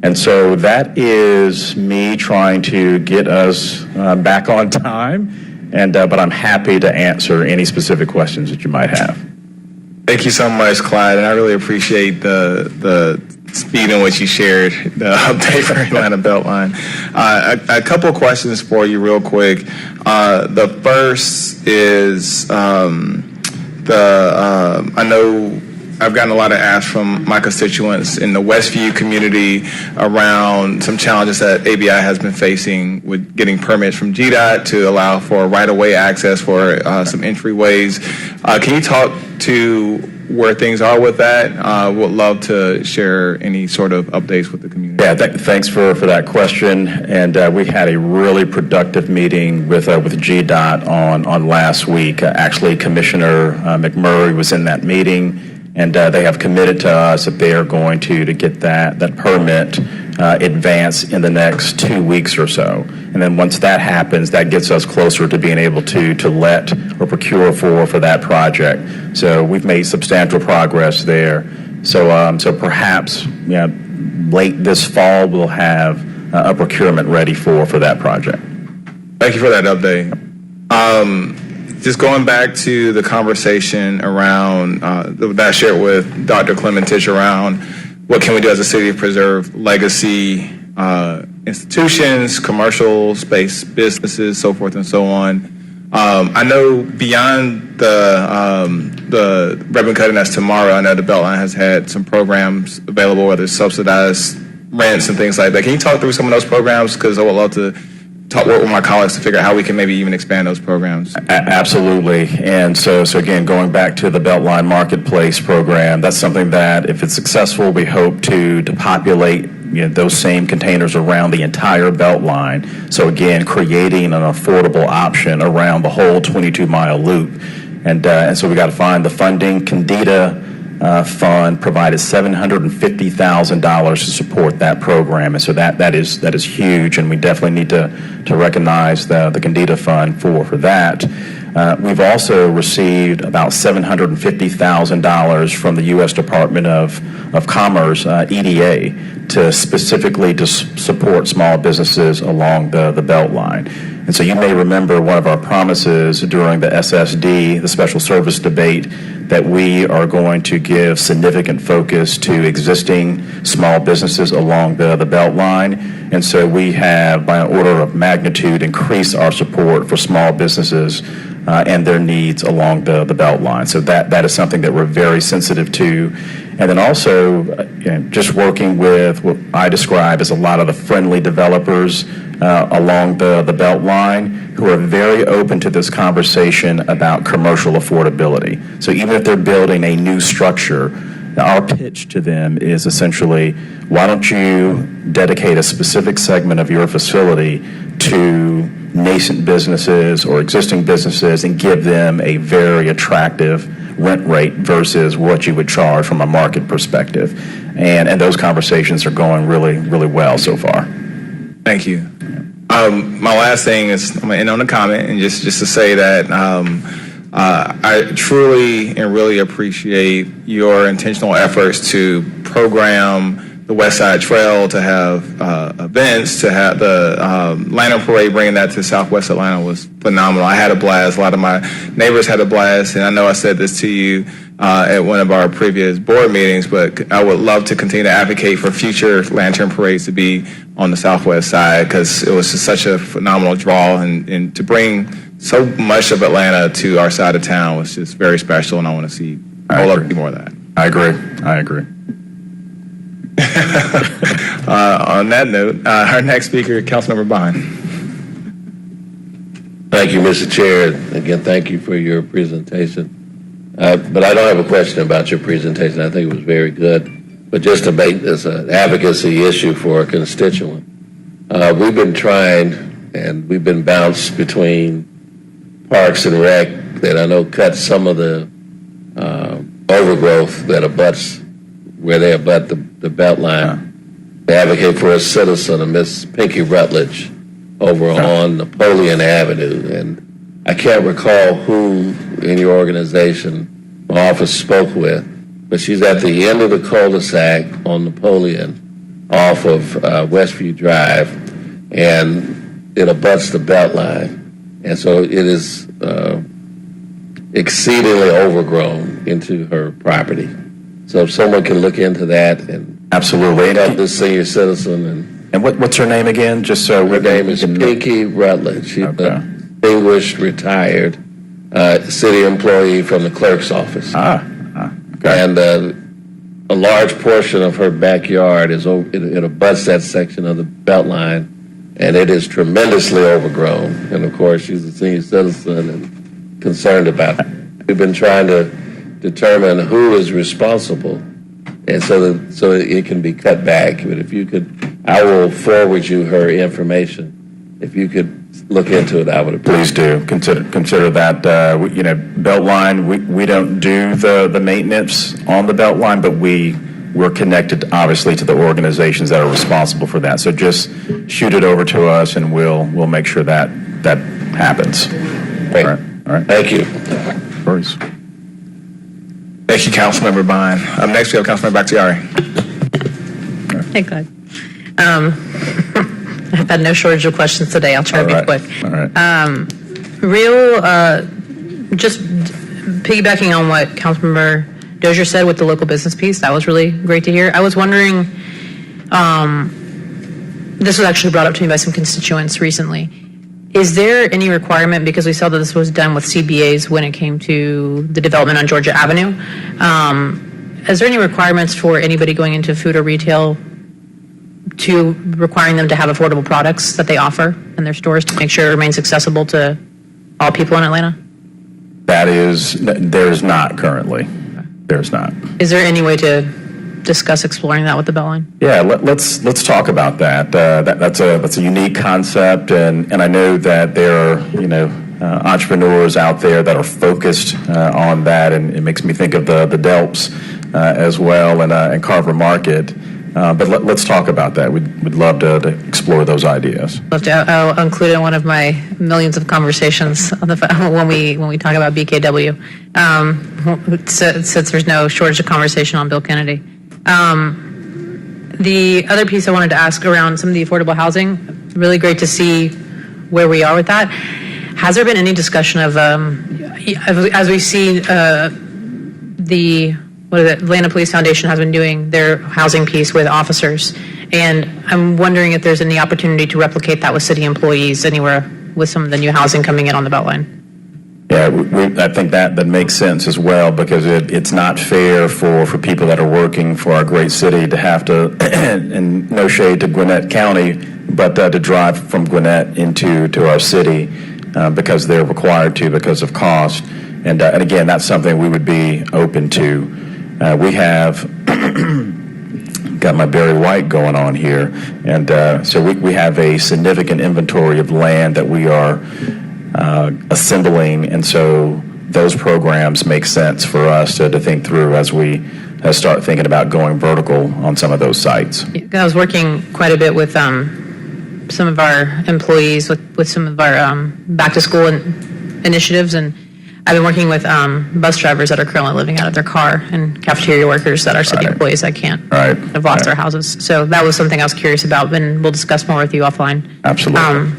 And so that is me trying to get us back on time, but I'm happy to answer any specific questions that you might have. Thank you so much, Clyde, and I really appreciate the speed in which you shared the update for Atlanta Beltline. A couple of questions for you real quick. The first is I know I've gotten a lot of asks from my constituents in the Westview community around some challenges that ABI has been facing with getting permits from GDOT to allow for right-of-way access for some entryways. Can you talk to where things are with that? Would love to share any sort of updates with the community. Yeah, thanks for that question. And we had a really productive meeting with GDOT on last week. Actually, Commissioner McMurray was in that meeting, and they have committed to us that they are going to get that permit advanced in the next 2 weeks or so. And then once that happens, that gets us closer to being able to let or procure for that project. So we've made substantial progress there. So perhaps late this fall we'll have a procurement ready for that project. Thank you for that update. Just going back to the conversation around that I shared with Dr. Clementich around what can we do as a city to preserve legacy institutions, commercial space, businesses, so forth and so on. I know beyond the ribbon cutting that's tomorrow, I know the Beltline has had some programs available, whether it's subsidized rents and things like that. Can you talk through some of those programs? Because I would love to work with my colleagues to figure out how we can maybe even expand those programs. Absolutely. And so again, going back to the Beltline Marketplace program, that's something that if it's successful, we hope to populate those same containers around the entire Beltline. So again, creating an affordable option around the whole 22-mile loop. And so we got to find the funding. Candida Fund provided $750,000 to support that program, and so that is huge, and we definitely need to recognize the Candida Fund for that. We've also received about $750,000 from the U.S. Department of Commerce, EDA, to specifically to support small businesses along the Beltline. And so you may remember one of our promises during the SSD, the special service debate, that we are going to give significant focus to existing small businesses along the Beltline. And so we have, by an order of magnitude, increased our support for small businesses and their needs along the Beltline. So that is something that we're very sensitive to. And then also, just working with what I describe as a lot of the friendly developers along the Beltline who are very open to this conversation about commercial affordability. So even if they're building a new structure, our pitch to them is essentially, why don't you dedicate a specific segment of your facility to nascent businesses or existing businesses and give them a very attractive rent rate versus what you would charge from a market perspective. And those conversations are going really, really well so far. Thank you. My last thing is, I'm going to end on a comment, and just to say that I truly and really appreciate your intentional efforts to program the West Side Trail, to have events, to have the Lantern Parade. Bringing that to Southwest Atlanta was phenomenal. I had a blast. A lot of my neighbors had a blast, and I know I said this to you at one of our previous board meetings, but I would love to continue to advocate for future Lantern Parades to be on the Southwest Side, because it was just such a phenomenal draw, and to bring so much of Atlanta to our side of town was just very special, and I want to see more of that. I agree. On that note, our next speaker, Councilmember Bond. Thank you, Mr. Chair. Again, thank you for your presentation. But I don't have a question about your presentation. I think it was very good. But just to make this an advocacy issue for a constituent, we've been trying, and we've been bounced between Parks and Rec that I know cut some of the overgrowth that abuts where they abut the Beltline. They advocate for a citizen, a Miss Pinky Rutledge, over on Napoleon Avenue. And I can't recall who in your organization my office spoke with, but she's at the end of the cul-de-sac on Napoleon off of Westview Drive, and it abuts the Beltline. And so it is exceedingly overgrown into her property. So if someone can look into that and absolutely help this senior citizen. And what's her name again? Just so her name is Pinky Rutledge. She's a distinguished retired city employee from the clerk's office. Okay. And a large portion of her backyard is it abuts that section of the Beltline, and it is tremendously overgrown. And of course, she's a senior citizen and concerned about it. We've been trying to determine who is responsible, and so it can be cut back. But if you could, I will forward you her information. If you could look into it, I would appreciate it. Please do. Consider that, Beltline, we don't do the maintenance on the Beltline, but we're connected, obviously, to the organizations that are responsible for that. So just shoot it over to us, and we'll make sure that happens. Great. All right. Thank you. Bruce. Thank you, Councilmember Bond. Next, we have Councilmember Bakhtiari. Hey, Clyde. I've had no shortage of questions today. I'll try to be quick. All right. Just piggybacking on what Councilmember Dozier said with the local business piece, that was really great to hear. I was wondering, this was actually brought up to me by some constituents recently. Is there any requirement, because we saw that this was done with CBAs when it came to the development on Georgia Avenue, is there any requirements for anybody going into food or retail to requiring them to have affordable products that they offer in their stores to make sure it remains accessible to all people in Atlanta? There's not currently. There's not. Is there any way to discuss exploring that with the Beltline? Yeah, let's talk about that. That's a unique concept, and I know that there are entrepreneurs out there that are focused on that, and it makes me think of the Delps as well, and Carver Market. But let's talk about that. We'd love to explore those ideas. I'll include it in one of my millions of conversations on the when we talk about BKW. Since there's no shortage of conversation on Bill Kennedy. The other piece I wanted to ask around some of the affordable housing. Really great to see where we are with that. Has there been any discussion of as we see the Atlanta Police Foundation has been doing their housing piece with officers, and I'm wondering if there's any opportunity to replicate that with city employees anywhere with some of the new housing coming in on the Beltline. Yeah, I think that makes sense as well, because it's not fair for people that are working for our great city to have to, and no shade to Gwinnett County, but to drive from Gwinnett into our city because they're required to because of cost. And again, that's something we would be open to. We have got my Barry White going on here, and so we have a significant inventory of land that we are assembling, and so those programs make sense for us to think through as we start thinking about going vertical on some of those sites. I was working quite a bit with some of our employees with some of our back to school initiatives, and I've been working with bus drivers that are currently living out of their car, and cafeteria workers that are city employees that have lost their houses. So that was something I was curious about, and we'll discuss more with you offline. Absolutely.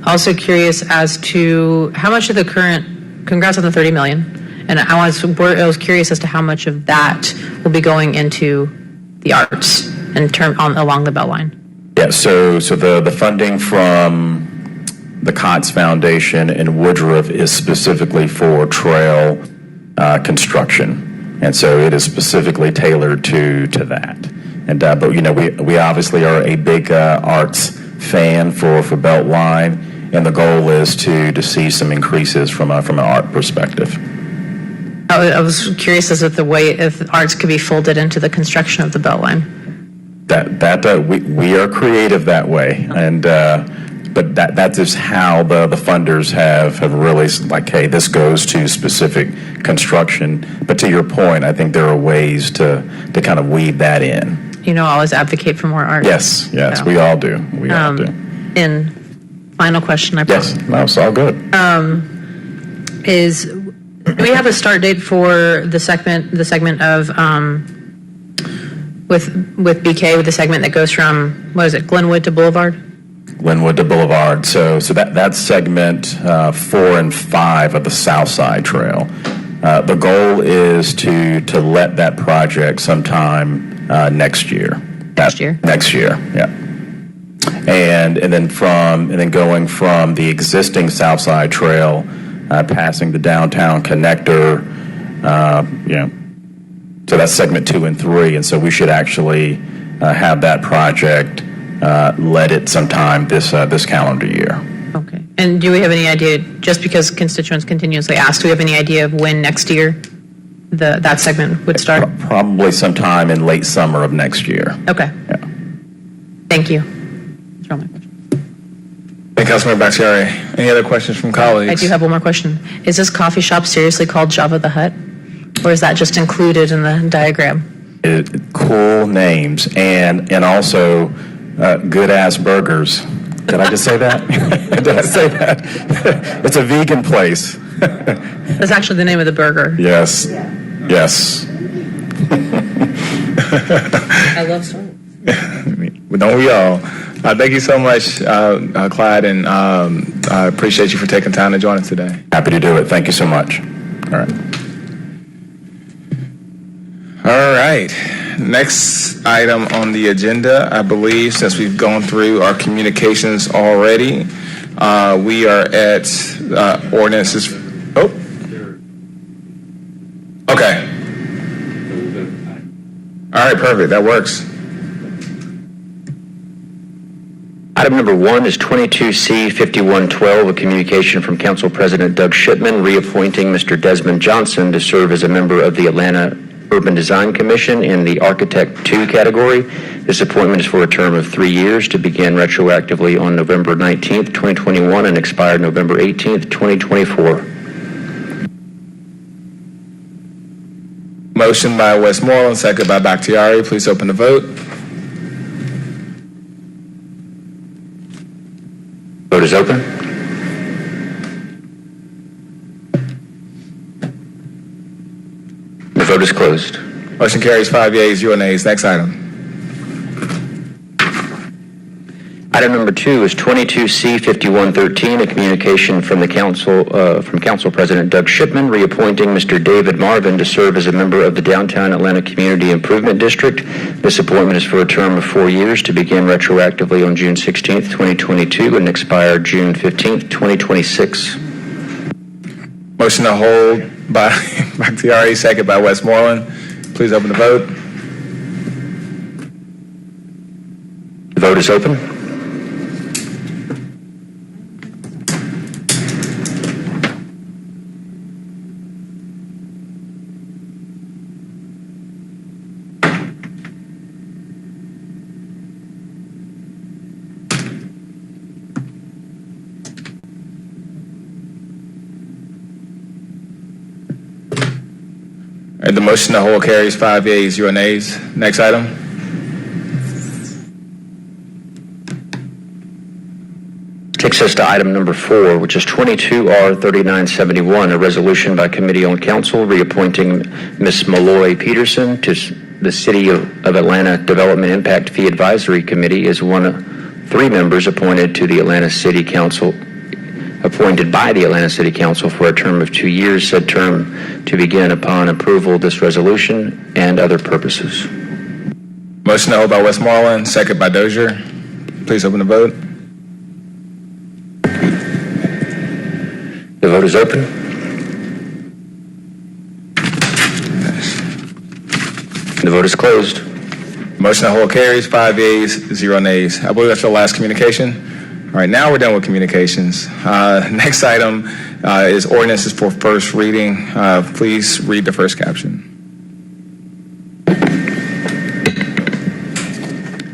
Also curious as to how much of the current, congrats on the $30 million, and I was curious as to how much of that will be going into the arts along the Beltline. Yeah, so the funding from the COTS Foundation in Woodruff is specifically for trail construction, and so it is specifically tailored to that. And but we obviously are a big arts fan for Beltline, and the goal is to see some increases from an art perspective. I was curious as if arts could be folded into the construction of the Beltline. We are creative that way, and but that is how the funders have really hey, this goes to specific construction. But to your point, I think there are ways to kind of weave that in. I always advocate for more art. Yes, so. We all do. All do. And final question, I promise. Yes, no, it's all good. Do we have a start date for the segment of with BK, with the segment that goes from Glenwood to Boulevard? Glenwood to Boulevard. So that's segment 4 and 5 of the South Side Trail. The goal is to let that project sometime next year. Next year, yeah. And then going from the existing South Side Trail, passing the downtown connector, so that's segment 2 and 3, and so we should actually have that project let it sometime this calendar year. Okay. And do we have any idea, just because constituents continuously ask, do we have any idea of when next year that segment would start? Probably sometime in late summer of next year. Okay. Yeah. Thank you. That's all my questions. Thank you, Councilmember Bakhtiari. Any other questions from colleagues? I do have one more question. Is this coffee shop seriously called Java the Hutt? Or is that just included in the diagram? Cool names, and also good-ass burgers. Did I just say that? Did I say that? It's a vegan place. That's actually the name of the burger. Yes. Yes. I love Star Wars. Don't we all? Thank you so much, Clyde, and I appreciate you for taking time to join us today. Happy to do it. Thank you so much. All right. All right. Next item on the agenda, I believe, since we've gone through our communications already, we are at ordinances. Oh. Okay. All right, perfect. That works. Item number 1 is 22C5112, a communication from Council President Doug Shipman reappointing Mr. Desmond Johnson to serve as a member of the Atlanta Urban Design Commission in the Architect 2 category. This appointment is for a term of 3 years to begin retroactively on November 19th, 2021 and expire November 18th, 2024. Motion by Westmoreland, second by Bakhtiari. Please open the vote. is open. The vote is closed. Motion carries 5 yeas, 0 nays. Next item. Item number 2 is 22C5113, a communication from the council, from Council President Doug Shipman, reappointing Mr. David Marvin to serve as a member of the Downtown Atlanta Community Improvement District. This appointment is for a term of 4 years to begin retroactively on June 16th, 2022 and expire June 15th, 2026. Motion to hold by Bakhtiari, second by Westmoreland. Please open the vote. The vote is open. And the motion to hold carries 5 yeas, 0 nays. Next item. Takes us to item number 4, which is 22R3971, a resolution by Committee on Council reappointing Ms. Malloy Peterson to the City of Atlanta Development Impact Fee Advisory Committee as one of 3 members appointed by the Atlanta City Council for a term of 2 years, said term to begin upon approval of this resolution and other purposes. Motion to hold by Westmoreland, second by Dozier. Please open the vote. The vote is open. The vote is closed. Motion to hold carries 5 yeas, 0 nays. I believe that's the last communication. All right, now we're done with communications. Next item is ordinances for first reading. Please read the first caption.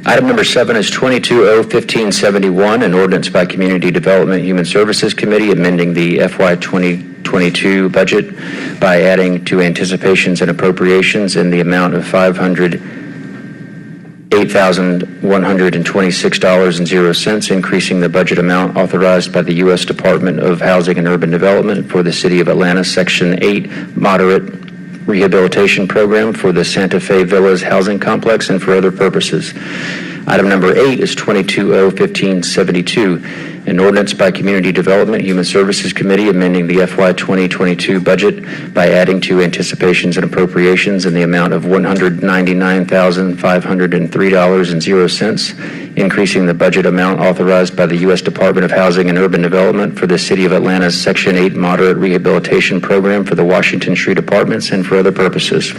Item number 7 is 22O1571, an ordinance by Community Development Human Services Committee amending the FY 2022 budget by adding to anticipations and appropriations in the amount of $8,126.00, increasing the budget amount authorized by the U.S. Department of Housing and Urban Development for the City of Atlanta, Section 8, Moderate Rehabilitation Program for the Santa Fe Villas Housing Complex and for other purposes. Item number 8 is 22O1572, an ordinance by Community Development Human Services Committee amending the FY 2022 budget by adding to anticipations and appropriations in the amount of $199,503.00, increasing the budget amount authorized by the U.S. Department of Housing and Urban Development for the City of Atlanta's Section 8 Moderate Rehabilitation Program for the Washington Street Apartments and for other purposes.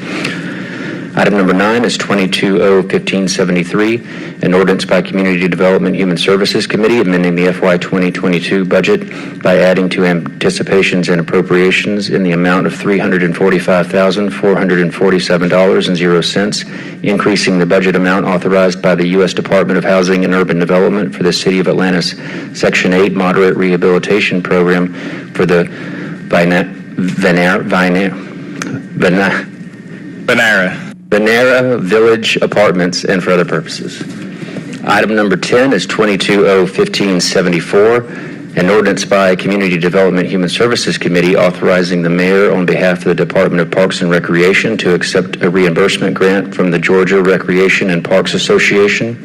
Item number 9 is 22O1573, an ordinance by Community Development Human Services Committee amending the FY 2022 budget by adding to anticipations and appropriations in the amount of $345,447.00, increasing the budget amount authorized by the U.S. Department of Housing and Urban Development for the City of Atlanta's Section 8 Moderate Rehabilitation Program for the Venera Village Apartments and for other purposes. Item number 10 is 22O1574, an ordinance by Community Development Human Services Committee authorizing the mayor on behalf of the Department of Parks and Recreation to accept a reimbursement grant from the Georgia Recreation and Parks Association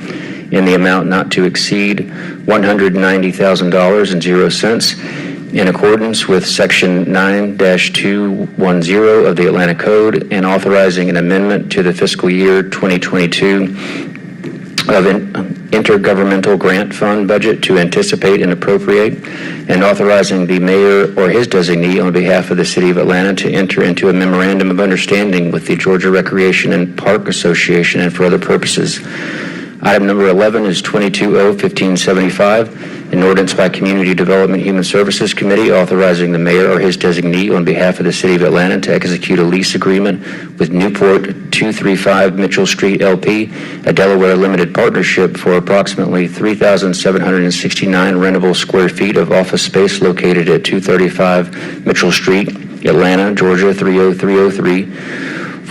in the amount not to exceed $190,000.00 in accordance with Section 9-210 of the Atlanta Code and authorizing an amendment to the fiscal year 2022 of an intergovernmental grant fund budget to anticipate and appropriate, and authorizing the mayor or his designee on behalf of the City of Atlanta to enter into a memorandum of understanding with the Georgia Recreation and Park Association and for other purposes. Item number 11 is 22O1575, an ordinance by Community Development Human Services Committee authorizing the mayor or his designee on behalf of the City of Atlanta to execute a lease agreement with Newport 235 Mitchell Street LP, a Delaware limited partnership for approximately 3,769 rentable square feet of office space located at 235 Mitchell Street, Atlanta, Georgia 30303.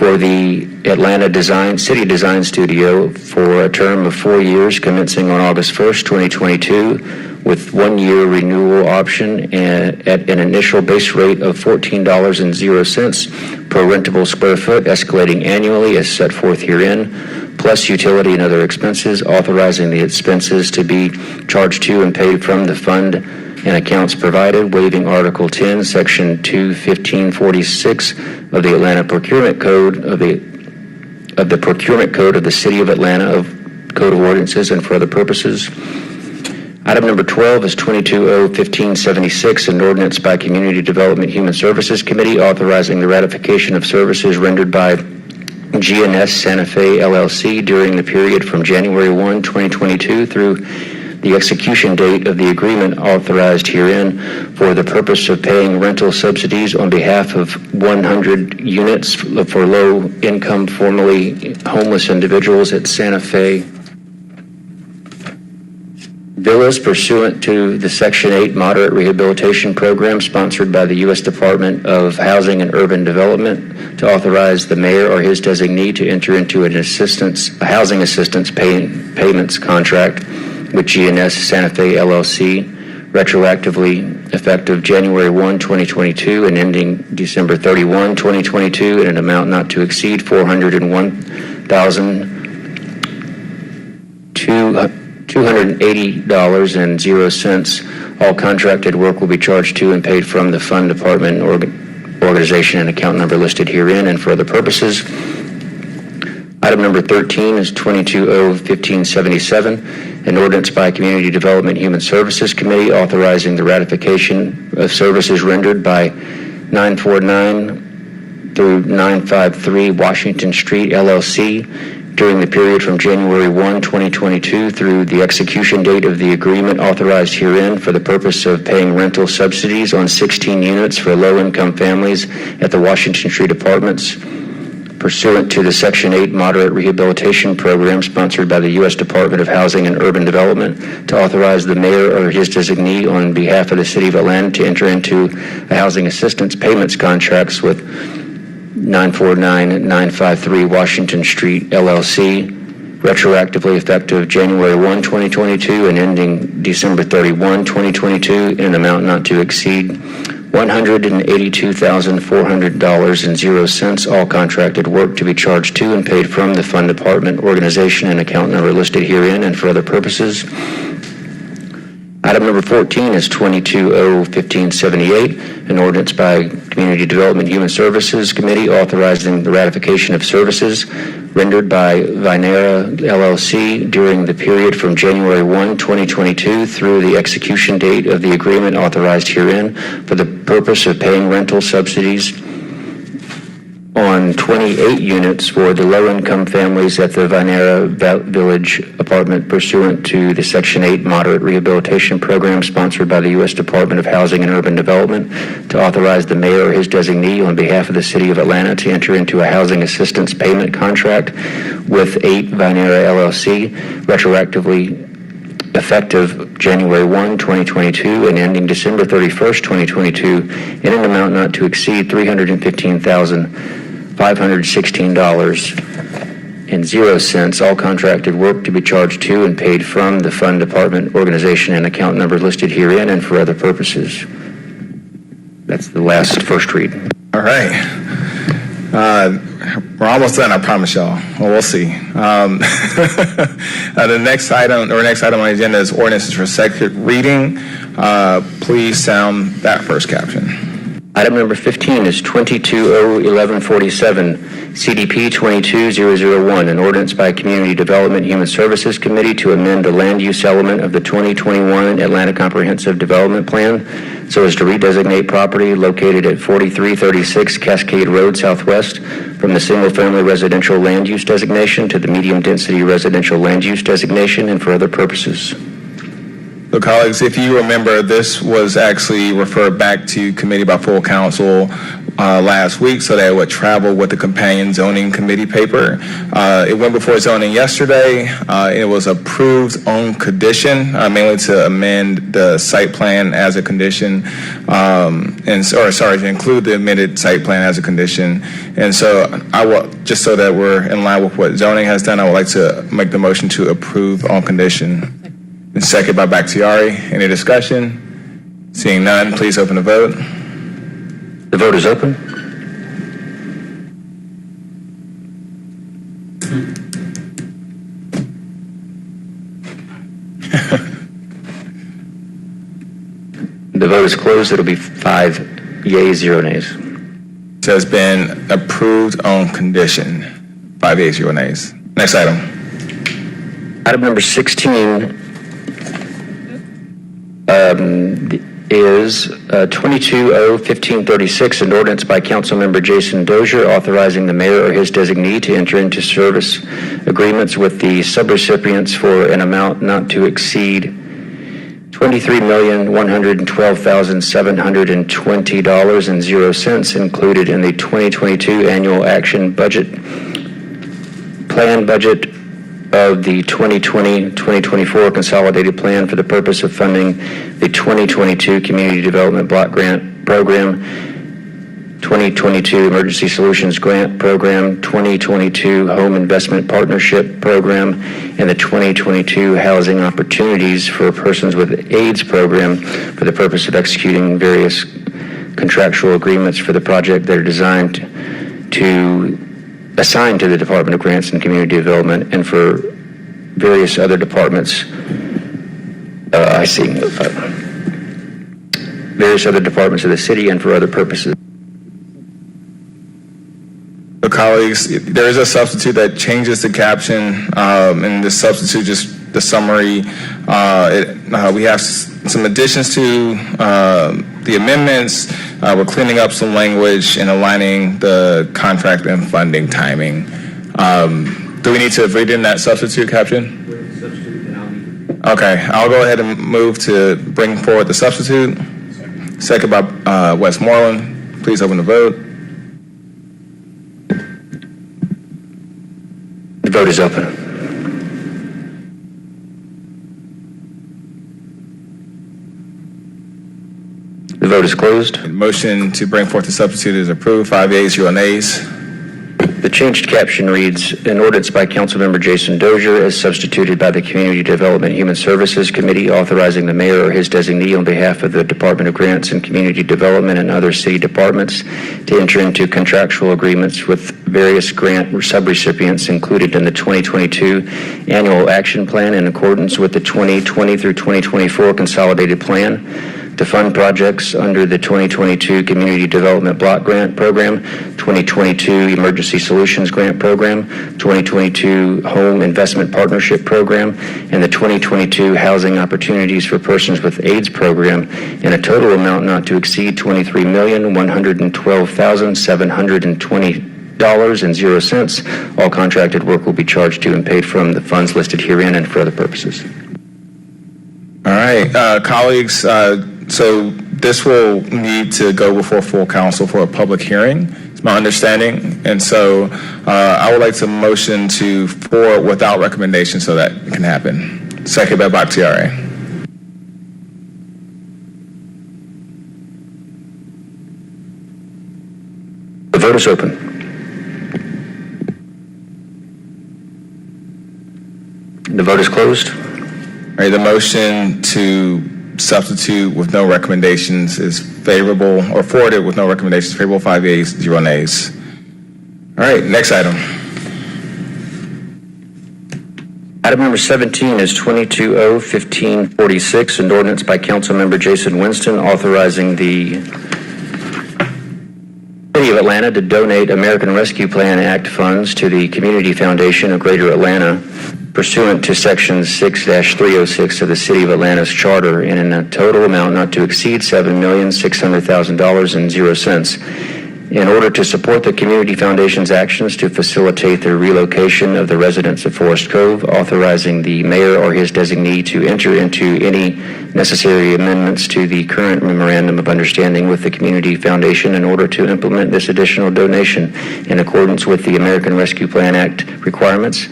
For the Atlanta City Design Studio for a term of 4 years commencing on August 1st, 2022, with 1-year renewal option and at an initial base rate of $14.00 per rentable square foot, escalating annually as set forth herein, plus utility and other expenses, authorizing the expenses to be charged to and paid from the fund and accounts provided, waiving Article 10, Section 21546 of the Atlanta Procurement Code of the Procurement Code of the City of Atlanta of Code of Ordinances and for other purposes. Item number 12 is 22-0-1576, an ordinance by Community Development Human Services Committee authorizing the ratification of services rendered by GNS Santa Fe LLC during the period from January 1, 2022 through the execution date of the agreement authorized herein for the purpose of paying rental subsidies on behalf of 100 units for low-income, formerly homeless individuals at Santa Fe Villas pursuant to the Section 8 Moderate Rehabilitation Program sponsored by the U.S. Department of Housing and Urban Development to authorize the mayor or his designee to enter into a housing assistance payments contract with GNS Santa Fe LLC, retroactively effective January 1, 2022 and ending December 31, 2022 in an amount not to exceed $401,280.00. All contracted work will be charged to and paid from the fund, department, organization, and account number listed herein and for other purposes. Item number 13 is 22-0-1577, an ordinance by Community Development Human Services Committee authorizing the ratification of services rendered by 949 through 953 Washington Street LLC during the period from January 1, 2022 through the execution date of the agreement authorized herein for the purpose of paying rental subsidies on 16 units for low-income families at the Washington Street Apartments pursuant to the Section 8 Moderate Rehabilitation Program sponsored by the U.S. Department of Housing and Urban Development to authorize the mayor or his designee on behalf of the City of Atlanta to enter into a housing assistance payments contracts with 949-953 Washington Street LLC, retroactively effective January 1, 2022 and ending December 31, 2022 in an amount not to exceed $182,400.00. All contracted work to be charged to and paid from the fund, department, organization, and account number listed herein and for other purposes. Item number 14 is 22-0-1578, an ordinance by Community Development Human Services Committee authorizing the ratification of services rendered by Vinera LLC during the period from January 1, 2022 through the execution date of the agreement authorized herein for the purpose of paying rental subsidies on 28 units for the low-income families at the Vinera Village apartment pursuant to the Section 8 Moderate Rehabilitation Program sponsored by the U.S. Department of Housing and Urban Development to authorize the mayor or his designee on behalf of the City of Atlanta to enter into a housing assistance payment contract with 8 Vinera LLC, retroactively effective January 1, 2022 and ending December 31st, 2022 in an amount not to exceed $315,516.00. All contracted work to be charged to and paid from the fund, department, organization, and account number listed herein and for other purposes. That's the last first read. All right. We're almost done, I promise y'all. Well, we'll see. The next item on the agenda is ordinances for second reading. Please sound that first caption. Item number 15 is 22-0-1147, CDP 22001, an ordinance by Community Development Human Services Committee to amend the land use element of the 2021 Atlanta Comprehensive Development Plan so as to redesignate property located at 4336 Cascade Road Southwest from the single-family residential land use designation to the medium-density residential land use designation and for other purposes. So, colleagues, if you remember, this was actually referred back to committee by full council last week so that it would travel with the companion zoning committee paper. It went before zoning yesterday. It was approved on condition, mainly to amend the site plan as a condition, to include the amended site plan as a condition. And so I will, just so that we're in line with what zoning has done, I would like to make the motion to approve on condition. and second by Bakhtiari. Any discussion? Seeing none, please open the vote. The vote is open. The vote is closed. It'll be 5 yeas, 0 nays. It has been approved on condition. 5 yeas, 0 nays. Next item. Item number 16 is 22-0-1536, an ordinance by Councilmember Jason Dozier authorizing the mayor or his designee to enter into service agreements with the subrecipients for an amount not to exceed $23,112,720.00 included in the 2022 annual action budget plan budget of the 2020-2024 consolidated plan for the purpose of funding the 2022 Community Development Block Grant Program, 2022 Emergency Solutions Grant Program, 2022 Home Investment Partnership Program, and the 2022 Housing Opportunities for Persons with AIDS Program for the purpose of executing various contractual agreements for the project that are designed to assign to the Department of Grants and Community Development and for various other departments. Various other departments of the city and for other purposes. So colleagues, there is a substitute that changes the caption, and the substitute, just the summary. We have some additions to the amendments. We're cleaning up some language and aligning the contract and funding timing. Do we need to read in that substitute caption? Okay, I'll go ahead and move to bring forward the substitute. Second by Westmoreland. Please open the vote. The vote is open. The vote is closed. Motion to bring forth the substitute is approved. 5 yeas, 0 nays. The changed caption reads, an ordinance by Councilmember Jason Dozier as substituted by the Community Development Human Services Committee authorizing the mayor or his designee on behalf of the Department of Grants and Community Development and other city departments to enter into contractual agreements with various grant subrecipients included in the 2022 annual action plan in accordance with the 2020 through 2024 consolidated plan to fund projects under the 2022 Community Development Block Grant Program, 2022 Emergency Solutions Grant Program, 2022 Home Investment Partnership Program, and the 2022 Housing Opportunities for Persons with AIDS Program in a total amount not to exceed $23,112,720.00. All contracted work will be charged to and paid from the funds listed herein and for other purposes. All right, colleagues, so this will need to go before full council for a public hearing, it's my understanding. And so I would like to motion to forward without recommendation so that it can happen. Second by Bakhtiari. The vote is open. The vote is closed. All right, the motion to substitute with no recommendations is favorable, or forwarded with no recommendations, favorable 5 yeas, 0 nays. All right, next item. Item number 17 is 22-0-1546, an ordinance by Councilmember Jason Winston authorizing the City of Atlanta to donate American Rescue Plan Act funds to the Community Foundation of Greater Atlanta pursuant to Section 6-306 of the City of Atlanta's Charter in a total amount not to exceed $7,600,000.00 in order to support the Community Foundation's actions to facilitate the relocation of the residents of Forest Cove, authorizing the mayor or his designee to enter into any necessary amendments to the current memorandum of understanding with the Community Foundation in order to implement this additional donation in accordance with the American Rescue Plan Act requirements,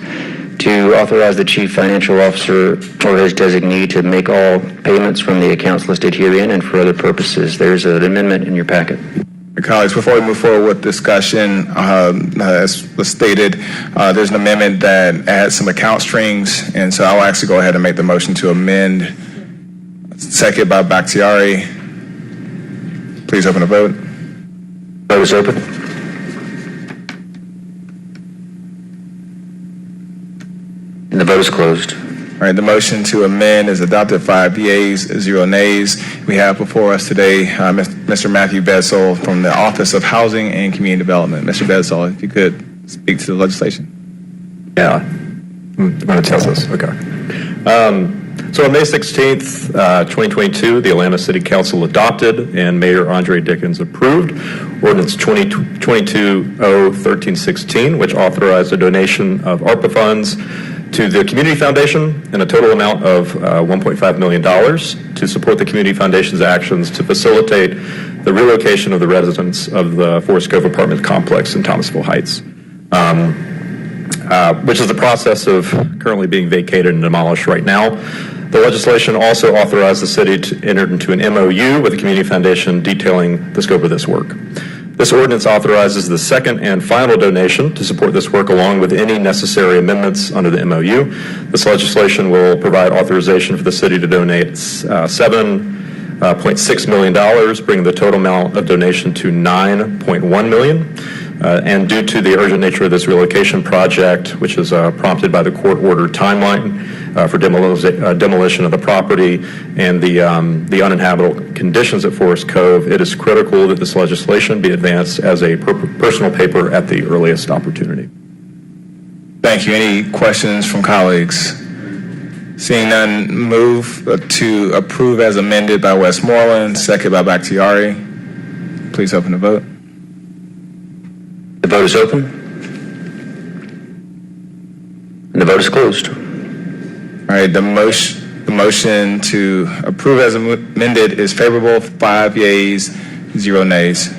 to authorize the chief financial officer or his designee to make all payments from the accounts listed herein and for other purposes. There's an amendment in your packet. Colleagues, before we move forward with discussion, as was stated, there's an amendment that adds some account strings, and so I'll actually go ahead and make the motion to amend. Second by Bakhtiari. Please open the vote. Vote is open. And the vote is closed. All right, the motion to amend is adopted, 5 yeas, 0 nays. We have before us today Mr. Matthew Bedsole from the Office of Housing and Community Development. Mr. Bedsole, if you could speak to the legislation. Yeah, I'm going to tell us. Okay. So on May 16th, 2022, the Atlanta City Council adopted and Mayor Andre Dickens approved Ordinance 2022-01316, which authorized a donation of ARPA funds to the Community Foundation in a total amount of $1.5 million to support the Community Foundation's actions to facilitate the relocation of the residents of the Forest Cove apartment complex in Thomasville Heights, which is the process of currently being vacated and demolished right now. The legislation also authorized the city to enter into an MOU with the Community Foundation detailing the scope of this work. This ordinance authorizes the second and final donation to support this work along with any necessary amendments under the MOU. This legislation will provide authorization for the city to donate $7.6 million, bringing the total amount of donation to $9.1 million. And due to the urgent nature of this relocation project, which is prompted by the court order timeline for demolition of the property and the uninhabitable conditions at Forest Cove, it is critical that this legislation be advanced as a personal paper at the earliest opportunity. Thank you. Any questions from colleagues? Seeing none, move to approve as amended by Westmoreland, second by Bakhtiari. Please open the vote. The vote is open. And the vote is closed. All right, the motion to approve as amended is favorable, 5 yeas, 0 nays.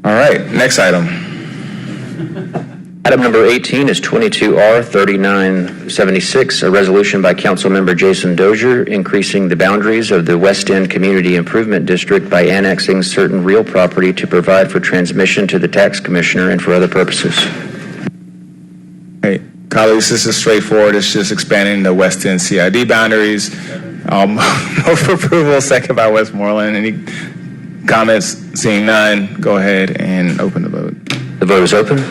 All right, next item. Item number 18 is 22R3976, a resolution by Councilmember Jason Dozier increasing the boundaries of the West End Community Improvement District by annexing certain real property to provide for transmission to the tax commissioner and for other purposes. Hey, colleagues, this is straightforward. It's just expanding the West End CID boundaries. Move for approval, second by Westmoreland. Any comments? Seeing none, go ahead and open the vote. The vote is open.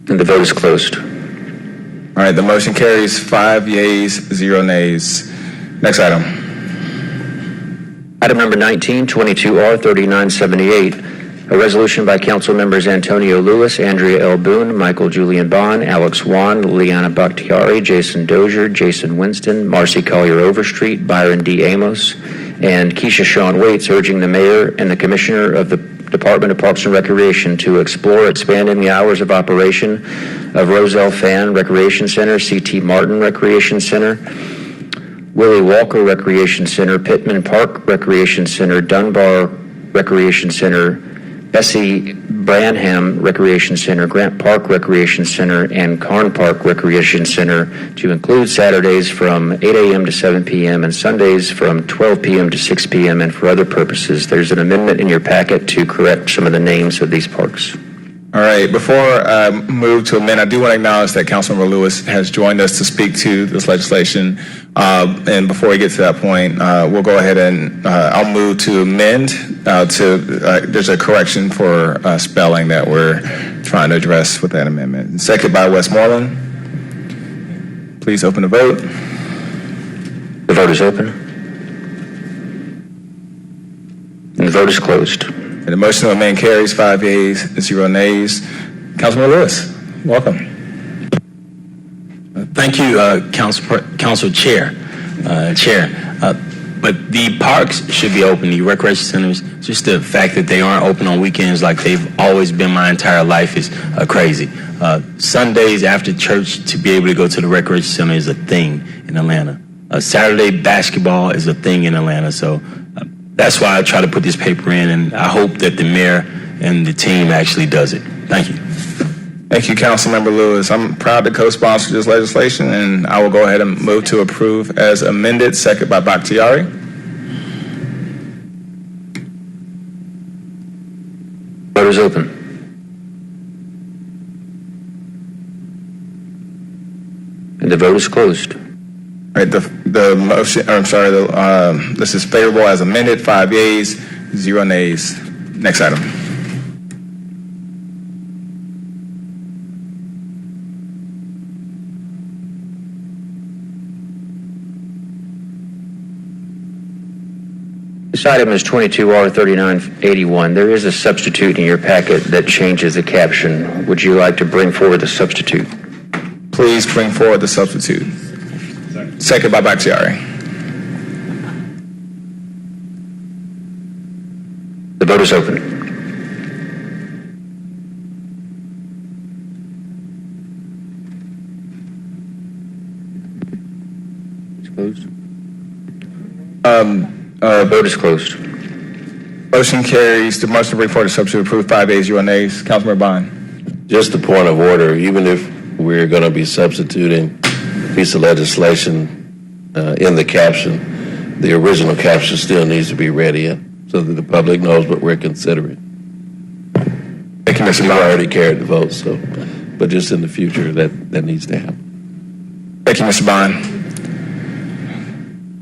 And the vote is closed. All right, the motion carries 5 yeas, 0 nays. Next item. Item number 19, 22R3978, a resolution by council members Antonio Lewis, Andrea L. Boone, Michael Julian Bond, Alex Wan, Liana Bakhtiari, Jason Dozier, Jason Winston, Marcy Collier Overstreet, Byron D. Amos, and Keisha Shawn Waits, urging the mayor and the commissioner of the Department of Parks and Recreation to explore expanding the hours of operation of Roselle Fan Recreation Center, C.T. Martin Recreation Center, Willie Walker Recreation Center, Pittman Park Recreation Center, Dunbar Recreation Center, Bessie Branham Recreation Center, Grant Park Recreation Center, and Carn Park Recreation Center to include Saturdays from 8 a.m. to 7 p.m. and Sundays from 12 p.m. to 6 p.m. and for other purposes. There's an amendment in your packet to correct some of the names of these parks. All right, before I move to amend, I do want to acknowledge that Councilmember Lewis has joined us to speak to this legislation. And before we get to that point, we'll go ahead and I'll move to amend there's a correction for spelling that we're trying to address with that amendment. Second by Westmoreland. Please open the vote. The vote is open. And the vote is closed. And the motion to amend carries 5 yeas, 0 nays. Councilman Lewis, welcome. Thank you, Council Chair. But the parks should be open, the recreation centers. Just the fact that they aren't open on weekends like they've always been my entire life is crazy. Sundays after church to be able to go to the recreation center is a thing in Atlanta. Saturday basketball is a thing in Atlanta. So that's why I try to put this paper in, and I hope that the mayor and the team actually does it. Thank you. Thank you, Councilmember Lewis. I'm proud to co-sponsor this legislation, and I will go ahead and move to approve as amended, second by Bakhtiari. Vote is open. And the vote is closed. All right, the motion, I'm sorry, this is favorable as amended, 5 yeas, 0 nays. Next item. This item is 22R3981. There is a substitute in your packet that changes the caption. Would you like to bring forward the substitute? Please bring forward the substitute. Second by Bakhtiari. The vote is open. It's closed. Vote is closed. Motion carries. The motion to bring forward the substitute approved, 5 yeas, 0 nays. Councilmember Bond. Just a point of order, even if we're going to be substituting a piece of legislation in the caption, the original caption still needs to be read in so that the public knows what we're considering. Thank you, Mr. We've Bond. already carried the vote, so, but just in the future, that needs to happen. Thank you, Mr. Bond.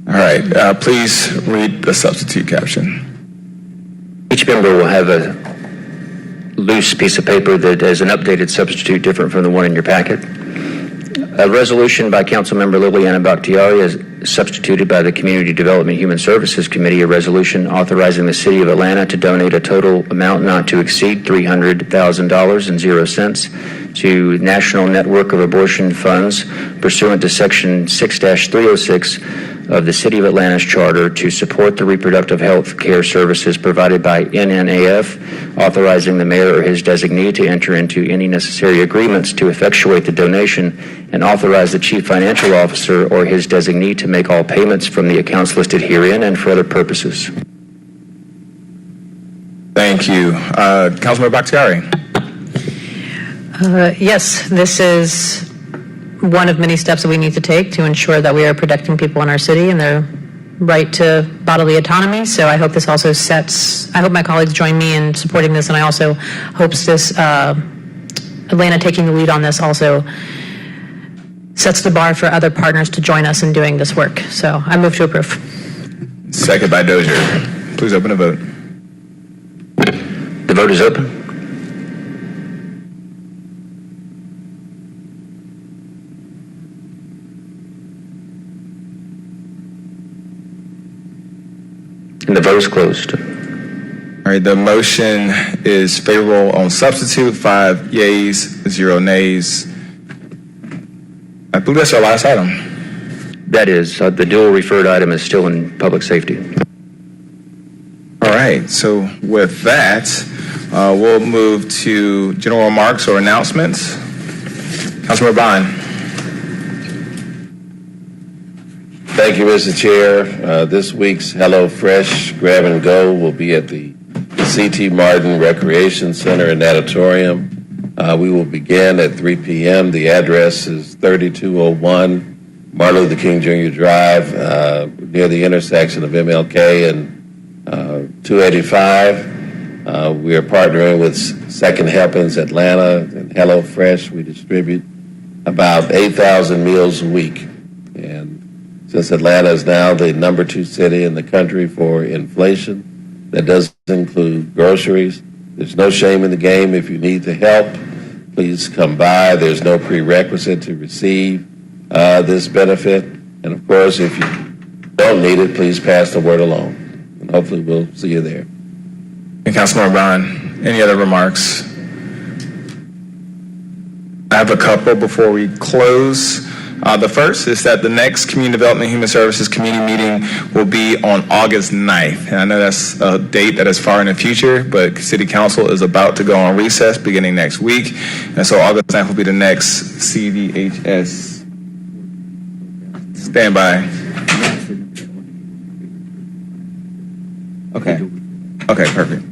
All right, please read the substitute caption. Each member will have a loose piece of paper that is an updated substitute different from the one in your packet. A resolution by Councilmember Liliana Bakhtiari is substituted by the Community Development Human Services Committee, a resolution authorizing the City of Atlanta to donate a total amount not to exceed $300,000.00 to National Network of Abortion Funds pursuant to Section 6-306 of the City of Atlanta's charter to support the reproductive health care services provided by NNAF, authorizing the mayor or his designee to enter into any necessary agreements to effectuate the donation, and authorize the chief financial officer or his designee to make all payments from the accounts listed herein and for other purposes. Thank you. Councilmember Bakhtiari. Yes, this is one of many steps that we need to take to ensure that we are protecting people in our city and their right to bodily autonomy. So I hope this also I hope my colleagues join me in supporting this, and I also hope this, Atlanta taking the lead on this also sets the bar for other partners to join us in doing this work. So I move to approve. Second by Dozier. Please open the vote. The vote is open. And the vote is closed. All right, the motion is favorable on substitute, 5 yeas, 0 nays. I believe that's our last item. That is, the dual referred item is still in public safety. All right, so with that, we'll move to general remarks or announcements. Councilmember Bond. Thank you, Mr. Chair. This week's Hello Fresh Grab and Go will be at the C.T. Martin Recreation Center in Natatorium. We will begin at 3 p.m. The address is 3201 Martin Luther King Jr. Drive, near the intersection of MLK and 285. We are partnering with Second Helpings Atlanta and Hello Fresh. We distribute about 8,000 meals a week. And since Atlanta is now the number 2 city in the country for inflation, that does include groceries. There's no shame in the game. If you need the help, please come by. There's no prerequisite to receive this benefit. And of course, if you don't need it, please pass the word along. And hopefully we'll see you there. And Councilmember Bond, any other remarks? I have a couple before we close. The first is that the next Community Development Human Services Committee meeting will be on August 9th. And I know that's a date that is far in the future, but City Council is about to go on recess beginning next week. And so August 9th will be the next CDHS standby. Okay, perfect.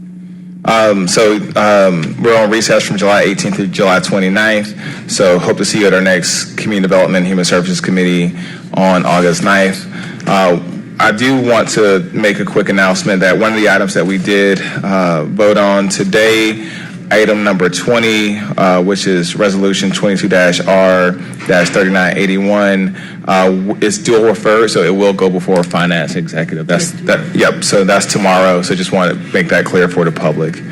We're on recess from July 18th through July 29th. So hope to see you at our next Community Development and Human Services Committee on August 9th. I do want to make a quick announcement that one of the items that we did vote on today, item number 20, which is Resolution 22-R-3981, is dual referred, so it will go before Finance Executive. So that's tomorrow. So just want to make that clear for the public.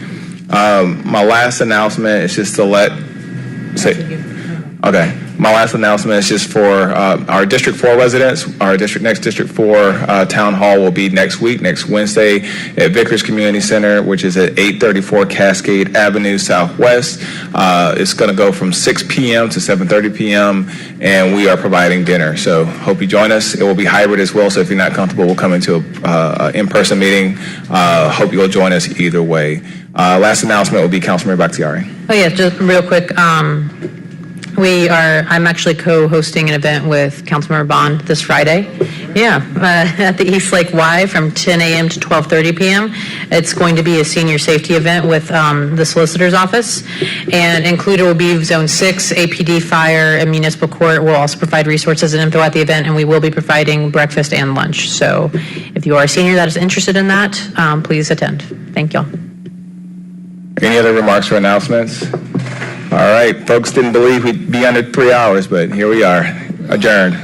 My last announcement is just to My last announcement is just for our District 4 residents. Our next District 4 Town Hall will be next week, next Wednesday, at Vickers Community Center, which is at 834 Cascade Avenue Southwest. It's going to go from 6 p.m. to 7:30 p.m., and we are providing dinner. So hope you join us. It will be hybrid as well, so if you're not comfortable, we'll come into an in-person meeting. Hope you'll join us either way. Last announcement will be Councilmember Bakhtiari. Oh yeah, just real quick. I'm actually co-hosting an event with Councilmember Bond this Friday. At the East Lake Y from 10 a.m. to 12:30 p.m. It's going to be a senior safety event with the Solicitor's Office, and included will be Zone 6, APD, Fire, and Municipal Court. We'll also provide resources and info at the event, and we will be providing breakfast and lunch. So if you are a senior that is interested in that, please attend. Thank y'all. Any other remarks or announcements? All right, folks didn't believe we'd be under 3 hours, but here we are, adjourned.